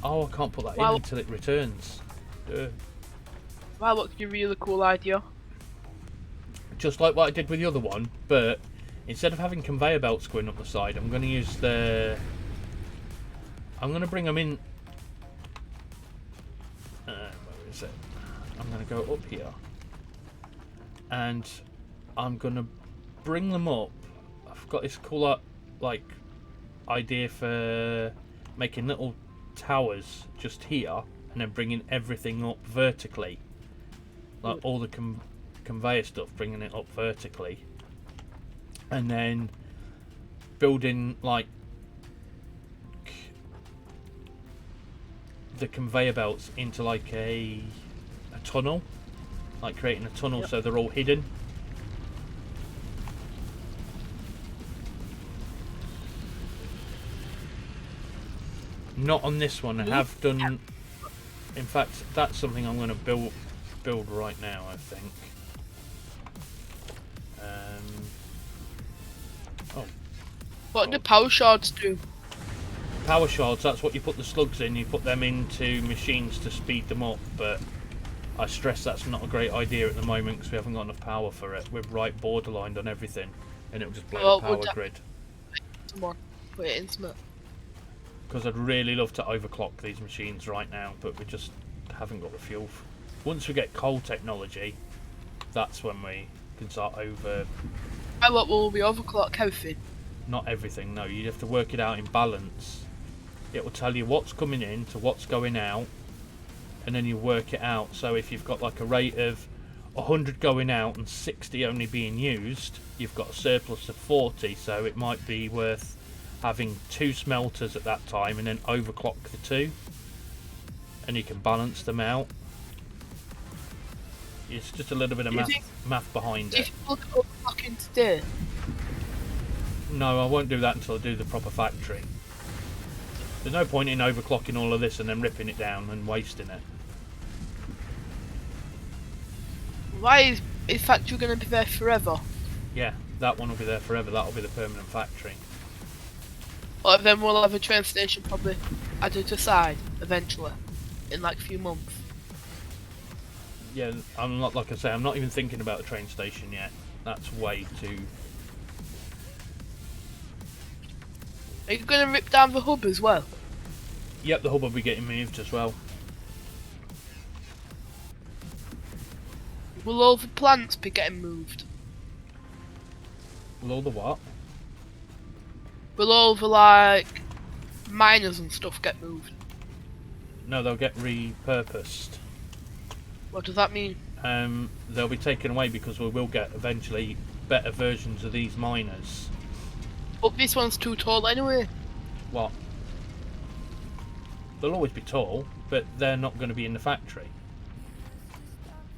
S2: Oh, I can't put that in until it returns. Duh.
S3: Wow, what could be a really cool idea?
S2: Just like what I did with the other one, but instead of having conveyor belts going up the side, I'm going to use the. I'm going to bring them in. Where is it? I'm going to go up here, and I'm going to bring them up. I've got this cool like idea for making little towers just here, and then bringing everything up vertically, like all the conveyor stuff, bringing it up vertically, and then building like the conveyor belts into like a tunnel, like creating a tunnel. So they're all hidden. Not on this one. I have done. In fact, that's something I'm going to build right now, I think.
S3: What do power shards do?
S2: Power shards, that's what you put the slugs in. You put them into machines to speed them up, but I stress that's not a great idea at the moment because we haven't got enough power for it. We're right borderlined on everything, and it will just blow the power grid.
S3: Come on, put it in some.
S2: Because I'd really love to overclock these machines right now, but we just haven't got the fuel. Once we get coal technology, that's when we can start over.
S3: What will we overclock everything?
S2: Not everything, no. You have to work it out in balance. It will tell you what's coming in to what's going out, and then you work it out. So if you've got like a rate of 100 going out and 60 only being used, you've got a surplus of 40. So it might be worth having 2 smelters at that time and then overclock the 2, and you can balance them out. It's just a little bit of math behind it.
S3: If you look at overclocking today,
S2: No, I won't do that until I do the proper factory. There's no point in overclocking all of this and then ripping it down and wasting it.
S3: Why is factory going to be there forever?
S2: Yeah, that one will be there forever. That'll be the permanent factory.
S3: Or then we'll have a train station probably added to side eventually, in like a few months.
S2: Yeah, I'm not, like I say, I'm not even thinking about the train station yet. That's way too...
S3: Are you going to rip down the hub as well?
S2: Yep, the hub will be getting moved as well.
S3: Will all the plants be getting moved?
S2: Will all the what?
S3: Will all the like miners and stuff get moved?
S2: No, they'll get repurposed.
S3: What does that mean?
S2: They'll be taken away because we will get eventually better versions of these miners.
S3: But this one's too tall anyway.
S2: What? They'll always be tall, but they're not going to be in the factory.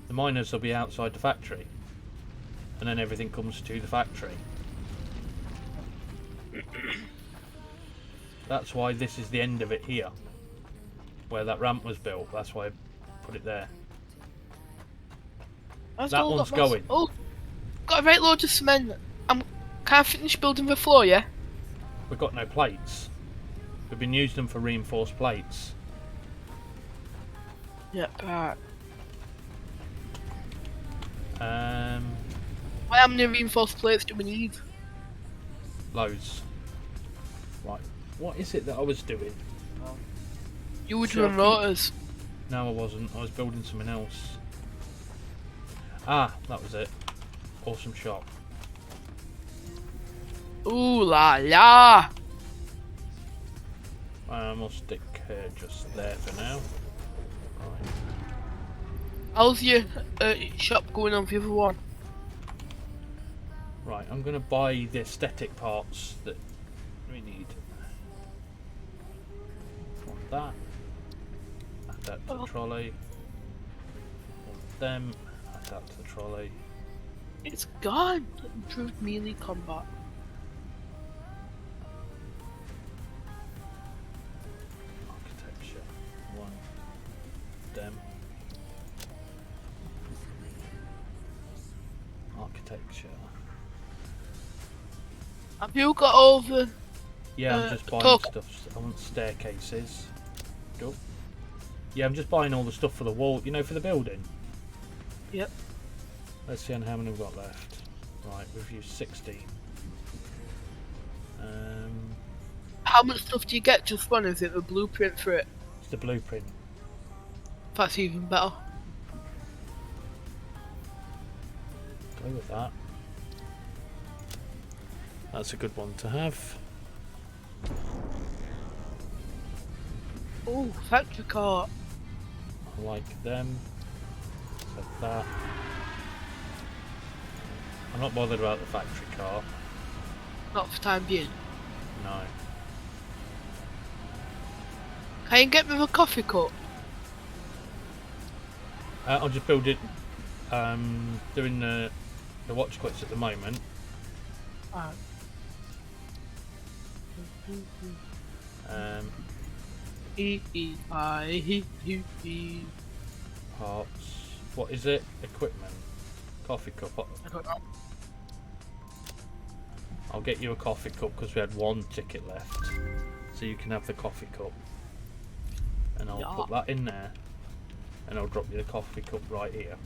S2: The miners will be outside the factory, and then everything comes to the factory. That's why this is the end of it here, where that ramp was built. That's why I put it there. That one's going.
S3: Oh, got a right load of cement. Can't finish building the floor, yeah?
S2: We've got no plates. We've been using them for reinforced plates.
S3: Yep, right.
S2: Um,
S3: How many reinforced plates do we need?
S2: Loads. Right. What is it that I was doing?
S3: You were
S2: Sure.
S3: doing rotors.
S2: No, I wasn't. I was building something else. Ah, that was it. Awesome shot.
S3: Ooh la la!
S2: We'll stick just there for now. Right.
S3: How's your shop going on for the other one?
S2: Right, I'm going to buy the aesthetic parts that we need. Want that. Add that to the trolley. Want them. Add that to the trolley.
S3: It's gone! Improved melee combat.
S2: Architecture. One. Them. Architecture.
S3: Have you got over?
S2: Yeah, I'm just buying
S3: talk-
S2: stuff. I want staircases. Go. Yeah, I'm just buying all the stuff for the wall, you know, for the building.
S3: Yep.
S2: Let's see how many we've got left. Right, we've used 16.
S3: How much stuff do you get just one? Is it the blueprint for it?
S2: It's the blueprint.
S3: That's even better.
S2: Go with that. That's a good one to have.
S3: Oh, factory cart.
S2: I like them. So that. I'm not bothered about the factory car.
S3: Not for time being.
S2: No.
S3: Can you get me the coffee cup?
S2: I'll just build it. Doing the watch quits at the moment.
S3: Alright.
S2: Parts. What is it? Equipment. Coffee cup.
S3: I don't know.
S2: I'll get you a coffee cup because we had one ticket left. So you can have the coffee cup. And I'll put that in there. And I'll drop you the coffee cup right here.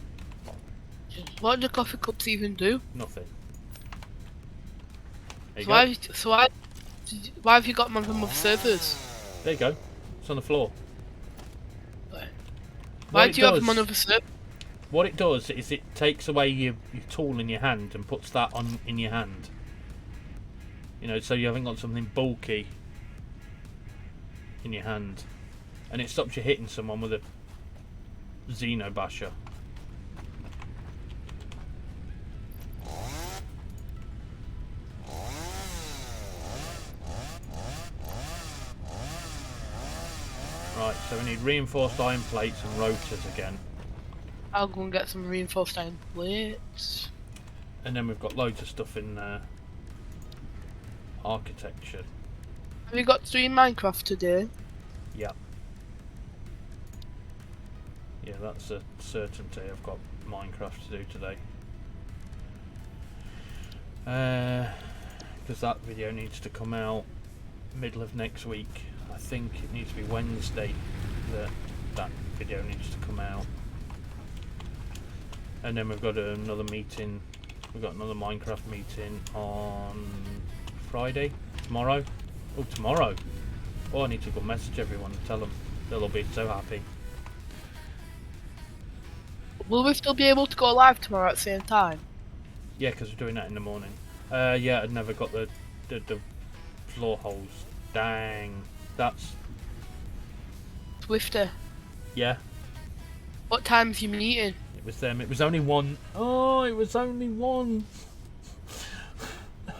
S3: What do coffee cups even do?
S2: Nothing. There you
S3: So
S2: go.
S3: why have you got them on the other servers?
S2: There you go. It's on the floor.
S3: Why
S2: What
S3: do you
S2: it
S3: have them on
S2: does-
S3: other servers?
S2: What it does is it takes away your tool in your hand and puts that on in your hand. You know, so you haven't got something bulky in your hand. And it stops you hitting someone with a Xeno basher. Right, so we need reinforced iron plates and rotors again.
S3: I'll go and get some reinforced iron plates.
S2: And then we've got loads of stuff in architecture.
S3: Have you got to do Minecraft today?
S2: Yeah. Yeah, that's a certainty. I've got Minecraft to do today. Because that video needs to come out middle of next week. I think it needs to be Wednesday that video needs to come out. And then we've got another meeting. We've got another Minecraft meeting on Friday. Tomorrow. Oh, tomorrow. Oh, I need to go message everyone and tell them. They'll all be so happy.
S3: Will we still be able to go live tomorrow at the same time?
S2: Yeah, because we're doing that in the morning. Yeah, I'd never got the floor holes. Dang. That's...
S3: Swifter.
S2: Yeah.
S3: What time's your meeting?
S2: It was them. It was only one. Oh, it was only one.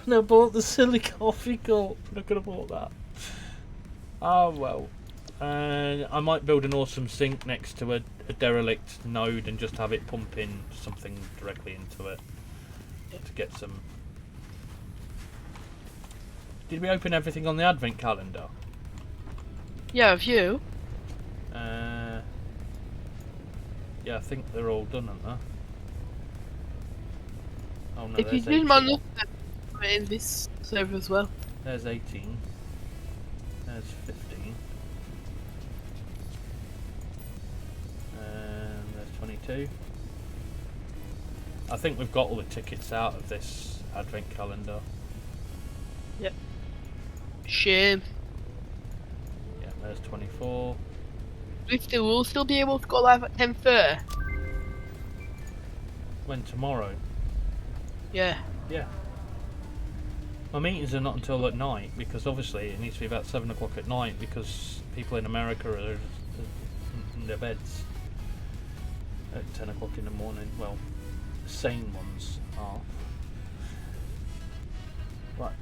S2: And I bought the silly coffee cup. I could have bought that. Oh, well. I might build an awesome sink next to a derelict node and just have it pumping something directly into it to get some. Did we open everything on the advent calendar?
S3: Yeah, have you?
S2: Yeah, I think they're all done, aren't they? Oh no,
S3: If you
S2: there's
S3: did
S2: 18.
S3: man up in this server as well.
S2: There's 18. There's 15. And there's 22. I think we've got all the tickets out of this advent calendar.
S3: Shame.
S2: Yeah, there's 24.
S3: Swifter will still be able to go live at 10:30.
S2: When tomorrow?
S3: Yeah.
S2: Yeah. My meetings are not until at night because obviously it needs to be about 7 o'clock at night because people in America are in their beds at 10 o'clock in the morning. Well, sane ones are. Right.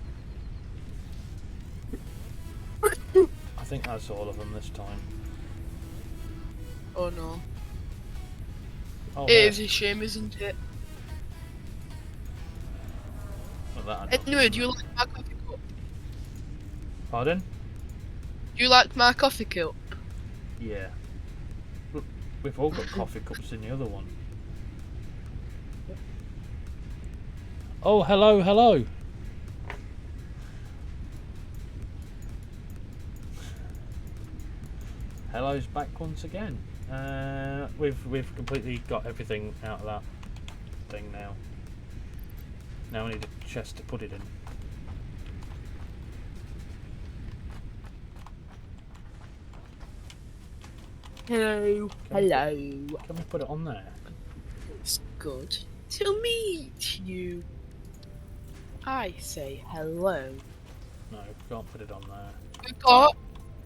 S2: I think that's all of them this time.
S3: Oh no.
S2: Oh,
S3: It
S2: there.
S3: is a shame, isn't it?
S2: Well, that I don't
S3: Anyway, do
S2: know.
S3: you like my coffee cup?
S2: Pardon?
S3: Do you like my coffee cup?
S2: Yeah. Look, we've all got coffee cups in the other one. Oh, hello, hello. Hello's back once again. We've completely got everything out of that thing now. Now we need a chest to put it in.
S3: Hello.
S2: Can we
S3: Hello.
S2: Can we put it on there?
S3: It's good to meet you. I say hello.
S2: No, we can't put it on there.
S3: We've got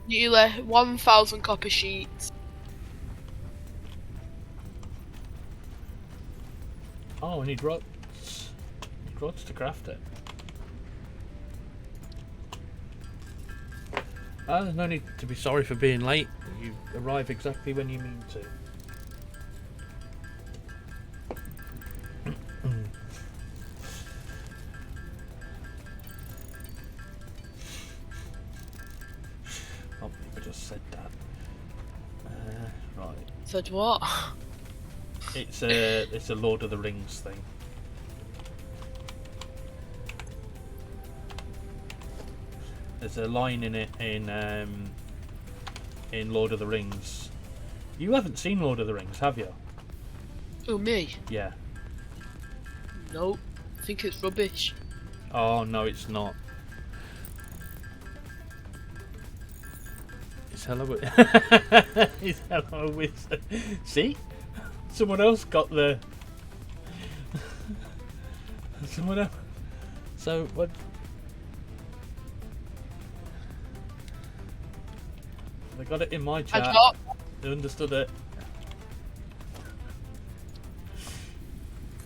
S3: nearly 1,000 copper sheets.
S2: Oh, we need rods. Need rods to craft it. There's no need to be sorry for being late. You arrive exactly when you mean to. Can't believe I just said that. Right.
S3: Said what?
S2: It's a Lord of the Rings thing. There's a line in it in Lord of the Rings. You haven't seen Lord of the Rings, have you?
S3: Oh, me?
S2: Yeah.
S3: Nope. I think it's rubbish.
S2: Oh no, it's not. It's hello. It's hello with. See, someone else got the. Someone else. So what? They got it in my
S3: I
S2: chat.
S3: got.
S2: They understood it.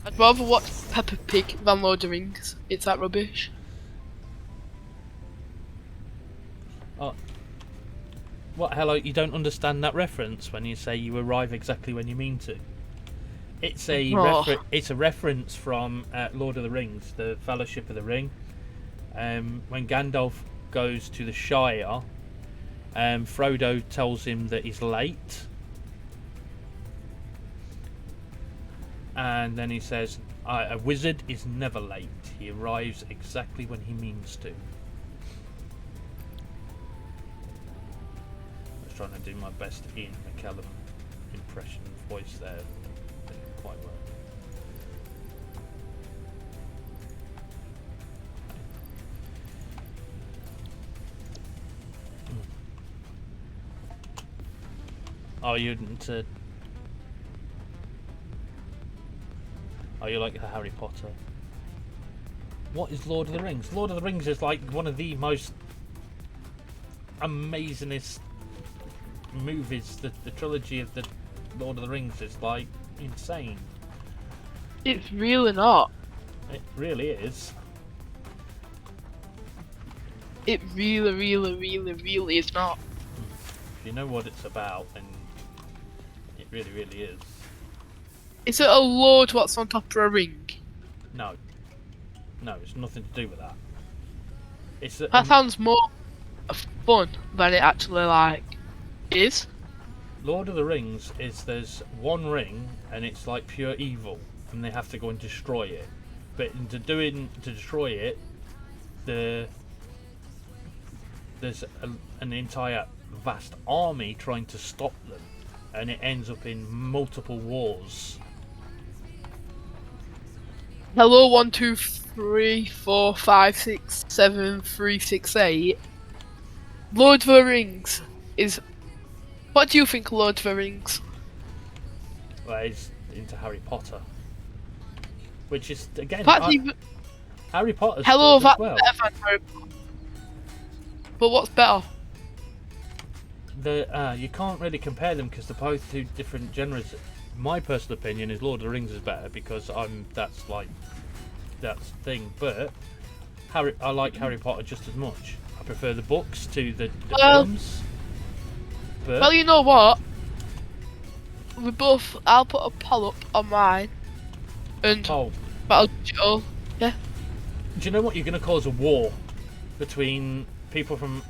S3: I'd rather watch Peppa Pig than Lord of the Rings. It's that rubbish.
S2: Oh. What? Hello? You don't understand that reference when you say you arrive exactly when you mean to. It's a
S3: Oh.
S2: it's a reference from Lord of the Rings, the Fellowship of the Ring. When Gandalf goes to the Shire. Frodo tells him that he's late. And then he says, a wizard is never late. He arrives exactly when he means to. I was trying to do my best Ian McKellen impression voice there. Didn't quite work. Are you into... Are you like Harry Potter? What is Lord of the Rings? Lord of the Rings is like one of the most amazingest movies. The trilogy of the Lord of the Rings is like insane.
S3: It's really not.
S2: It really is.
S3: It really is not.
S2: If you know what it's about, then it really is.
S3: Is it a lord what's on top of a ring?
S2: No. No, it's nothing to do with that. It's
S3: That sounds more fun than it actually like is.
S2: Lord of the Rings is there's one ring and it's like pure evil and they have to go and destroy it. But to destroy it, there's an entire vast army trying to stop them, and it ends up in multiple wars.
S3: Hello, 1, 2, 3, 4, 5, 6, 7, 3, 6, 8. Lord of the Rings is. What do you think, Lord of the Rings?
S2: Well, he's into Harry Potter, which is again
S3: That's even.
S2: Harry Potter's
S3: Hello,
S2: good as
S3: that's
S2: well.
S3: better than Harry Potter. But what's better?
S2: You can't really compare them because they're both two different genres. My personal opinion is Lord of the Rings is better because that's the thing. But I like Harry Potter just as much. I prefer the books to the films. But
S3: Well, you know what? I'll put a poll up on mine. And
S2: oh,
S3: Battle Digital. Yeah.
S2: do you know what? You're going to cause a war between people from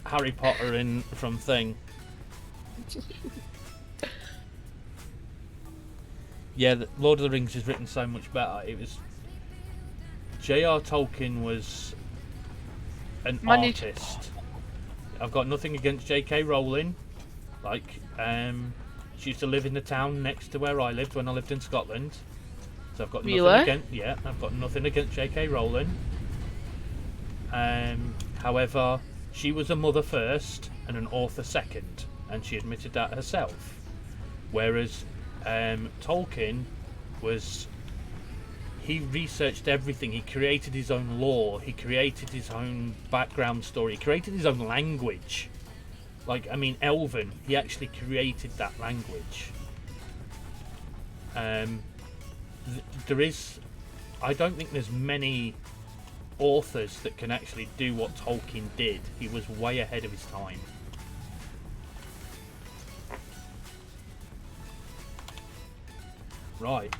S2: Harry Potter and from Thing. Yeah, Lord of the Rings is written so much better. It was J.R. Tolkien was an artist. I've got nothing against J.K. Rowling. Like, she used to live in the town next to where I lived when I lived in Scotland. So I've got I've got nothing against J.K. Rowling. However, she was a mother first and an author second, and she admitted that herself. Whereas Tolkien he researched everything. He created his own lore. He created his own background story. He created his own language. Like, I mean, Elven. He actually created that language. I don't think there's many authors that can actually do what Tolkien did. He was way ahead of his time. Right.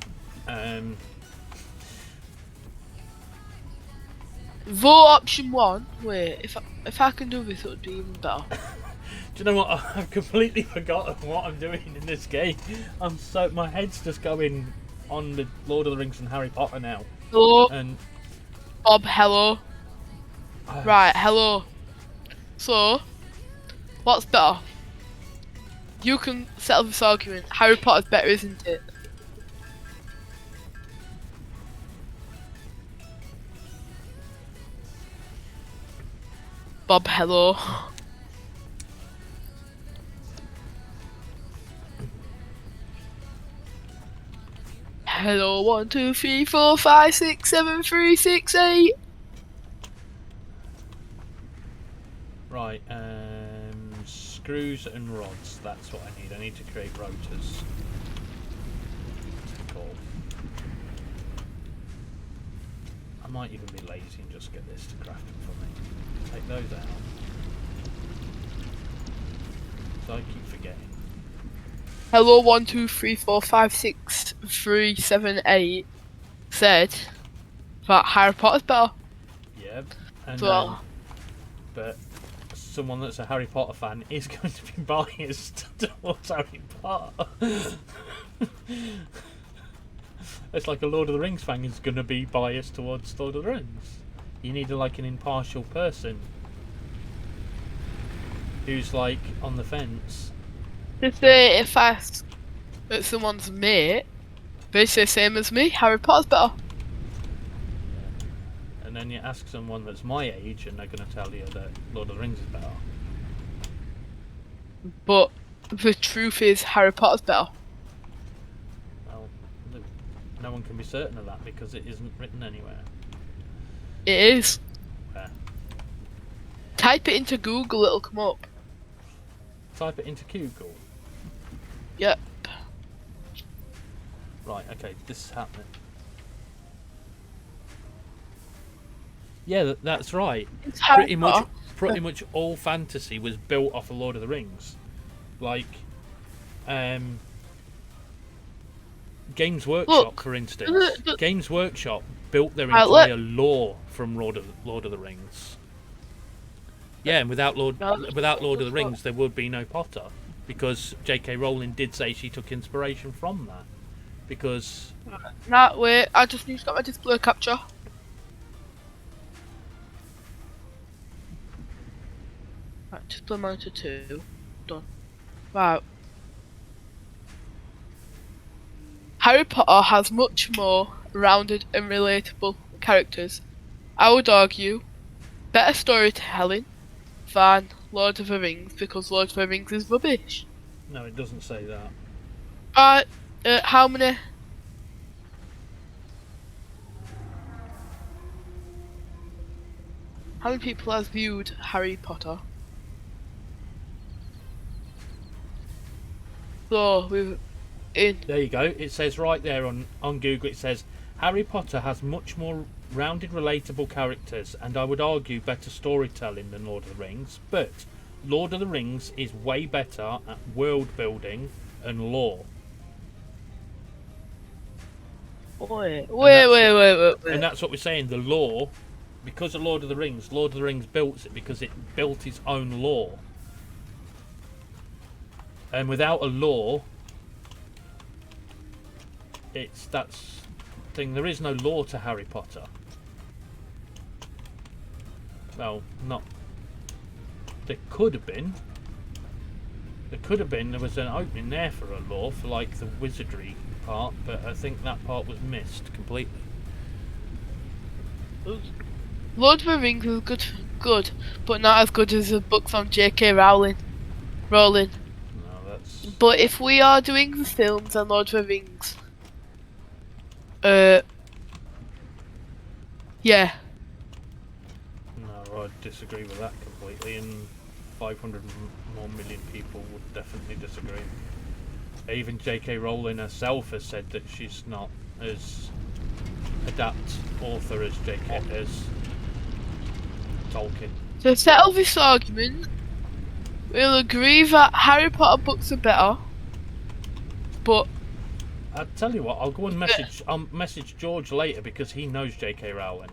S3: Vote option 1. Wait, if I can do this, it would be even better.
S2: Do you know what? I've completely forgotten what I'm doing in this game. My head's just going on the Lord of the Rings and Harry Potter now.
S3: Hello,
S2: And
S3: Bob. Hello. Right. Hello. So, what's better? You can settle this argument. Harry Potter's better, isn't it? Bob, hello. Hello, 1, 2, 3, 4, 5, 6, 7, 3, 6, 8.
S2: right, screws and rods. That's what I need. I need to create rotors. Cool. I might even be lazy and just get this to craft them for me. Take those out. So I keep forgetting.
S3: Hello, 1, 2, 3, 4, 5, 6, 3, 7, 8 said that Harry Potter's better.
S2: Yeah. And
S3: So,
S2: but someone that's a Harry Potter fan is going to be biased towards Harry Potter. It's like a Lord of the Rings fan is going to be biased towards Lord of the Rings. You need like an impartial person who's like on the fence.
S3: to say if I ask at someone's mate, they say same as me, Harry Potter's better.
S2: And then you ask someone that's my age and they're going to tell you that Lord of the Rings is better.
S3: But the truth is Harry Potter's better.
S2: Well, no one can be certain of that because it isn't written anywhere.
S3: It is.
S2: Where?
S3: Type it into Google, it'll come up.
S2: Type it into Google.
S3: Yep.
S2: Right, okay, this is happening. Yeah, that's right.
S3: It's Harry
S2: Pretty much all fantasy was built off of Lord of the Rings. Like, Games Workshop,
S3: Look,
S2: for instance.
S3: the-
S2: Games Workshop built their
S3: Right,
S2: entire lore from Lord of the Rings. Yeah, and without Lord of the Rings, there would be no Potter, because J.K. Rowling did say she took inspiration from that. Because
S3: Nah, wait, I just need to get my display capture. Right, display monitor 2. Done. Right. Harry Potter has much more rounded and relatable characters. I would argue better storytelling than Lord of the Rings because Lord of the Rings is rubbish.
S2: no, it doesn't say that.
S3: How many? How many people has viewed Harry Potter? So we've in
S2: There you go. It says right there on Google. It says Harry Potter has much more rounded, relatable characters, and I would argue better storytelling than Lord of the Rings. But Lord of the Rings is way better at world building and lore.
S3: wait.
S2: And that's what we're saying. The lore, because of Lord of the Rings built it because it built its own lore. And without a lore, that's the thing. There is no lore to Harry Potter. Well, not. There could have been. There was an opening there for a lore for like the wizardry part, but I think that part was missed completely.
S3: Lord of the Rings is good, but not as good as the books on J.K. Rowling.
S2: No, that's.
S3: But if we are doing the films and Lord of the Rings, yeah,
S2: No, I disagree with that completely, and 500 more million people would definitely disagree. Even J.K. Rowling herself has said that she's not as adept author as Tolkien.
S3: to settle this argument, we'll agree that Harry Potter books are better, but
S2: I'll tell you what, I'll go and message George later because he knows J.K. Rowling.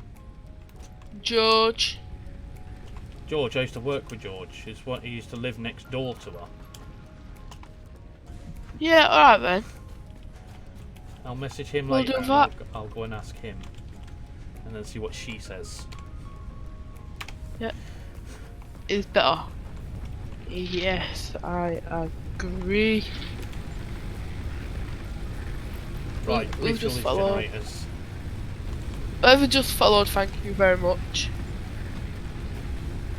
S3: George,
S2: I used to work with George. He used to live next door to her.
S3: yeah, alright then.
S2: I'll message him
S3: We'll
S2: later.
S3: do
S2: And
S3: that.
S2: I'll go and ask him, and then see what she says.
S3: Is better. Yes, I agree.
S2: Right,
S3: we'll
S2: refuel
S3: just
S2: these
S3: follow.
S2: generators.
S3: Whoever just followed, thank you very much.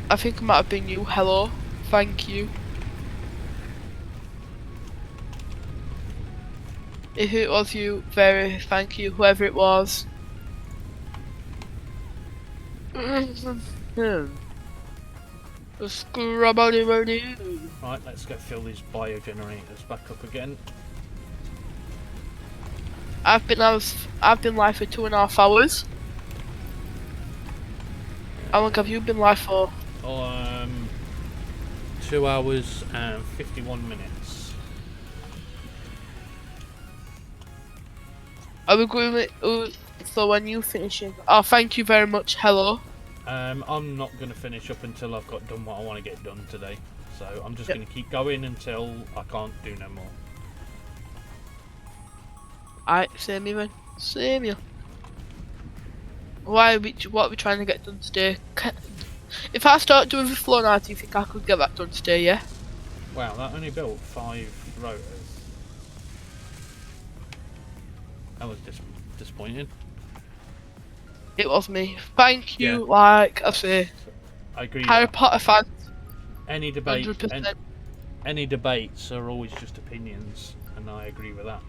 S3: I think it might have been you. Hello, thank you. If it was you, very thank you, whoever it was. Scrubby.
S2: Right, let's go fill these biogenerators back up again.
S3: I've been live for 2.5 hours. How long have you been live for?
S2: 2 hours and 51 minutes.
S3: Are we going with, so when you finishing? Oh, thank you very much. Hello.
S2: I'm not going to finish up until I've got done what I want to get done today. So I'm just
S3: Yep.
S2: going to keep going until I can't do no more.
S3: Alright, same here then. Same here. What are we trying to get done today? If I start doing the floor now, do you think I could get that done today, yeah?
S2: Wow, that only built 5 rotors. That was disappointing.
S3: It was me. Thank you,
S2: Yeah.
S3: like I say,
S2: I agree.
S3: Harry Potter fans,
S2: Any debate,
S3: 100%.
S2: any debates are always just opinions, and I agree with that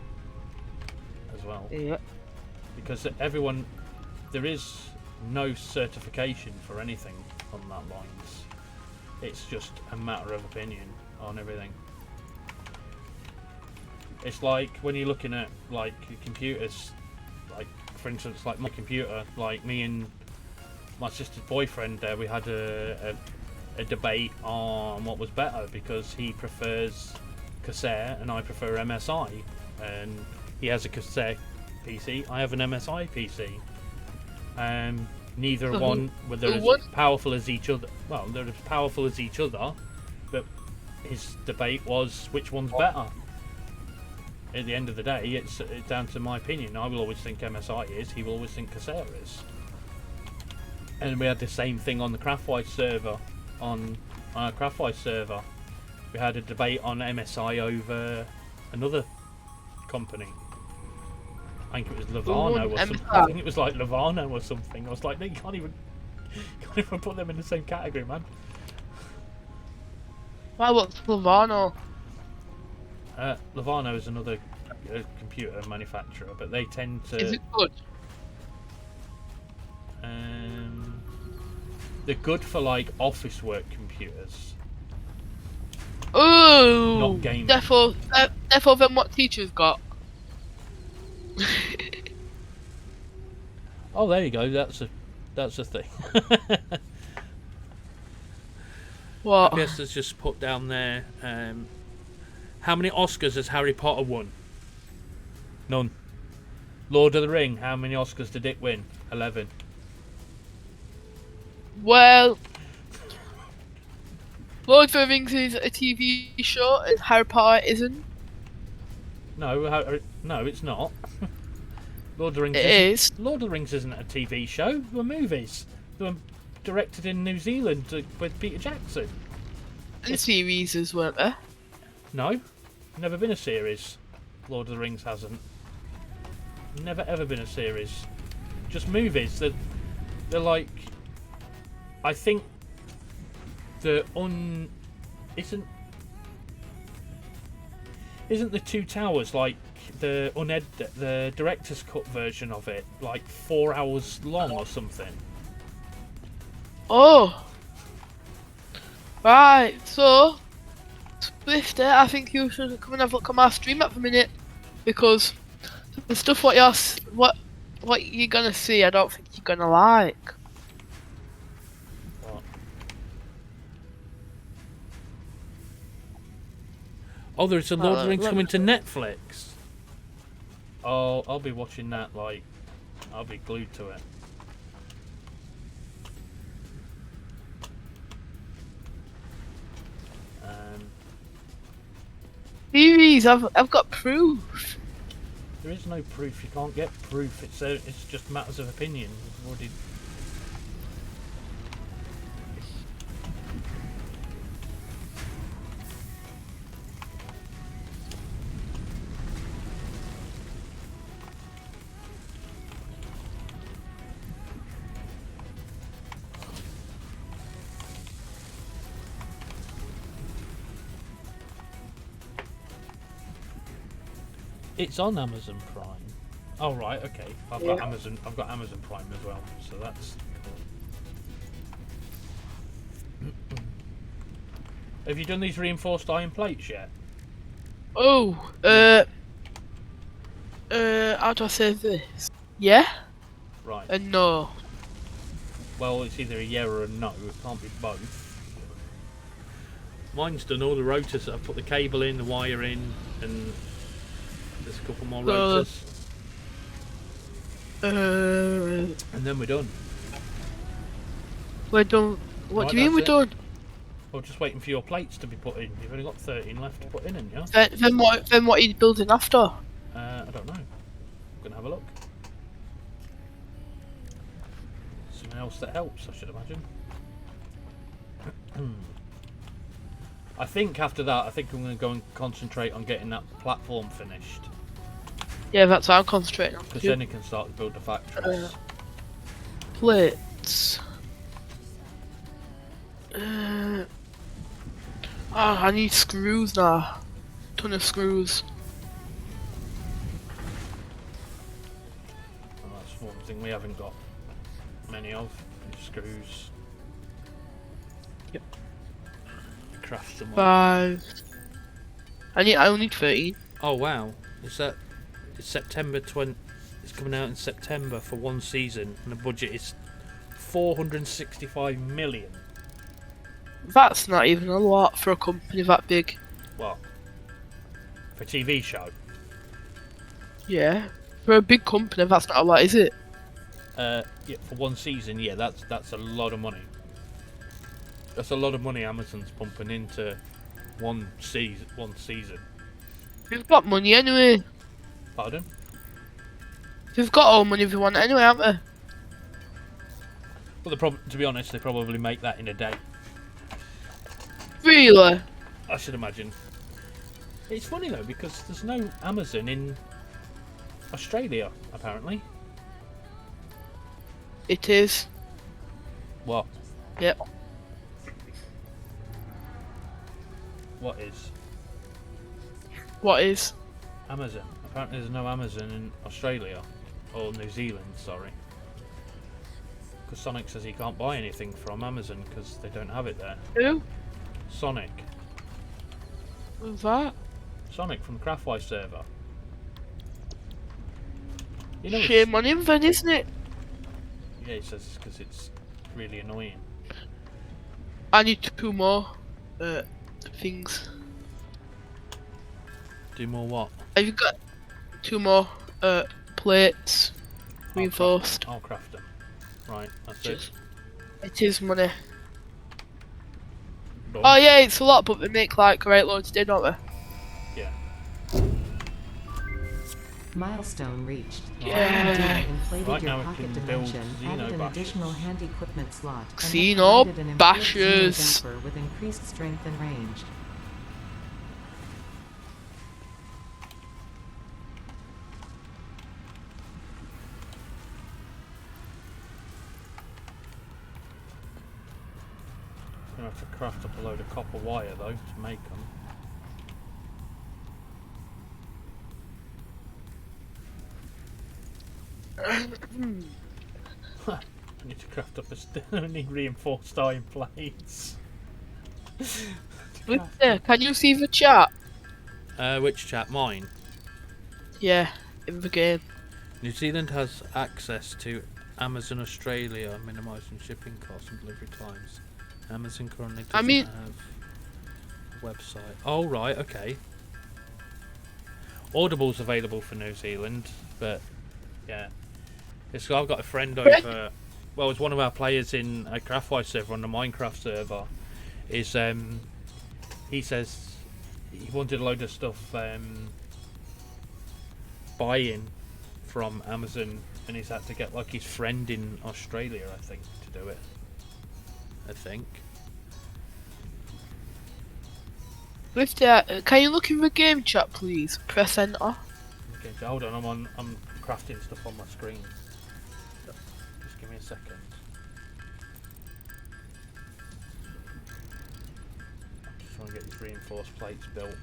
S2: as well.
S3: Yeah.
S2: Because there is no certification for anything on that lines. It's just a matter of opinion on everything. It's like when you're looking at like computers, like for instance, like my computer, like me and my sister's boyfriend, we had a debate on what was better because he prefers Corsair and I prefer MSI, and he has a Corsair PC, I have an MSI PC. Neither
S3: So
S2: one were as
S3: what?
S2: powerful as each other. Well, they're as powerful as each other, but his debate was which one's better. At the end of the day, it's down to my opinion. I will always think MSI is. He will always think Corsair is. And we had the same thing on the Craftwise server. On our Craftwise server, we had a debate on MSI over another company. I think it was Lavano or something. I think it was like Lavano or something. I was like, no, you can't even put them in the same category, man.
S3: Why, what's Lavano?
S2: Lavano is another computer manufacturer, but they tend to.
S3: Is it good?
S2: They're good for like office work computers.
S3: Ooh!
S2: Not gaming.
S3: Therefore, then what teachers got?
S2: Oh, there you go. That's a thing.
S3: What?
S2: Guess let's just put down there. How many Oscars has Harry Potter won? None. Lord of the Ring. How many Oscars did it win? 11.
S3: Well, Lord of the Rings is a TV show, and Harry Potter isn't.
S2: No, no, it's not. Lord of the Rings.
S3: It is.
S2: Lord of the Rings isn't a TV show. They're movies. They were directed in New Zealand with Peter Jackson.
S3: And series, weren't there?
S2: No, never been a series. Lord of the Rings hasn't. Never ever been a series. Just movies. They're like. I think isn't the Two Towers like the director's cut version of it like 4 hours long or something?
S3: Oh. Right, so Swifty, I think you should come and have a look at my stream at the minute, because the stuff what you're gonna see, I don't think you're gonna like.
S2: What? Oh, there's a Lord of the Rings
S3: look.
S2: coming to Netflix. Oh, I'll be watching that. Like, I'll be glued to it.
S3: Series, I've got proof.
S2: There is no proof. You can't get proof. It's just matters of opinion. We've already. It's on Amazon Prime. Oh right, okay. I've got Amazon Prime as well, so that's cool. Have you done these reinforced iron plates yet?
S3: Oh, how do I say this? Yeah
S2: Right.
S3: and no.
S2: Well, it's either a yeah or a no. It can't be both. Mine's done all the rotors. I've put the cable in, the wire in, and there's a couple more rotors.
S3: And
S2: And then we're done.
S3: We're done. What
S2: Right,
S3: do you mean we're
S2: that's it.
S3: done?
S2: We're just waiting for your plates to be put in. You've only got 13 left to put in, haven't you?
S3: Then what are you building after?
S2: I don't know. I'm gonna have a look. Something else that helps, I should imagine. I think after that, I think I'm gonna go and concentrate on getting that platform finished,
S3: Yeah, that's what I'm concentrating on.
S2: because then you can start to build the factories.
S3: Plates. I need screws now. Ton of screws.
S2: And that's one thing we haven't got many of. Is screws.
S3: Yep.
S2: Craft them.
S3: 5. I only need 13.
S2: Oh wow! It's September 20? It's coming out in September for one season, and the budget is 465 million.
S3: That's not even a lot for a company that big.
S2: What? For a TV show?
S3: Yeah. For a big company, that's not a lot, is it?
S2: Yeah, for one season, yeah, that's a lot of money. That's a lot of money Amazon's pumping into one season.
S3: We've got money anyway.
S2: Pardon?
S3: We've got all money we want anyway, haven't we?
S2: Well, to be honest, they probably make that in a day.
S3: Really?
S2: I should imagine. It's funny though, because there's no Amazon in Australia, apparently.
S3: It is.
S2: What?
S3: Yep.
S2: What is?
S3: What is?
S2: Amazon. Apparently there's no Amazon in Australia. Or New Zealand, sorry. Because Sonic says he can't buy anything from Amazon because they don't have it there.
S3: Who?
S2: Sonic.
S3: Who's that?
S2: Sonic from the Craftwise server. You know,
S3: Shame on him then, isn't it?
S2: yeah, he says it's because it's really annoying.
S3: I need 2 more things.
S2: Do more what?
S3: Have you got 2 more plates? Reinforced.
S2: I'll craft them. Right, that's
S3: Just-
S2: it.
S3: It is money.
S2: Done.
S3: Oh yeah, it's a lot, but they make like great loads a day, don't they?
S2: Yeah.
S4: Milestone reached.
S3: Yeah.
S4: Inflated
S2: Right,
S4: your
S2: now we
S4: pocket
S2: can build
S4: dimension, added an
S2: Xenobashers.
S4: additional hand equipment slot, and have
S3: Xeno
S4: provided an improved
S3: Bashers.
S4: Xenodapper with increased strength and range.
S2: Gonna have to craft up a load of copper wire though to make them. I need to craft up I need reinforced iron plates.
S3: Can you see the chat?
S2: Which chat? Mine.
S3: Yeah, in the game.
S2: New Zealand has access to Amazon Australia, minimising shipping costs and delivery times. Amazon currently doesn't have a website. Oh right, okay. Audible's available for New Zealand, but yeah. I've got a friend over. Well, it's one of our players in a Craftwise server on the Minecraft server. Is he says he wanted a load of stuff buying from Amazon, and he's had to get like his friend in Australia, I think, to do it. I think.
S3: Can you look in the game chat, please? Press enter.
S2: Okay, hold on, I'm crafting stuff on my screen. Just give me a second. I just want to get these reinforced plates built.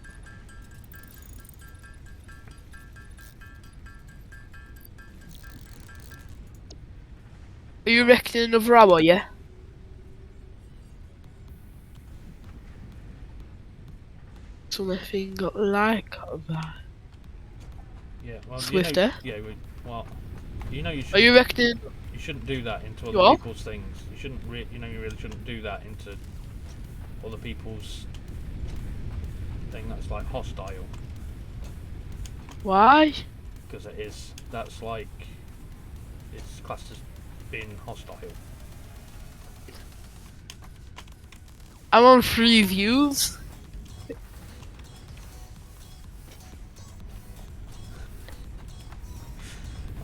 S3: Are you reckoning another hour, yeah? Something like that.
S2: Yeah, well,
S3: Swifter?
S2: well, you know you should.
S3: Are you reckoning?
S2: You shouldn't do that into
S3: You
S2: other
S3: are?
S2: people's things. You shouldn't. You really shouldn't do that into other people's thing. That's like hostile.
S3: Why?
S2: Because it is. That's like it's classed as being hostile.
S3: I'm on 3 views.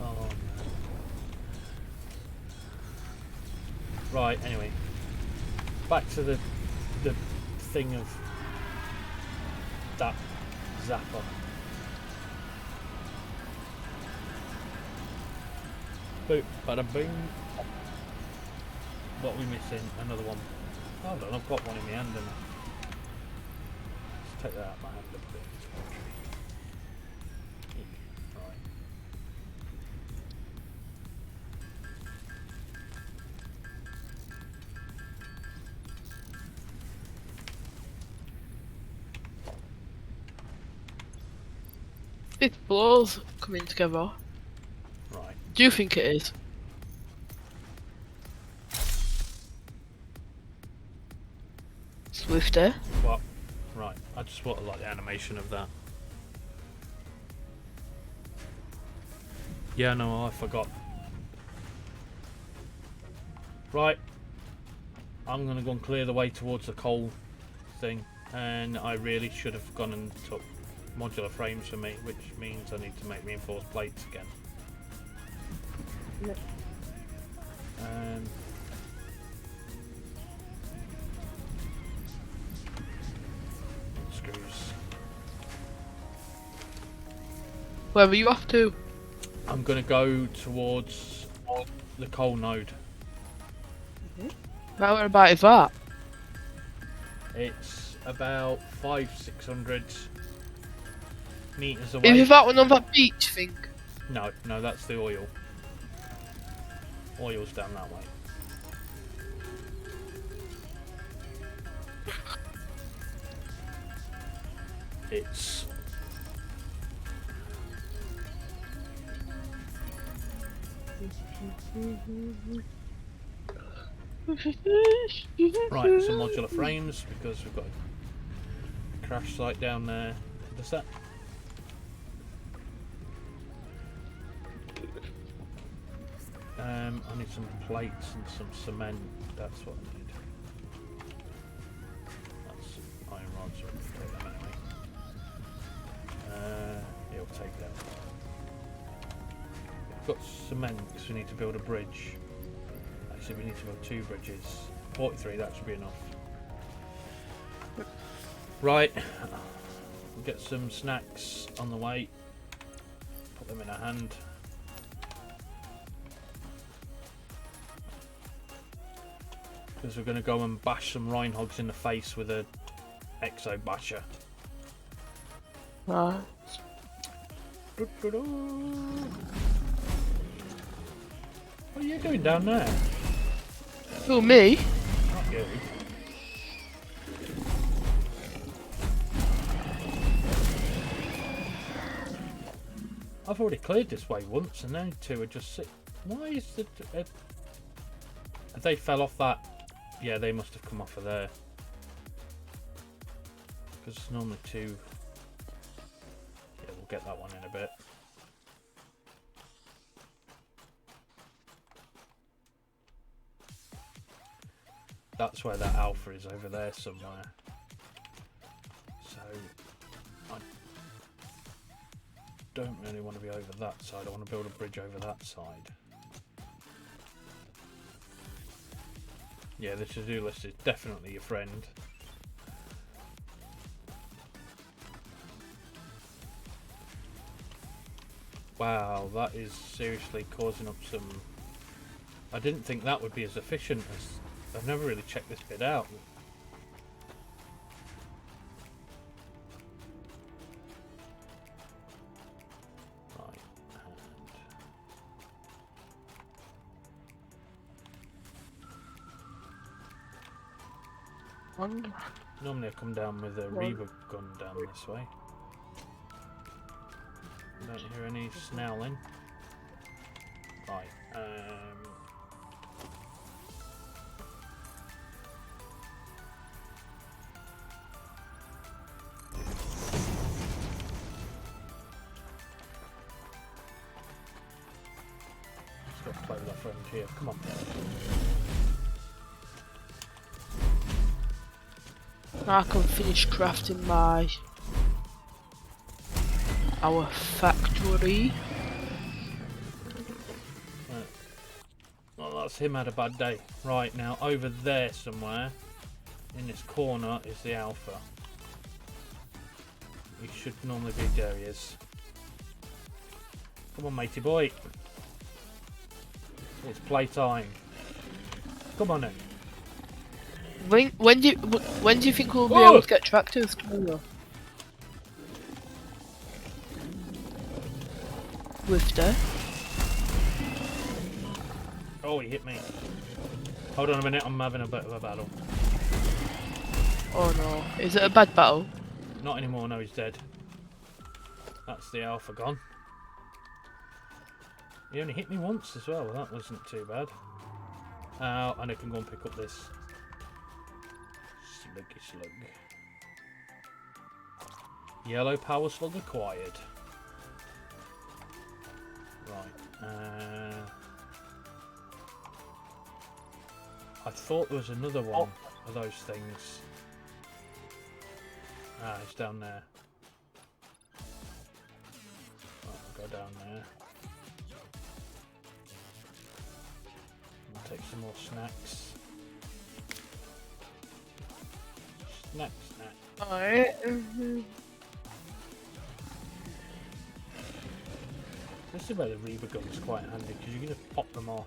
S2: Oh no. Right, anyway. Back to the thing of that zapper. Boop, bada boom. What are we missing? Another one. Hold on, I've got one in my hand, and let's take that out of my hand a bit. Right.
S3: This blows coming together.
S2: Right.
S3: Do you think it is? Swifter.
S2: What? Right. I just want to like the animation of that. Yeah, no, I forgot. Right. I'm gonna go and clear the way towards the coal thing, and I really should have gone and took modular frames for me, which means I need to make reinforced plates again.
S3: Yep.
S2: Screws.
S3: Where are you off to?
S2: I'm gonna go towards the coal node.
S3: Where about is that?
S2: It's about 500-600 meters away.
S3: Is that one on that beach thing?
S2: No, that's the oil. Oil's down that way. It's right, some modular frames because we've got a crash site down there for the set. I need some plates and some cement. That's what I need. That's iron rods. So we'll take them anyway. It'll take that. We've got cement because we need to build a bridge. Actually, we need to build 2 bridges. 43, that should be enough. Right, we'll get some snacks on the way. Put them in a hand. Because we're going to go and bash some Rhinehogs in the face with a Exo Basher.
S3: Right.
S2: What are you doing down there?
S3: Who, me?
S2: Not you. I've already cleared this way once, and now 2 are just sit. Why is the? They fell off that. Yeah, they must have come off of there. Because it's normally 2. Yeah, we'll get that one in a bit. That's where that alpha is, over there somewhere. So I don't really want to be over that side. I want to build a bridge over that side. Yeah, the to-do list is definitely your friend. Wow, that is seriously causing up some... I didn't think that would be as efficient as... I've never really checked this bit out. Right,
S3: One.
S2: normally I come down with a Reaver gun down this way. I don't hear any snarling. Right, let's go play with our friend here. Come on.
S3: Now I can finish crafting our factory.
S2: Well, that's him had a bad day. Right, now over there somewhere, in this corner, is the alpha. He should normally be, there he is. Come on, matey boy. It's playtime. Come on then.
S3: When do you think we'll be able to get tractors tomorrow? Wifter.
S2: Oh, he hit me. Hold on a minute, I'm having a bit of a battle.
S3: Oh no. Is it a bad battle?
S2: Not anymore, no, he's dead. That's the alpha gone. He only hit me once as well, that wasn't too bad. And I can go and pick up this sluggy slug. Yellow power slug acquired. Right. I thought there was another one of those things. Ah, it's down there. Right, I'll go down there. I'll take some more snacks. Snack.
S3: Alright.
S2: This is where the Reaver gun is quite handy because you can just pop them off.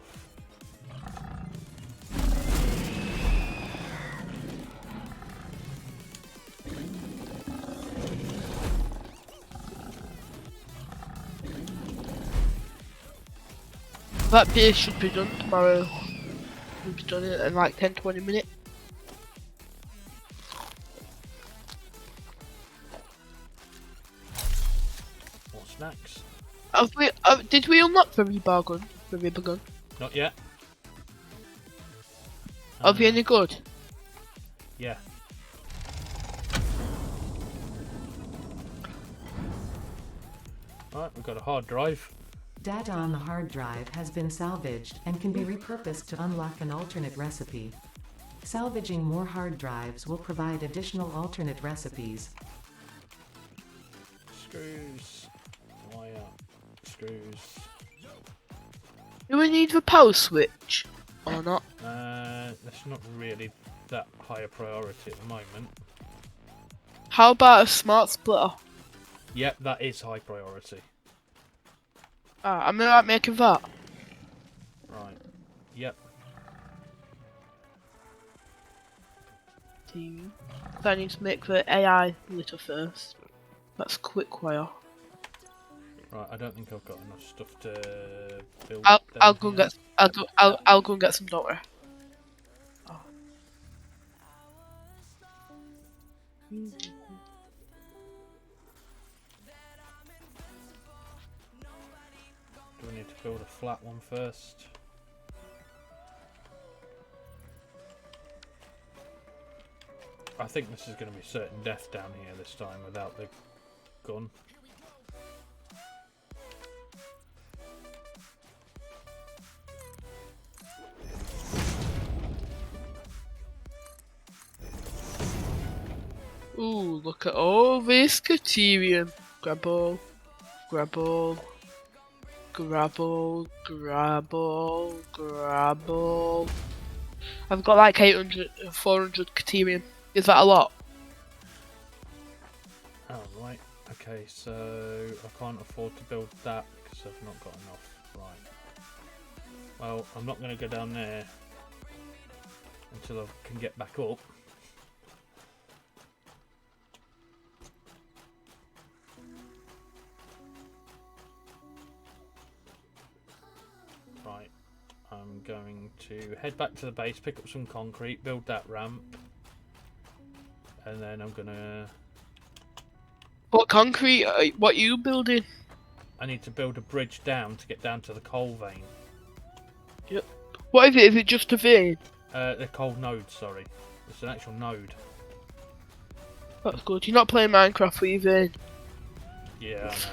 S3: That base should be done tomorrow. We'll be done it in like 10-20 minutes.
S2: More snacks.
S3: Did we unlock the rebar gun? The ribber gun?
S2: Not yet.
S3: Are they any good?
S2: Yeah. Right, we've got a hard drive.
S4: Data on the hard drive has been salvaged and can be repurposed to unlock an alternate recipe. Salvaging more hard drives will provide additional alternate recipes.
S2: Screws. Wire. Screws.
S3: Do we need the power switch? Or not?
S2: That's not really that high a priority at the moment.
S3: How about a smart splitter?
S2: Yep, that is high priority.
S3: Ah, I'm alright making that.
S2: Right. Yep.
S3: So I need to make the AI litter first. That's quick wire.
S2: Right, I don't think I've got enough stuff to build.
S3: I'll go and get I'll go and get some, don't worry. Oh.
S2: Do we need to build a flat one first? I think this is going to be certain death down here this time without the gun.
S3: Ooh, look at all this Caterium. Grab all, grab all, grab all, grab all, grab all. I've got like 800, 400 Caterium. Is that a lot?
S2: Oh, right. Okay, so I can't afford to build that because I've not got enough. Right. Well, I'm not going to go down there until I can get back up. Right. I'm going to head back to the base, pick up some concrete, build that ramp. And then I'm gonna...
S3: What concrete? What are you building?
S2: I need to build a bridge down to get down to the coal vein.
S3: Yep. What is it? Is it just a vein?
S2: The coal node, sorry. It's an actual node.
S3: That's good. You're not playing Minecraft with your vein.
S2: Yeah, I know.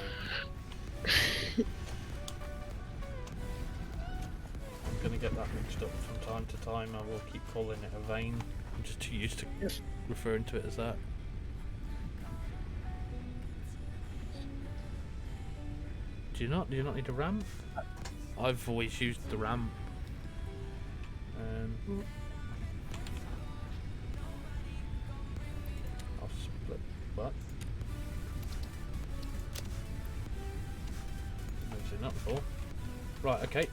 S2: I'm gonna get that mixed up from time to time. I will keep calling it a vein. I'm just too used to referring to it as that. Do you not need a ramp? I've always used the ramp. I'll split what? Never seen that before. Right, okay.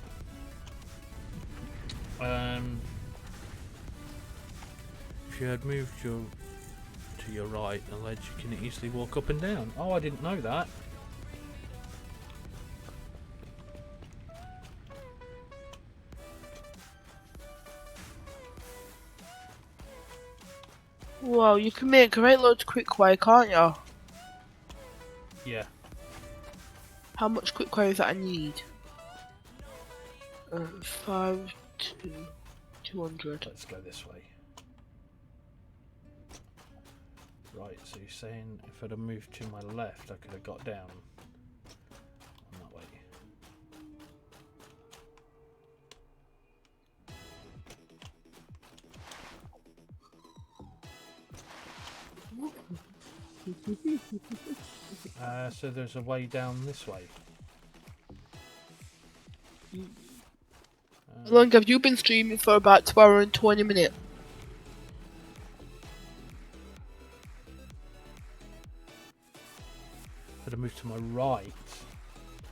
S2: If you had moved to your right, the ledge you can easily walk up and down. Oh, I didn't know that.
S3: Wow, you can make great loads quick-wire, can't you?
S2: Yeah.
S3: How much quick-wire is that I need? 5 to 200.
S2: Let's go this way. Right, so you're saying if I'd have moved to my left, I could have got down on that way. So there's a way down this way.
S3: How long have you been streaming for? About 2 hours and 20 minutes.
S2: If I'd have moved to my right,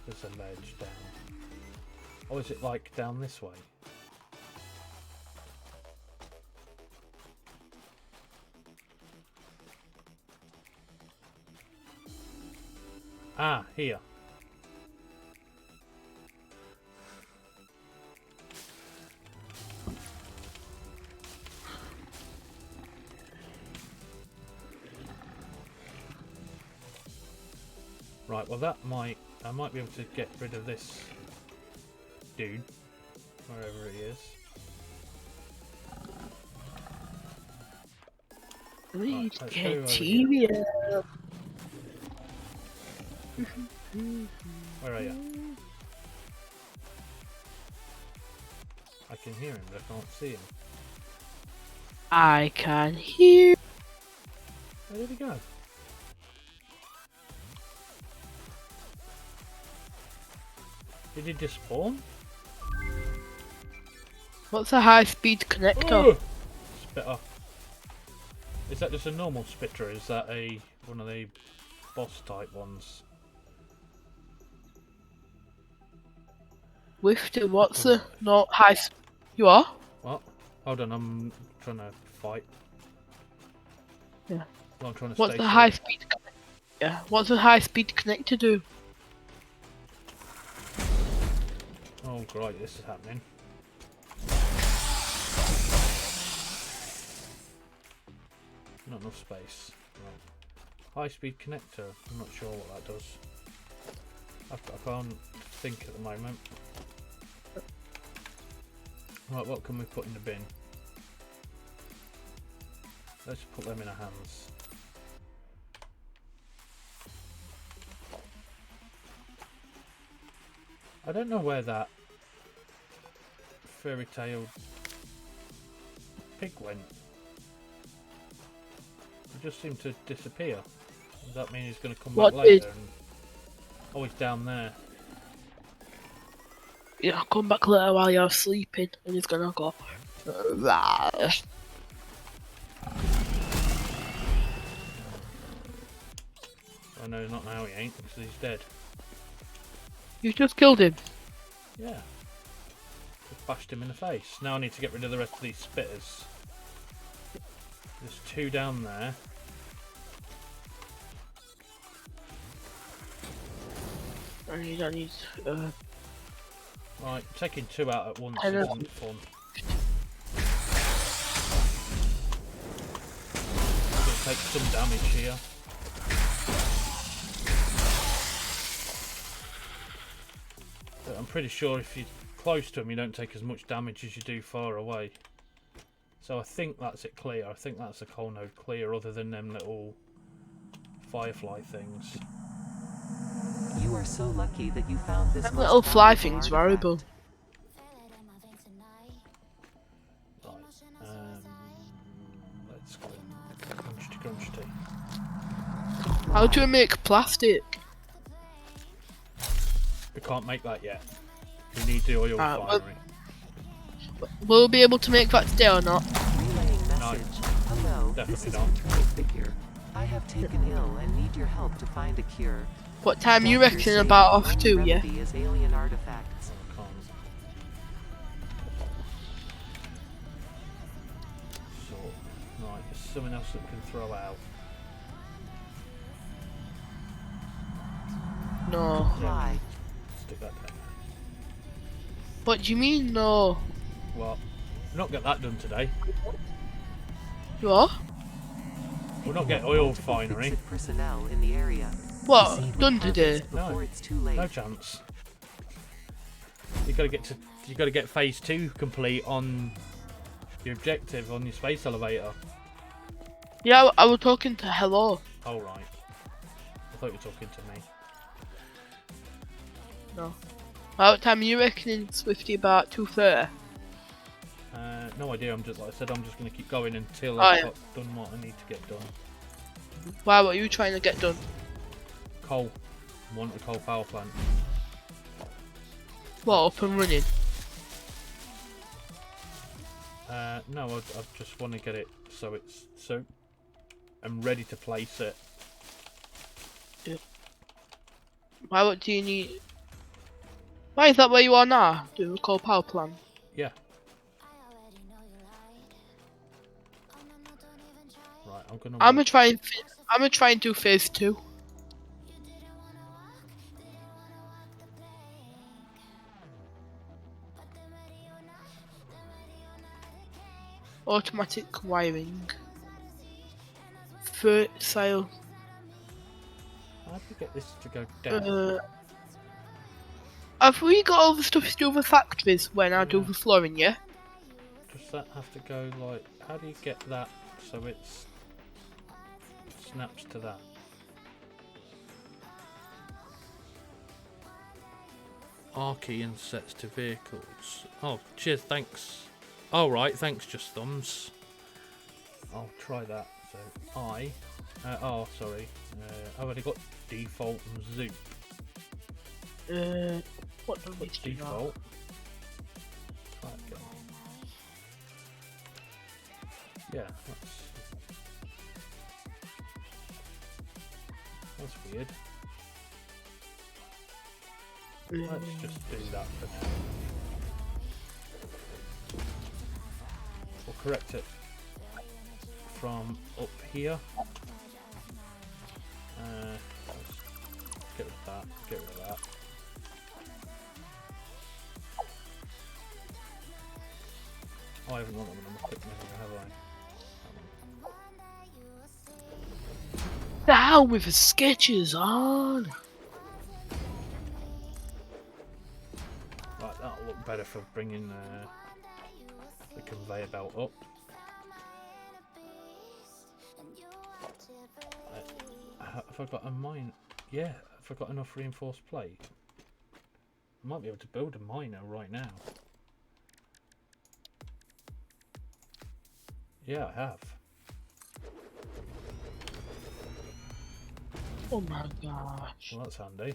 S2: there's a ledge down. Or is it like down this way? Ah, here. Right, well I might be able to get rid of this dude, wherever he is.
S3: Need
S2: let's go over
S3: criteria.
S2: Where are you? I can hear him, but I can't see him.
S3: I can hear.
S2: Where did he go? Did he just spawn?
S3: What's a high-speed connector?
S2: Oh! Spitter. Is that just a normal spitter? Or is that one of the boss type ones?
S3: With the what's the not high? You are?
S2: What? Hold on, I'm trying to fight.
S3: Yeah.
S2: Well, I'm trying to
S3: What's
S2: stay
S3: the
S2: safe.
S3: high-speed? Yeah. What's the high-speed connector do?
S2: Oh, great, this is happening. Not enough space. Right. High-speed connector. I'm not sure what that does. I can't think at the moment. Right, what can we put in the bin? Let's put them in our hands. I don't know where that fairy tale pig went. He just seemed to disappear. Does that mean he's going to come
S3: What
S2: back later?
S3: did-
S2: Oh, he's down there.
S3: Yeah, I'll come back later while you're sleeping, and he's gonna go. "Rah."
S2: Oh no, not now he ain't, because he's dead.
S3: You just killed him.
S2: Yeah. Just bashed him in the face. Now I need to get rid of the rest of these spitters. There's 2 down there.
S3: I need.
S2: Right, taking 2 out at once
S3: I know.
S2: isn't fun. Gonna take some damage here. But I'm pretty sure if you're close to him you don't take as much damage as you do far away. So I think that's it clear. I think that's the coal node clear, other than them little firefly things.
S4: You are so lucky that you found this
S3: That
S4: most
S3: little fly
S4: valuable
S3: thing's
S4: artifact.
S3: variable.
S2: Right. Let's go. empty.
S3: How do we make plastic?
S2: We can't make that yet. We need the oil
S3: Well,
S2: refinery.
S3: will we be able to make that today or not?
S4: Relaying message. Hello, this
S2: definitely
S4: is
S2: not.
S4: Control Figure. I have taken ill and need your help to find a cure.
S3: What time you
S4: Doctors
S3: reckon
S4: say
S3: about
S4: the
S3: off
S4: only
S3: to, yeah?
S4: remedy is alien artifacts.
S2: I can't. So, right, there's something else that we can throw out.
S3: No.
S4: Why?
S2: Stick that down
S3: What do you mean, no?
S2: there. Well, we'll not get that done today.
S3: What?
S2: We'll not get oil refinery.
S4: Mfxxtt personnel in the area.
S3: What?
S4: Proceed
S3: Done
S4: with
S3: today?
S4: harvest before it's too late.
S2: No chance. You gotta get phase 2 complete on your objective on your space elevator.
S3: Yeah, I was talking to Hello.
S2: Oh right. I thought you were talking to me.
S3: No. What time are you reckoning, Swifty? About 2:30?
S2: No idea. I'm just like I said. I'm just gonna keep going until
S3: Oh,
S2: I've
S3: yeah.
S2: got done what I need to get done.
S3: Why? What are you trying to get done?
S2: Coal. Want the coal power plant.
S3: What, up and running?
S2: No, I just want to get it so I'm ready to place it.
S3: Why? What do you need? Why is that where you are now? Doing the coal power plant?
S2: Yeah. Right.
S3: I'm gonna try and do phase 2. Automatic wiring. Fertile.
S2: How do you get this to go down?
S3: Have we got all the stuff to do with factories when I do the flooring, yeah?
S2: Does that have to go like? How do you get that so it's snaps to that? R key and sets to vehicles. Oh, cheers, thanks. All right, thanks, Just Thumbs. I'll try that. So sorry. I've already got default and zoop.
S3: What do we
S2: What's
S3: do now?
S2: default? Try it again. Yeah, that's weird. Let's just do that for now. We'll correct it from up here. Let's get rid of that. Get rid of that. Oh, I haven't got them on a quick measure, have I?
S3: Now with the sketches on.
S2: Right, that'll look better for bringing the conveyor belt up. Have I got a mine? Yeah, have I got enough reinforced plate? I might be able to build a miner right now. Yeah, I have.
S3: Oh my gosh.
S2: Well, that's handy.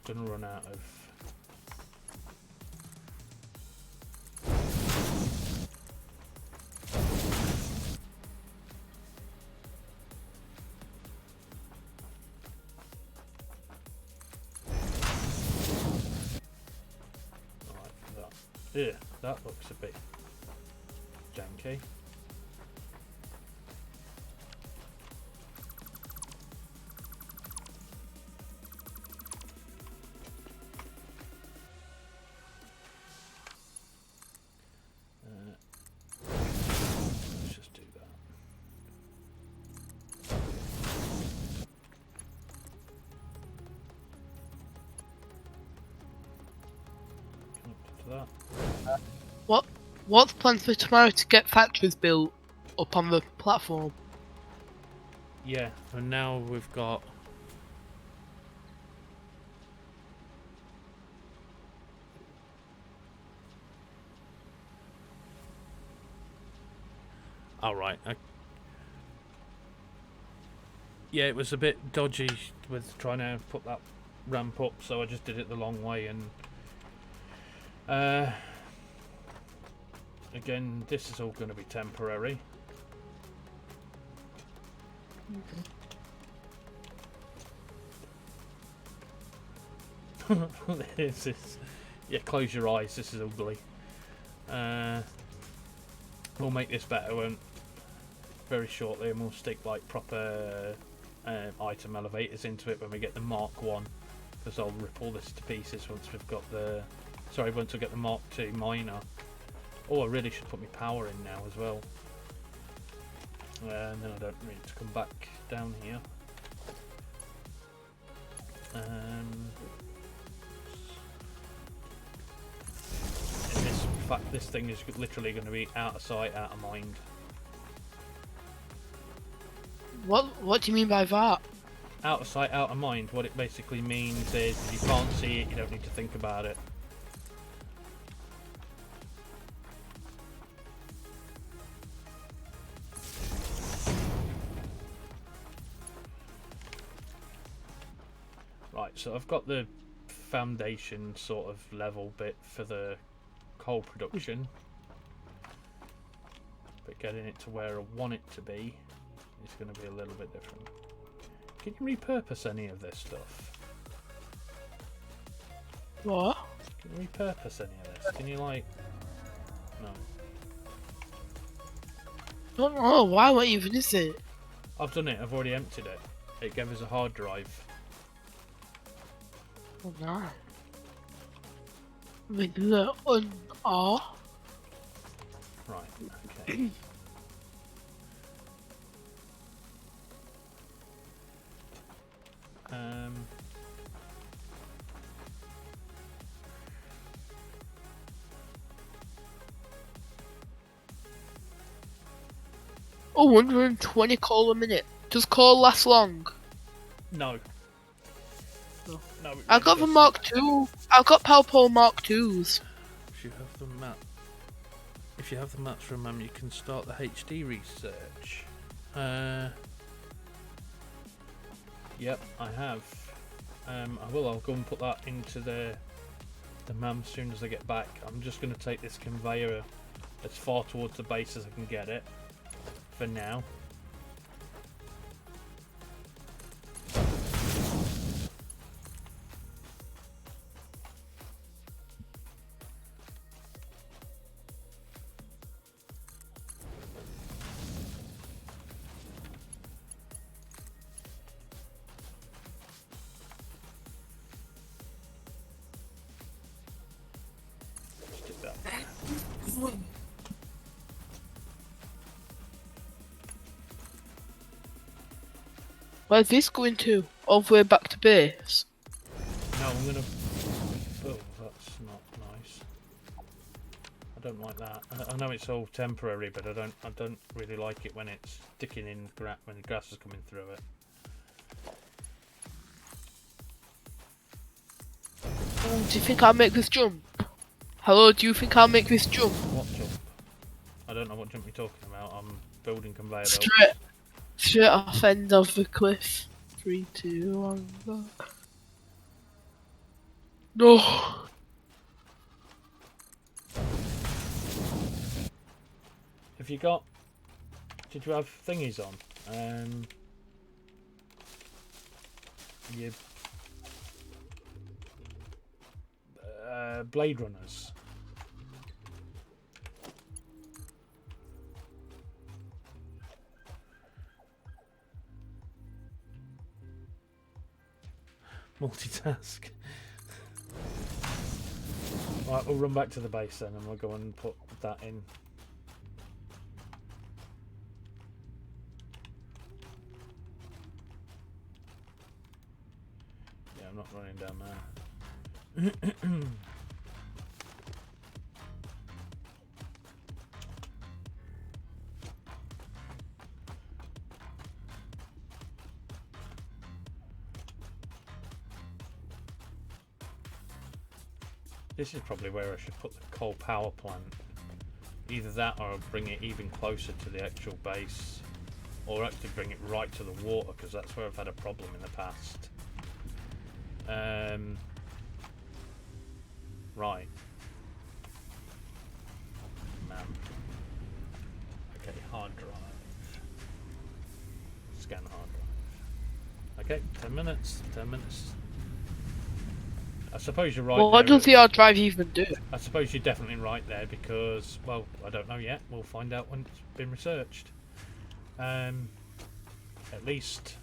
S2: Gonna run out of. Yeah, that looks a bit janky. Let's just do that. Connect it to that.
S3: What's the plan for tomorrow to get factories built? up on the platform.
S2: Yeah, and now we've got... Alright. Yeah, it was a bit dodgy with trying to put that ramp up, so I just did it the long way, and... again, this is all going to be temporary. This is... Yeah, close your eyes, this is ugly. We'll make this better very shortly, and we'll stick like proper item elevators into it when we get the Mark 1, because I'll rip all this to pieces once we've got the... Sorry, once we get the Mark 2 miner. Oh, I really should put my power in now as well. And then I don't need to come back down here. In fact, this thing is literally going to be out of sight, out of mind.
S3: What do you mean by that?
S2: Out of sight, out of mind. What it basically means is if you can't see it, you don't need to think about it. Right, so I've got the foundation sort of level bit for the coal production, but getting it to where I want it to be is going to be a little bit different. Can you repurpose any of this stuff?
S3: What?
S2: Can you repurpose any of this? Can you like... No.
S3: Don't know. Why won't you finish it?
S2: I've done it, I've already emptied it. It gave us a hard drive.
S3: Oh no. With the R.
S2: Right, okay.
S3: Oh, 120 coal a minute. Does coal last long?
S2: No.
S3: No.
S2: No, it
S3: I
S2: really
S3: got the
S2: doesn't.
S3: Mark 2. I got Palpol Mark 2s.
S2: If you have the map, if you have the maps from you can start the HD research. Yep, I have. I will. I'll go and put that into the MAM as soon as I get back. I'm just going to take this conveyor as far towards the base as I can get it for now. Stick that there.
S3: Where's this going to? All the way back to base?
S2: No, I'm gonna... Oh, that's not nice. I don't like that. I know it's all temporary, but I don't really like it when it's sticking in when the grass is coming through it.
S3: Oh, do you think I'll make this jump? Hello, do you think I'll make this jump?
S2: What jump? I don't know what jump you're talking about. I'm building conveyor belt.
S3: Straight off end of the cliff. 3, 2, 1, go. No!
S2: Have you got... Did you have thingies on? You... Blade Runners. Multitask. Right, we'll run back to the base then and we'll go and put that in. Yeah, I'm not running down there. This is probably where I should put the coal power plant. Either that or I'll bring it even closer to the actual base. Or actually bring it right to the water, because that's where I've had a problem in the past. Right. Man. Okay, hard drive. Scan hard drive. Okay, 10 minutes. 10 minutes. I suppose you're right.
S3: Well, what
S2: there.
S3: does the hard drive even do?
S2: I suppose you're definitely right there because, well, I don't know yet. We'll find out when it's been researched. At least.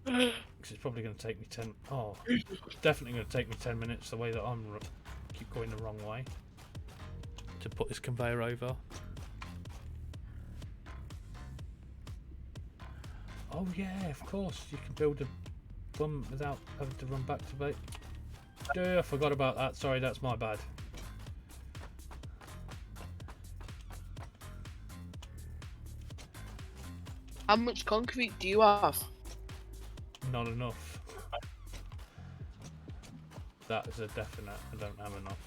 S2: Because it's probably going to take me 10. Oh, it's definitely going to take me 10 minutes the way that I'm keep going the wrong way to put this conveyor over. Oh, yeah, of course. You can build a bum without having to run back to base. I forgot about that. Sorry, that's my bad.
S3: How much concrete do you have?
S2: Not enough. That is a definite. I don't have enough.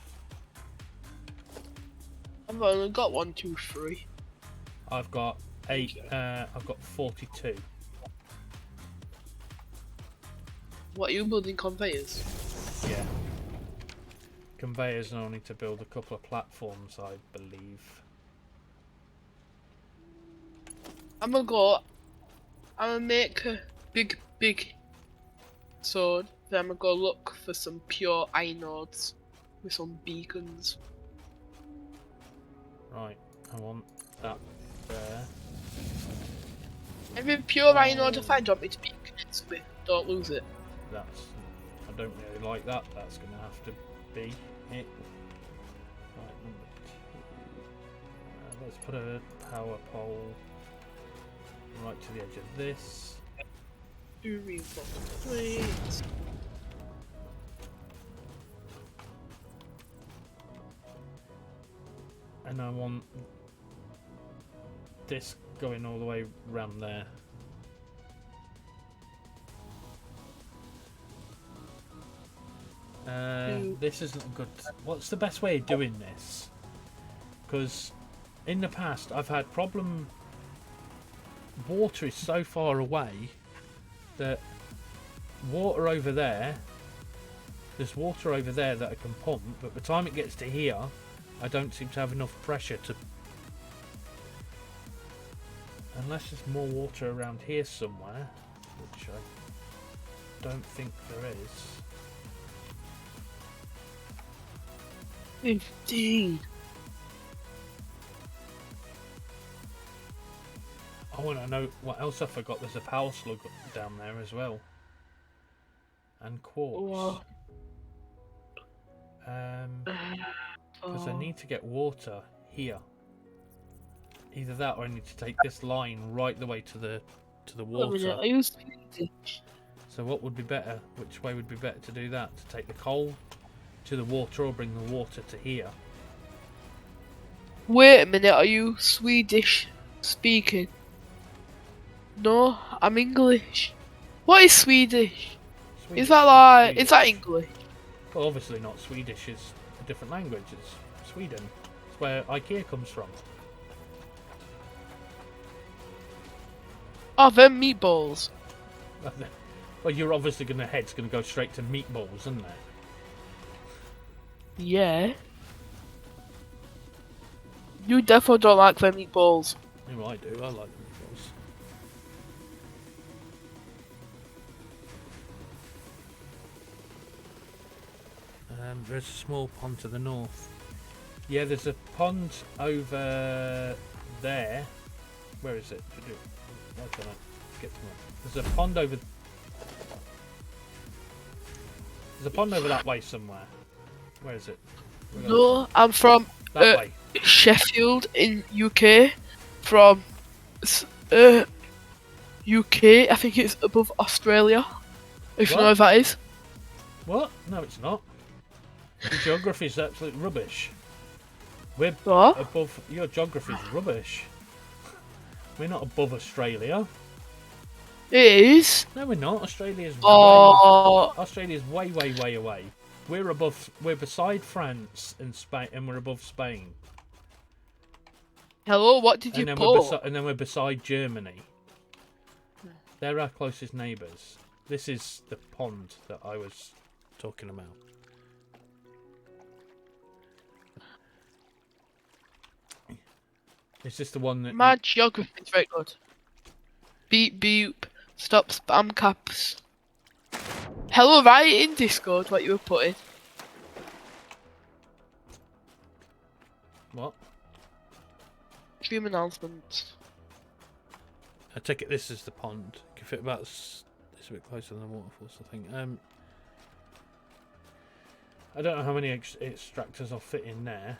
S3: I've only got 1, 2, 3.
S2: I've got 8. I've got 42.
S3: What are you building conveyors?
S2: Yeah. Conveyors, and I'll need to build a couple of platforms, I believe.
S3: I'm gonna make a big sword. Then I'm gonna go look for some pure iron ores with some beacons.
S2: Right, I want that there.
S3: Every pure iron ore to find, do you want me to beacon it with? Don't lose it.
S2: That's. I don't really like that. That's going to have to be it. Right, number 2. Let's put a power pole right to the edge of this.
S3: 2 reinforced plates.
S2: And I want this going all the way around there. This isn't good. What's the best way of doing this? Because in the past I've had problem. Water is so far away that water over there. There's water over there that I can pump, but by the time it gets to here, I don't seem to have enough pressure to. Unless there's more water around here somewhere, which I don't think there is.
S3: 15.
S2: Oh, and I know what else I forgot. There's a power slug down there as well, and quartz. Because I need to get water here. Either that, or I need to take this line right the way to the water.
S3: I used Swedish.
S2: So what would be better? Which way would be better to do that? To take the coal to the water, or bring the water to here?
S3: Wait a minute, are you Swedish speaking? No, I'm English. What is Swedish?
S2: Swedish,
S3: Is that like,
S2: Swedish.
S3: is that English?
S2: Well, obviously not. Swedish is a different language. It's Sweden. It's where IKEA comes from.
S3: Oh, them meatballs.
S2: Well, you're obviously head's gonna go straight to meatballs, isn't it?
S3: Yeah. You definitely don't like them meatballs.
S2: No, I do. I like meatballs. There's a small pond to the north. Yeah, there's a pond over there. Where is it? Why can't I get to it? There's a pond over. There's a pond over that way somewhere. Where is it?
S3: No, I'm from
S2: That way.
S3: Sheffield in UK. From UK, I think it's above Australia. If you know
S2: What?
S3: where that is.
S2: What? No, it's not. Your geography is absolute rubbish. We're
S3: What?
S2: above. Your geography is rubbish. We're not above Australia.
S3: It is.
S2: No, we're not. Australia's
S3: Oh,
S2: Australia's way away. We're beside France and Spain, and we're above Spain.
S3: Hello, what did you put?
S2: And then we're beside Germany. They're our closest neighbours. This is the pond that I was talking about. Is this the one that...
S3: My geography is very good. Beep beep. Stop spam caps. Hello, write in Discord what you were putting.
S2: What?
S3: Stream announcements.
S2: I take it this is the pond. Can fit about... It's a bit closer than the waterfalls, I think. I don't know how many extractors I'll fit in there.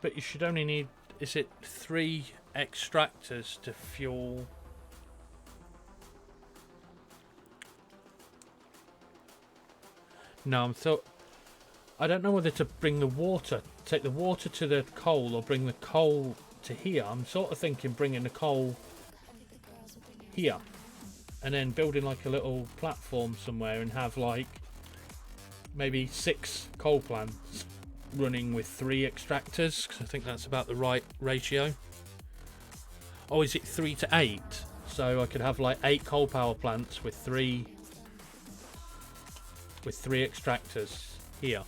S2: But you should only need... Is it 3 extractors to fuel... No, I don't know whether to bring the water, take the water to the coal, or bring the coal to here. I'm sort of thinking bringing the coal here, and then building like a little platform somewhere, and have like maybe 6 coal plants running with 3 extractors, because I think that's about the right ratio. Oh, is it 3 to 8? So I could have like 8 coal power plants with 3 extractors here.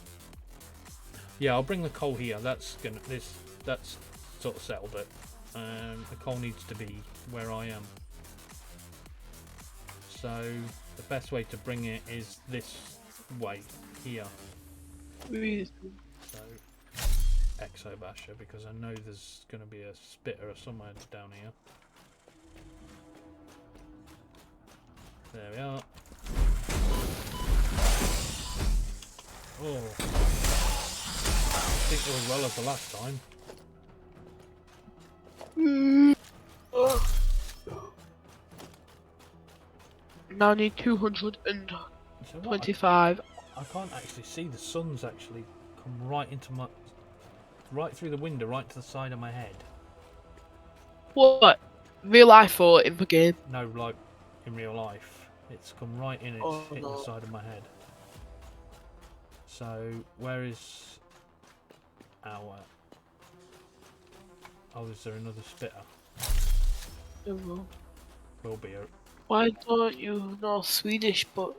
S2: Yeah, I'll bring the coal here. That's sort of settled it. The coal needs to be where I am. So the best way to bring it is this way here. So Exo Basher, because I know there's going to be a spitter somewhere down here. There we are. Oh, I think it was well as the last time.
S3: Now I need 225.
S2: I can't actually see the sun's actually come right through the window, right to the side of my head.
S3: What? Real life or in the game?
S2: No, like in real life. It's come right in, it's hitting the side of my head. So, where is our... Oh, is there another spitter? Will be a...
S3: Why don't you know Swedish but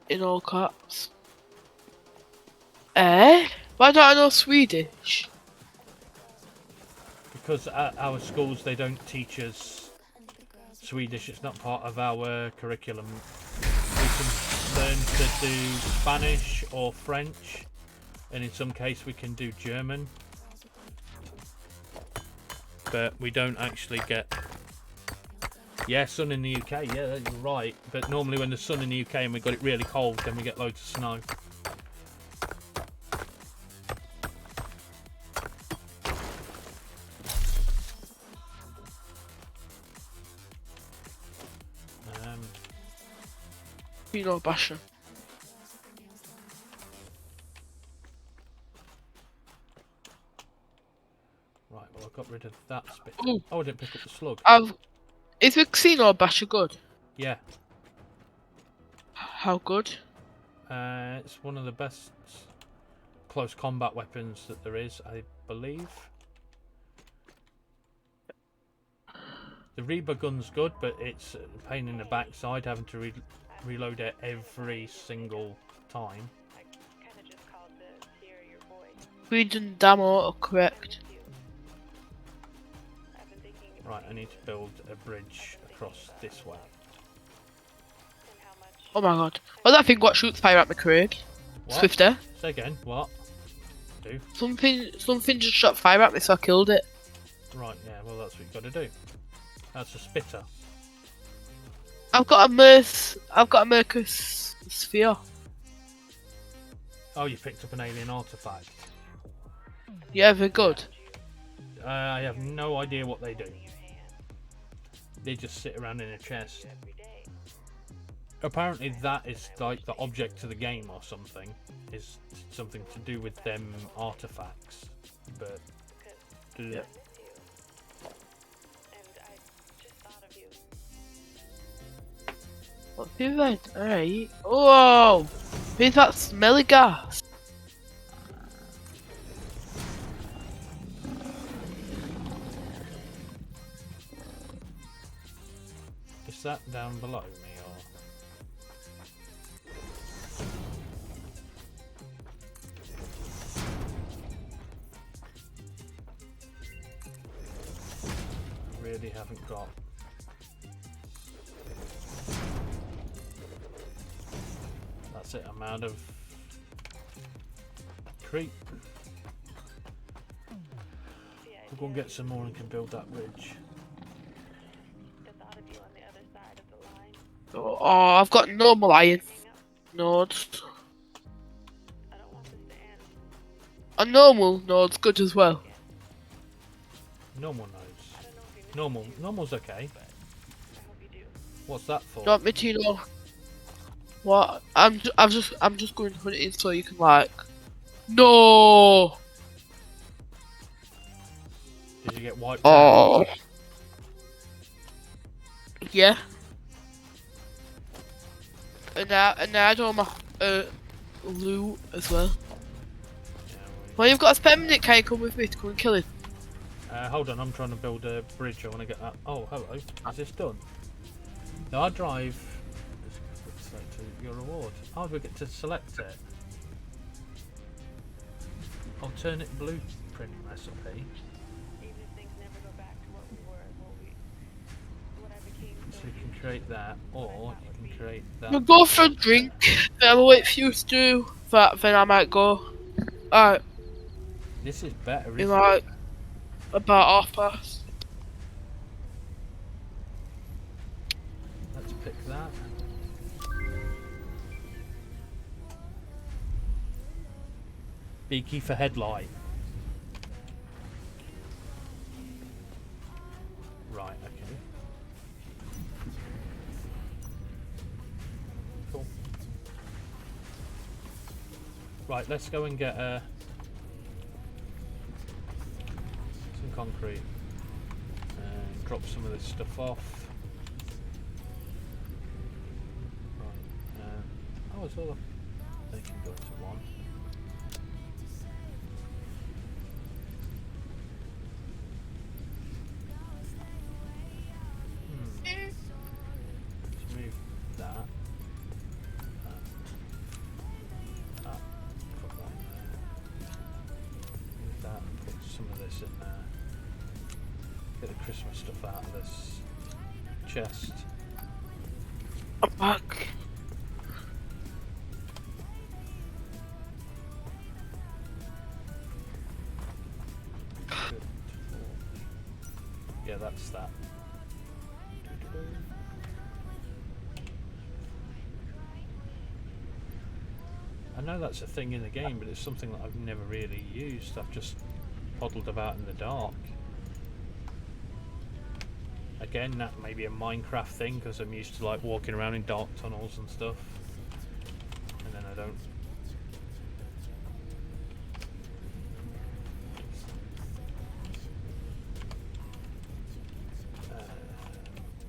S3: in all caps? Eh? Why don't I know Swedish?
S2: Because at our schools they don't teach us Swedish, it's not part of our curriculum. We can learn to do Spanish or French, and in some case we can do German. But we don't actually get... Yeah, sun in the UK, yeah, you're right. But normally when there's sun in the UK and we've got it really cold, then we get loads of snow.
S3: You know, Basher.
S2: Right, well I got rid of that spit.
S3: Ooh.
S2: Oh, I didn't pick up the slug.
S3: Is the Xeno Basher good?
S2: Yeah.
S3: How good?
S2: It's one of the best close combat weapons that there is, I believe. The Reba gun's good, but it's a pain in the backside having to reload it every single time.
S3: Region damn autocorrect.
S2: Right, I need to build a bridge across this way.
S3: Oh my god. Well, that thing what shoots fire at me, Craig.
S2: What?
S3: Swifter.
S2: Say again, what? Do?
S3: Something just shot fire at me, so I killed it.
S2: Right, yeah, well that's what you got to do. That's a spitter.
S3: I've got a Mercus sphere.
S2: Oh, you picked up an alien artifact.
S3: Yeah, they're good.
S2: I have no idea what they do. They just sit around in a chest. Apparently that is like the object to the game or something. Is something to do with them artifacts. But...
S3: Yeah. What's the red? Alright. Whoa! Where's that smelly gas?
S2: Is that down below me or? I really haven't got. That's it, I'm out of creep. We'll go and get some more and can build that bridge.
S5: The thought of you on the other side of the line.
S3: Oh, I've got normal iron nodes.
S5: I don't want this to end.
S3: A normal node's good as well.
S2: Normal
S5: I
S2: nodes.
S5: don't know if you know,
S2: Normal's okay.
S5: but I hope you do.
S2: What's that for?
S3: Do you want me to know? What? I'm just going hunting so you can like. No.
S2: Did you get wiped out?
S3: Oh. Yeah. And now I don't have my loot as well.
S2: Yeah,
S3: Well, you've got a spare minute. Can you come with me to come and kill him?
S2: hold on, I'm trying to build a bridge. I want to get that. Oh, hello. Is this done? No, I drive. Select your reward. Oh, we get to select it. Alternate blueprint recipe.
S5: Even if things never go back to what we were, what I became.
S2: So you can create that, or you can create that.
S3: We'll go for a drink. Then I'll wait for you to do that. Then I might go. Alright,
S2: This is better,
S3: in
S2: isn't it?
S3: like about 1:30.
S2: Let's pick that. Beaky for headlight. Right, okay. Cool. Right, let's go and get some concrete and drop some of this stuff off. Right. Oh, it's all. They can go into one. Let's move that. Put that in there. Move that and put some of this in there. Get the Christmas stuff out of this chest.
S3: I'm back.
S2: Good. Yeah, that's that. I know that's a thing in the game, but it's something that I've never really used. I've just toddled about in the dark. Again, that may be a Minecraft thing because I'm used to like walking around in dark tunnels and stuff, and then I don't.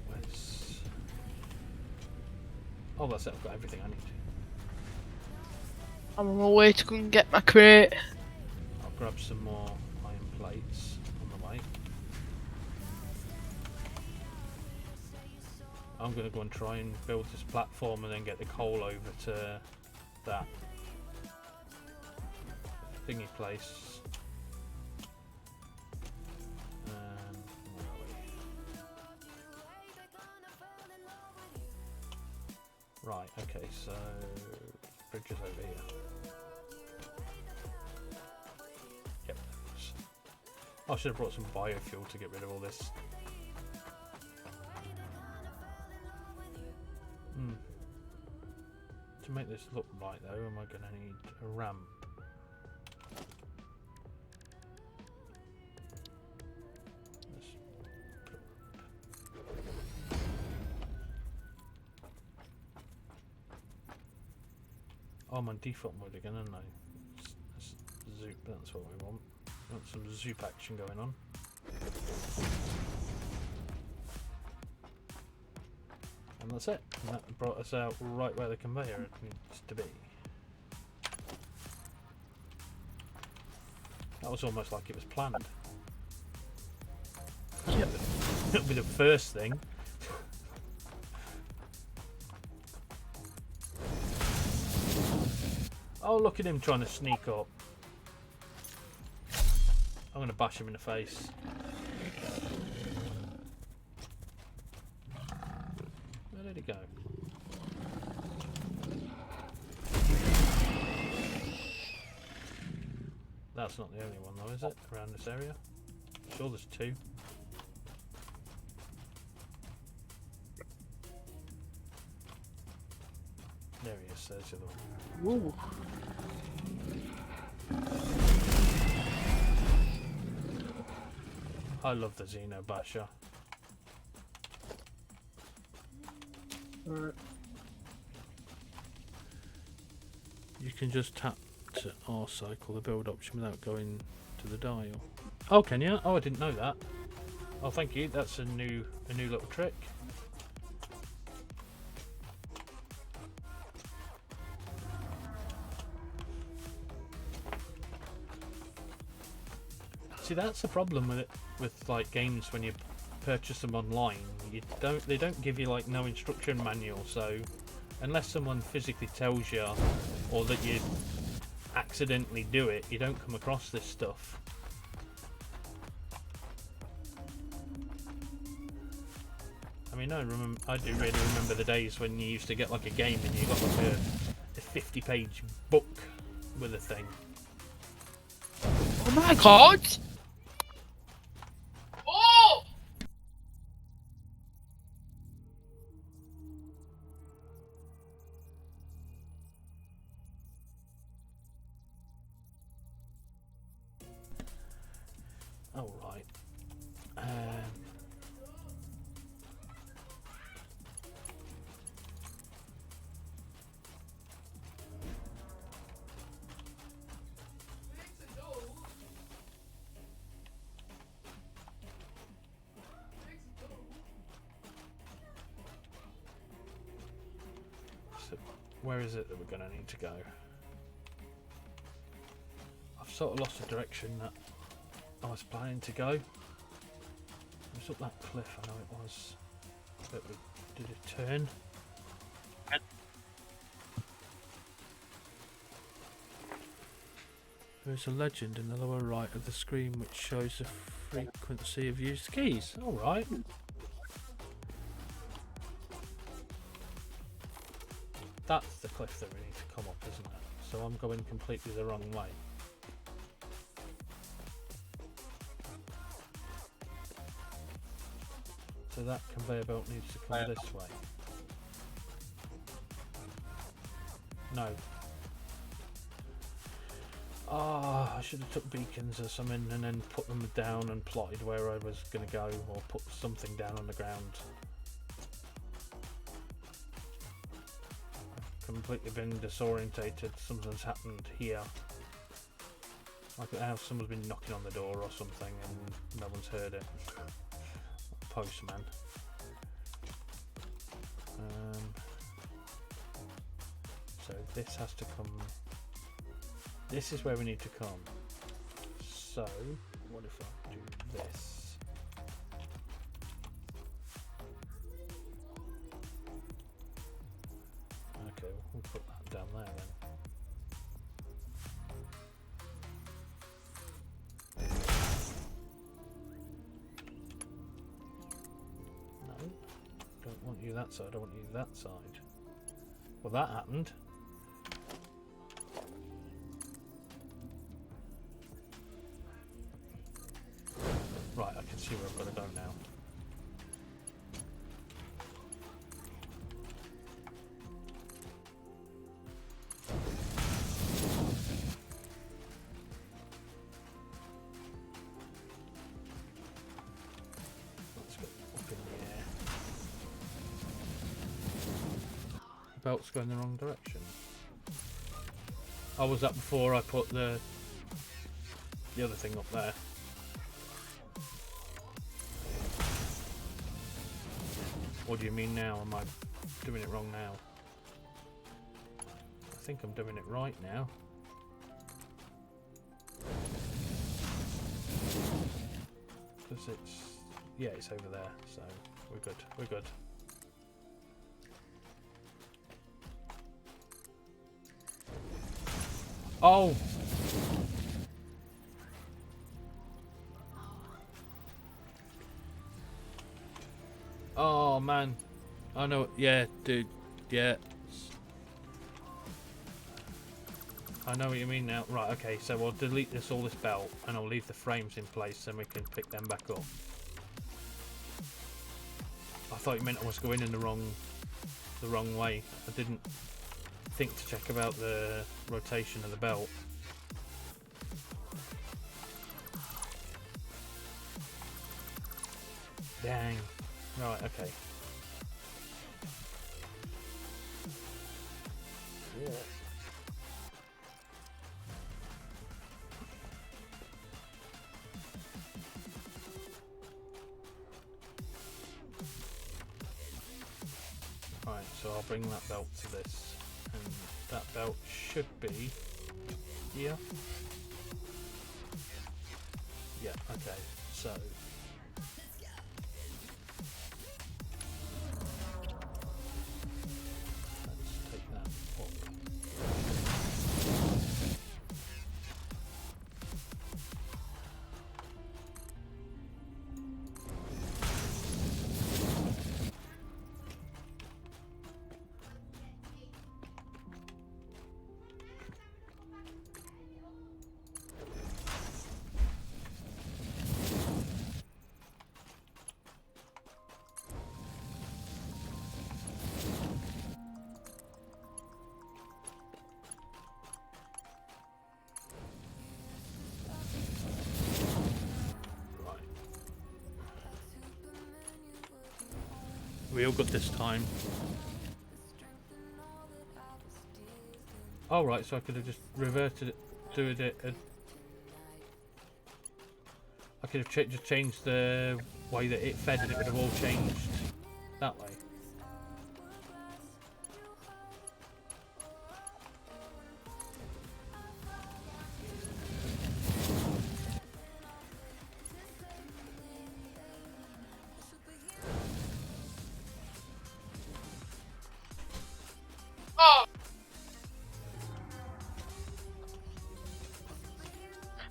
S2: Where's... Oh, that's it. I've got everything I need.
S3: I'm on my way to go and get my crate.
S2: I'll grab some more iron plates on the way. I'm going to go and try and build this platform and then get the coal over to that thingy place. Where are we? Right, okay, so bridge is over here. Yep. I should have brought some biofuel to get rid of all this. To make this look right though, am I going to need a ramp? Let's put a ramp. Oh, I'm on default mode again, aren't I? Zoop, that's what we want. We want some zoop action going on. And that's it. And that brought us out right where the conveyor needs to be. That was almost like it was planned.
S3: Yep.
S2: That'll be the first thing. Oh, look at him trying to sneak up. I'm going to bash him in the face. Where did he go? That's not the only one though, is it? Around this area? I'm sure there's two. There he is, there's the other one.
S3: Ooh.
S2: I love the Xeno Basher.
S3: Alright.
S2: You can just tap to R cycle the build option without going to the dial. Oh, can you? Oh, I didn't know that. Oh, thank you. That's a new little trick. See, that's the problem with it, with like games when you purchase them online. They don't give you like no instruction manual. So unless someone physically tells you, or that you accidentally do it, you don't come across this stuff. I mean, I do really remember the days when you used to get like a game and you got like a 50-page book with a thing.
S3: Oh my god! Oh!
S2: Oh, right. So, where is it that we're going to need to go? I've sort of lost the direction that I was planning to go. It was up that cliff, I know it was. But we did a turn. There is a legend in the lower right of the screen which shows the frequency of used keys. Alright. That's the cliff that we need to come up, isn't it? So I'm going completely the wrong way. So that conveyor belt needs to come this way. No. Ah, I should have took beacons or something and then put them down and plotted where I was going to go, or put something down on the ground. I've completely been disorientated. Something's happened here. Like how someone's been knocking on the door or something and no one's heard it. Postman. So this has to come. This is where we need to come. So what if I do this? Okay, we'll put that down there then. No, don't want you that side, I want you that side. Well, that happened. Right, I can see where I've got to go now. Let's go up in the air. The belt's going the wrong direction. Oh, was that before I put the other thing up there? What do you mean now? Am I doing it wrong now. I think I'm doing it right now. Because yeah, it's over there, so we're good. We're good. Oh! Oh man, I know. Yeah, dude. Yeah, I know what you mean now. Right. Okay. So we'll delete all this belt, and I'll leave the frames in place, and we can pick them back up. I thought you meant I was going in the wrong way. I didn't think to check about the rotation of the belt. Dang. Right, okay. Yeah. Right, so I'll bring that belt to this, and that belt should be here. Yeah, okay, so let's take that up. We all good this time. Oh right, so I could have just reverted it, doing it. I could have just changed the way that it fed, and it would have all changed that way.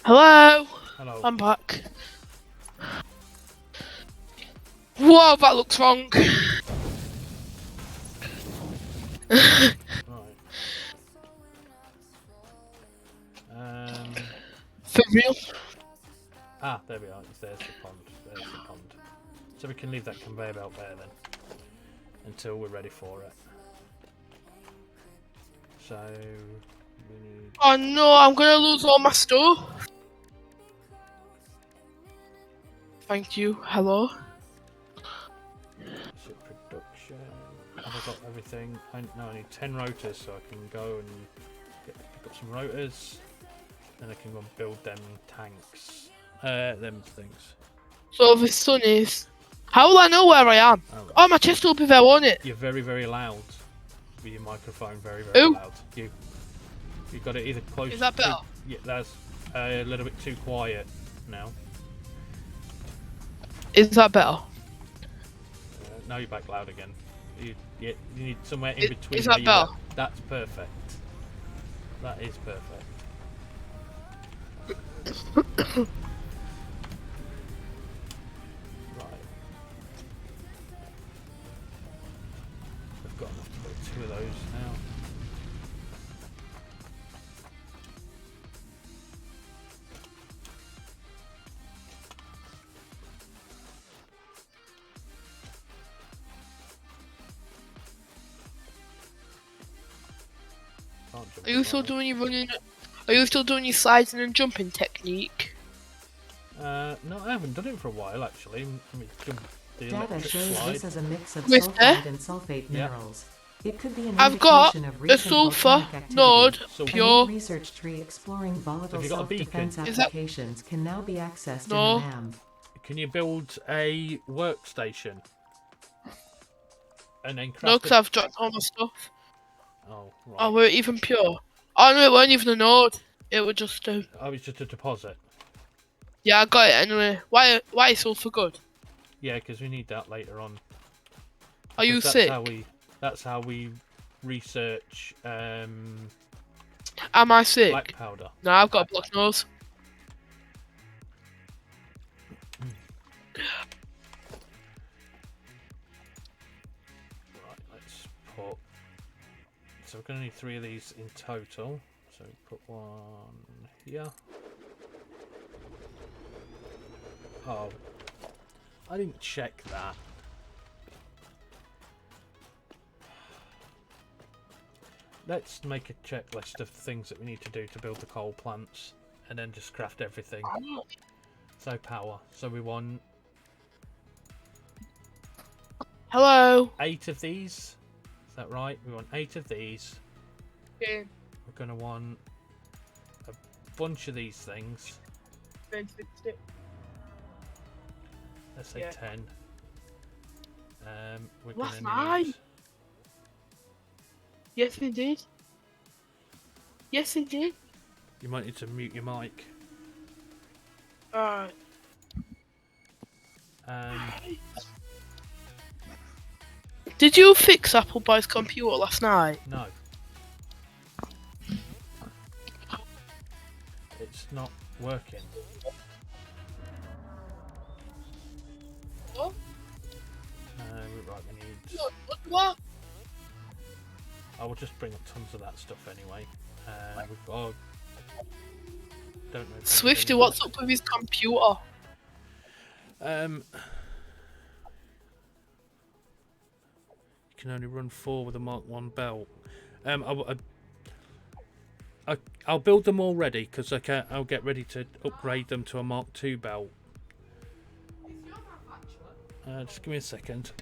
S3: Hello.
S2: Hello.
S3: I'm back. Whoa, that looks wrong.
S2: Right.
S3: For real?
S2: Ah, there we are. There's the pond. There's the pond. So we can leave that conveyor belt there then, until we're ready for it. So we need.
S3: Oh no, I'm gonna lose all my stuff. Thank you. Hello.
S2: Is it production? Have I got everything? No, I need 10 rotors, so I can go and pick up some rotors. Then I can go and build them tanks. Them things.
S3: So the sun is. How will I know where I am?
S2: Oh, right.
S3: Oh, my chest will be there, won't it?
S2: You're very, very loud. With your microphone, very, very
S3: Ooh.
S2: loud. You got it either close.
S3: Is that better?
S2: Yeah, that's a little bit too quiet now.
S3: Is that better?
S2: Now you're back loud again. You need somewhere in between.
S3: Is that
S2: where
S3: better?
S2: That's perfect. That is perfect. Right. I've got enough to build 2 of those now. Can't jump
S3: Are you still
S2: right.
S3: doing your running? Are you still doing your sliding and jumping technique?
S2: No, I haven't done it for a while actually. Let me jump the
S4: Data
S2: electric
S4: shows
S2: slide.
S4: this as a mix of
S3: With
S4: sulfide and sulfate
S2: Yeah.
S4: minerals. It could be an
S3: I've got
S4: indication of
S3: a
S4: recent
S3: sulfur
S4: volcanic activity.
S3: node
S2: So-
S4: A new
S3: pure.
S4: research tree exploring volatile
S2: Have you got a
S4: self-defense
S3: beacon? Is that-
S4: applications can now be accessed
S3: No.
S4: in the NAM.
S2: Can you build a workstation? And then craft
S3: No, because I've dropped all my stuff.
S2: Oh, right.
S3: Oh, were it even pure? Oh no, it weren't even a node. It was just
S2: Oh, it's just a deposit.
S3: yeah, I got it anyway. Why is sulfur good?
S2: Yeah, because we need that later on.
S3: Are you
S2: Because
S3: sick?
S2: That's how we research
S3: Am I sick?
S2: black powder.
S3: No, I've got a blocked nose.
S2: Right, let's put. So we're going to need 3 of these in total. So put 1 here. Oh, I didn't check that. Let's make a checklist of things that we need to do to build the coal plants, and then just craft everything. So power. So we want
S3: Hello.
S2: 8 of these. Is that right? We want 8 of these.
S3: Yeah.
S2: We're going to want a bunch of these things. Let's say
S3: Yeah.
S2: 10. We're
S3: Last
S2: going to
S3: night.
S2: need...
S3: Yes, it did. Yes, it did.
S2: You might need to mute your mic.
S3: Alright. Did you fix Appleboy's computer last night?
S2: No. It's not working.
S3: What?
S2: Right, we need...
S3: What?
S2: I will just bring up tons of that stuff anyway. We've got... Don't know. if
S3: Swifty,
S2: there's
S3: what's up with his computer?
S2: You can only run 4 with a Mark 1 belt. I'll build them all ready because I'll get ready to upgrade them to a Mark 2 belt. Just give me a second.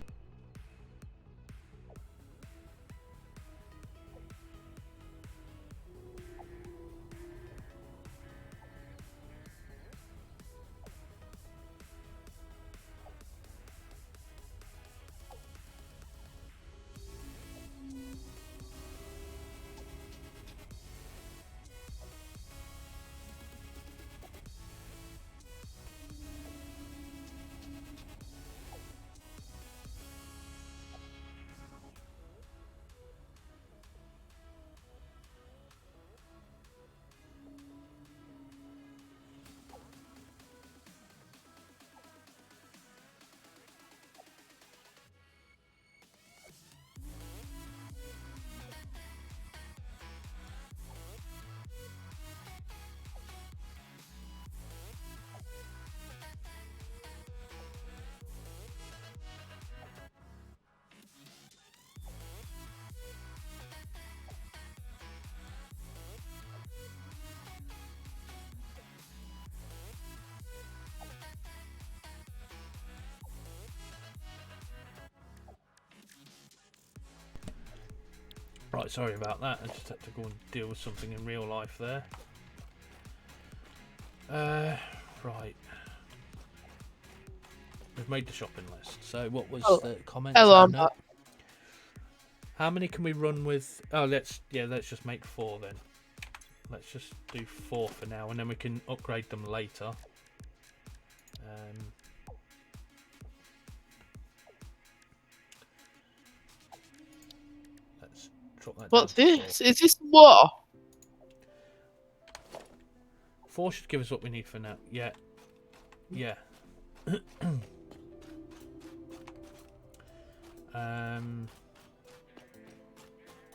S2: Right, sorry about that. I just had to go and deal with something in real life there. Right. We've made the shopping list. So what was the comments?
S3: Hello,
S2: on
S3: I'm
S2: that?
S3: back.
S2: How many can we run with? Oh, let's just make 4 then. Let's just do 4 for now, and then we can upgrade them later. Let's drop that.
S3: What's
S2: down to
S3: this?
S2: 4.
S3: Is this water?
S2: 4 should give us what we need for now. Yeah. Yeah.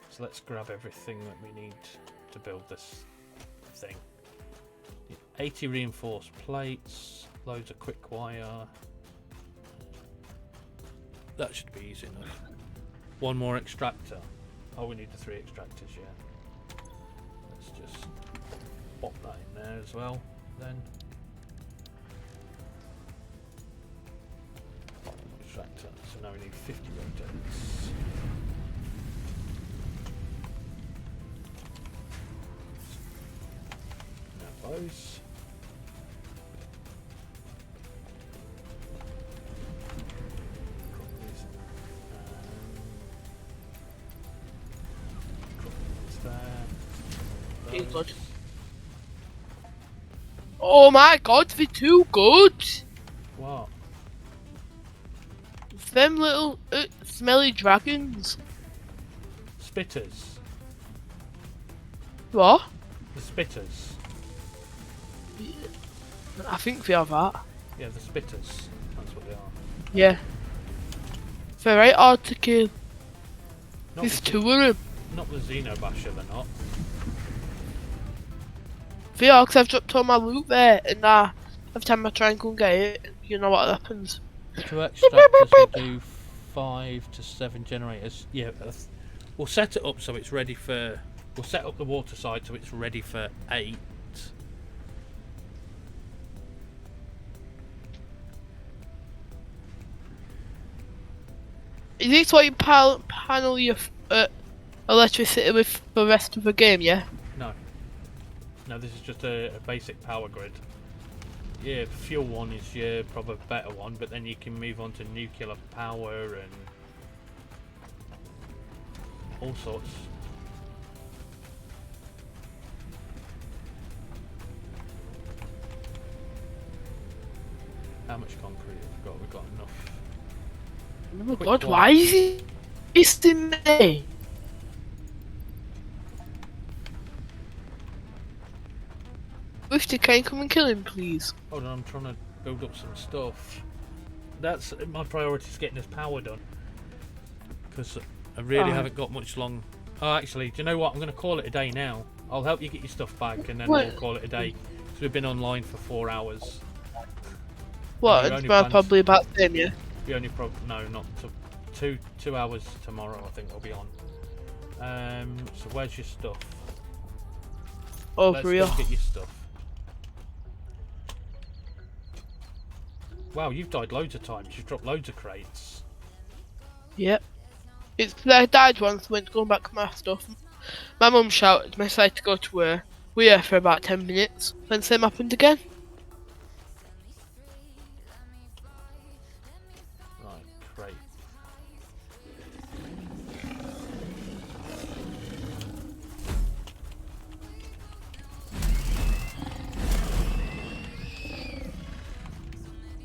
S2: So let's grab everything that we need to build this thing. 80 reinforced plates, loads of quick wire. That should be easy enough. 1 more extractor. Oh, we need the 3 extractors, yeah. Let's just pop that in there as well, then. Extractor. So now we need 50 rotates. Now those. Drop these in.
S3: be good. Oh my god, they're too good!
S2: What?
S3: Them little smelly dragons.
S2: Spitters.
S3: What?
S2: The spitters.
S3: I think they are that.
S2: Yeah, the spitters. That's what they are.
S3: Yeah. They're right hard to kill.
S2: Not
S3: There's
S2: the,
S3: two of them.
S2: not the Xenobasher, they're not.
S3: They are, 'cause I've dropped all my loot there, and every time I try and go and get it, you know what happens.
S2: The two extractors will do 5 to 7 generators. Yeah, we'll set it up so it's ready for. We'll set up the water side so it's ready for 8.
S3: Is this what you panel your electricity with for the rest of the game, yeah?
S2: No. No, this is just a basic power grid. Yeah, fuel one is your probably better one, but then you can move on to nuclear power and all sorts. How much concrete have we got? We've got enough.
S3: Oh my
S2: Quick
S3: god,
S2: one.
S3: why is he in there? Rifty, can you come and kill him, please?
S2: Hold on, I'm trying to build up some stuff. That's my priority, is getting this power done. Because I really haven't got much long. Oh, actually, do you know what? I'm going to call it a day now. I'll help you get your stuff back and then
S3: What?
S2: we'll call it a day. Because we've been online for 4 hours.
S3: What?
S2: Your
S3: It's
S2: only
S3: about
S2: plans-
S3: probably about the same, yeah?
S2: The only problem, no, not to 2 hours tomorrow. I think we'll be on. So where's your stuff?
S3: Oh,
S2: Let's
S3: for real.
S2: go get your stuff. Wow, you've died loads of times. You've dropped loads of crates.
S3: Yep. It's I died once, went going back to my stuff. My mum shouted, I decided to go to her. We were there for about 10 minutes. Then same happened again.
S2: Right, crate.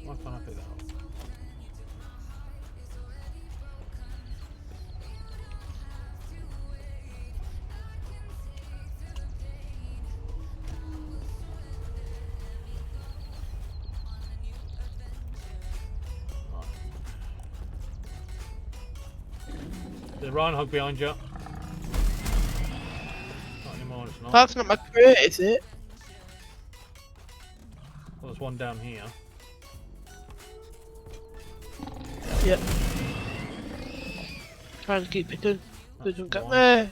S2: Why can't I pick that up? There's a Rhino hog behind you. Not anymore, it's not.
S3: That's not my crate, is it?
S2: Well, there's one down here.
S3: Yep. Trying to keep it in. They
S2: That's
S3: don't get
S2: one.
S3: me.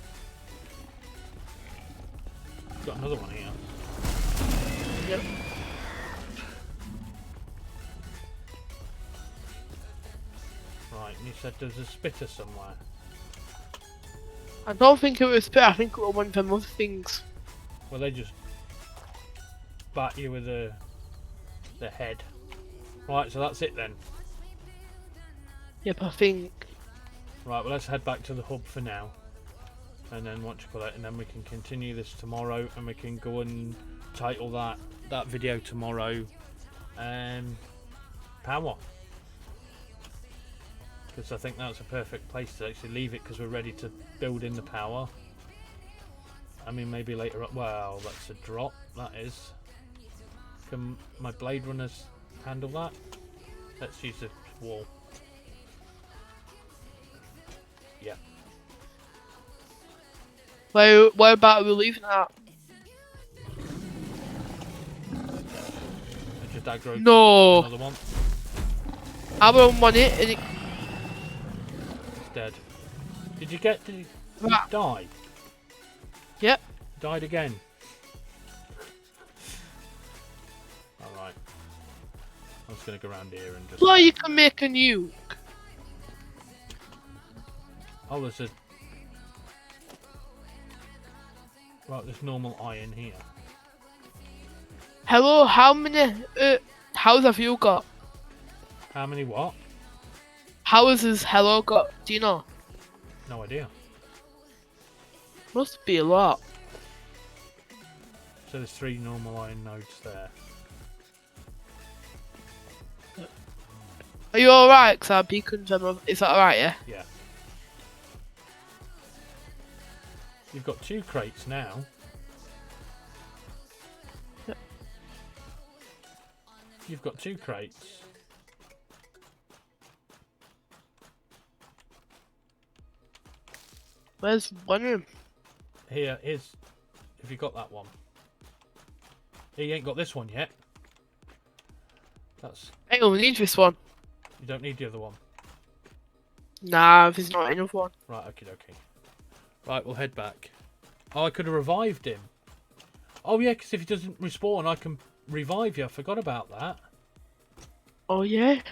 S2: Got another one here.
S3: Yep.
S2: Right, and you said there's a spitter somewhere.
S3: I don't think it was spit, I think it was one of them other things.
S2: Well, they just bat you with the head. Right, so that's it then.
S3: Yep, I think.
S2: Right, well, let's head back to the hub for now. And then what you call it, and then we can continue this tomorrow, and we can go and title that video tomorrow power. Because I think that's a perfect place to actually leave it, because we're ready to build in the power. I mean, maybe later on. Well, that's a drop, that is. Can my blade runners handle that? Let's use the wall. Yeah.
S3: Where about are we leaving at?
S2: I just aggro
S3: No!
S2: another one.
S3: I won't want it and it.
S2: It's dead. Did you
S3: Ah.
S2: die?
S3: Yep.
S2: Died again. Alright. I'm just gonna go around here and just.
S3: Well, you can make a nuke.
S2: Oh, there's a. Right, there's normal iron here.
S3: Hello, how many houses have you got?
S2: How many what?
S3: Houses has Hello got? Do you know?
S2: No idea.
S3: Must be a lot.
S2: So there's 3 normal iron nodes there.
S3: Are you alright? Because our beacons are... Is that alright, yeah?
S2: Yeah. You've got 2 crates now.
S3: Yep.
S2: You've got 2 crates.
S3: Where's one of them?
S2: Here's... Have you got that one? You ain't got this one yet. That's...
S3: I only need this one.
S2: You don't need the other one.
S3: Nah, there's not enough one.
S2: Right, okay. Right, we'll head back. Oh, I could have revived him. Oh yeah, because if he doesn't respawn, I can revive you. I forgot about that.
S3: Oh, yeah?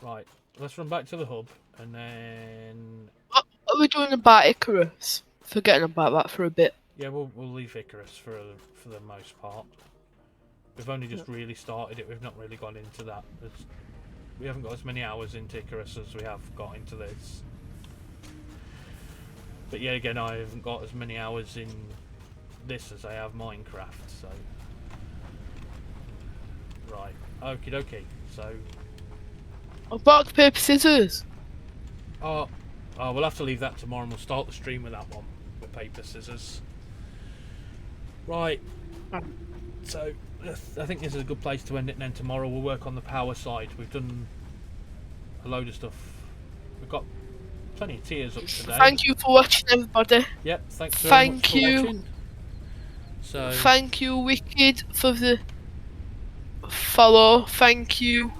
S2: Right, let's run back to the hub, and then...
S3: What are we doing about Icarus? Forgetting about that for a bit.
S2: Yeah, we'll leave Icarus for the most part. We've only just really started it. We've not really gone into that. We haven't got as many hours into Icarus as we have got into this. But yeah, again, I haven't got as many hours in this as I have Minecraft. So right, okie dokie. So
S3: Rock, paper, scissors.
S2: oh, we'll have to leave that tomorrow, and we'll start the stream with that one, with paper, scissors. Right. So I think this is a good place to end it. And then tomorrow we'll work on the power side. We've done a load of stuff. We've got plenty of tiers up today.
S3: Thank you for watching, everybody.
S2: Yep. Thanks very much
S3: Thank
S2: for
S3: you.
S2: watching. So
S3: Thank you, Wicked, for the follow. Thank you.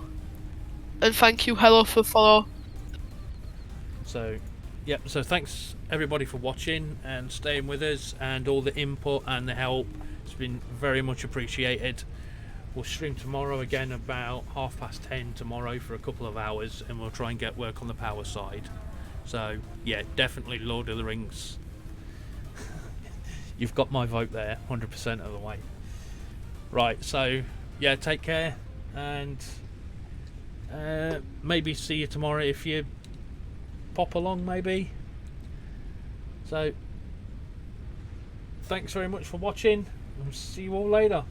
S3: And thank you, Hello, for follow.
S2: So, yep. So thanks everybody for watching and staying with us, and all the input and the help. It's been very much appreciated. We'll stream tomorrow again about 10:30 tomorrow for a couple of hours, and we'll try and get work on the power side. So yeah, definitely Lord of the Rings. You've got my vote there, 100% of the way. Right. So yeah, take care, and maybe see you tomorrow if you pop along, maybe. So thanks very much for watching, and see you all later.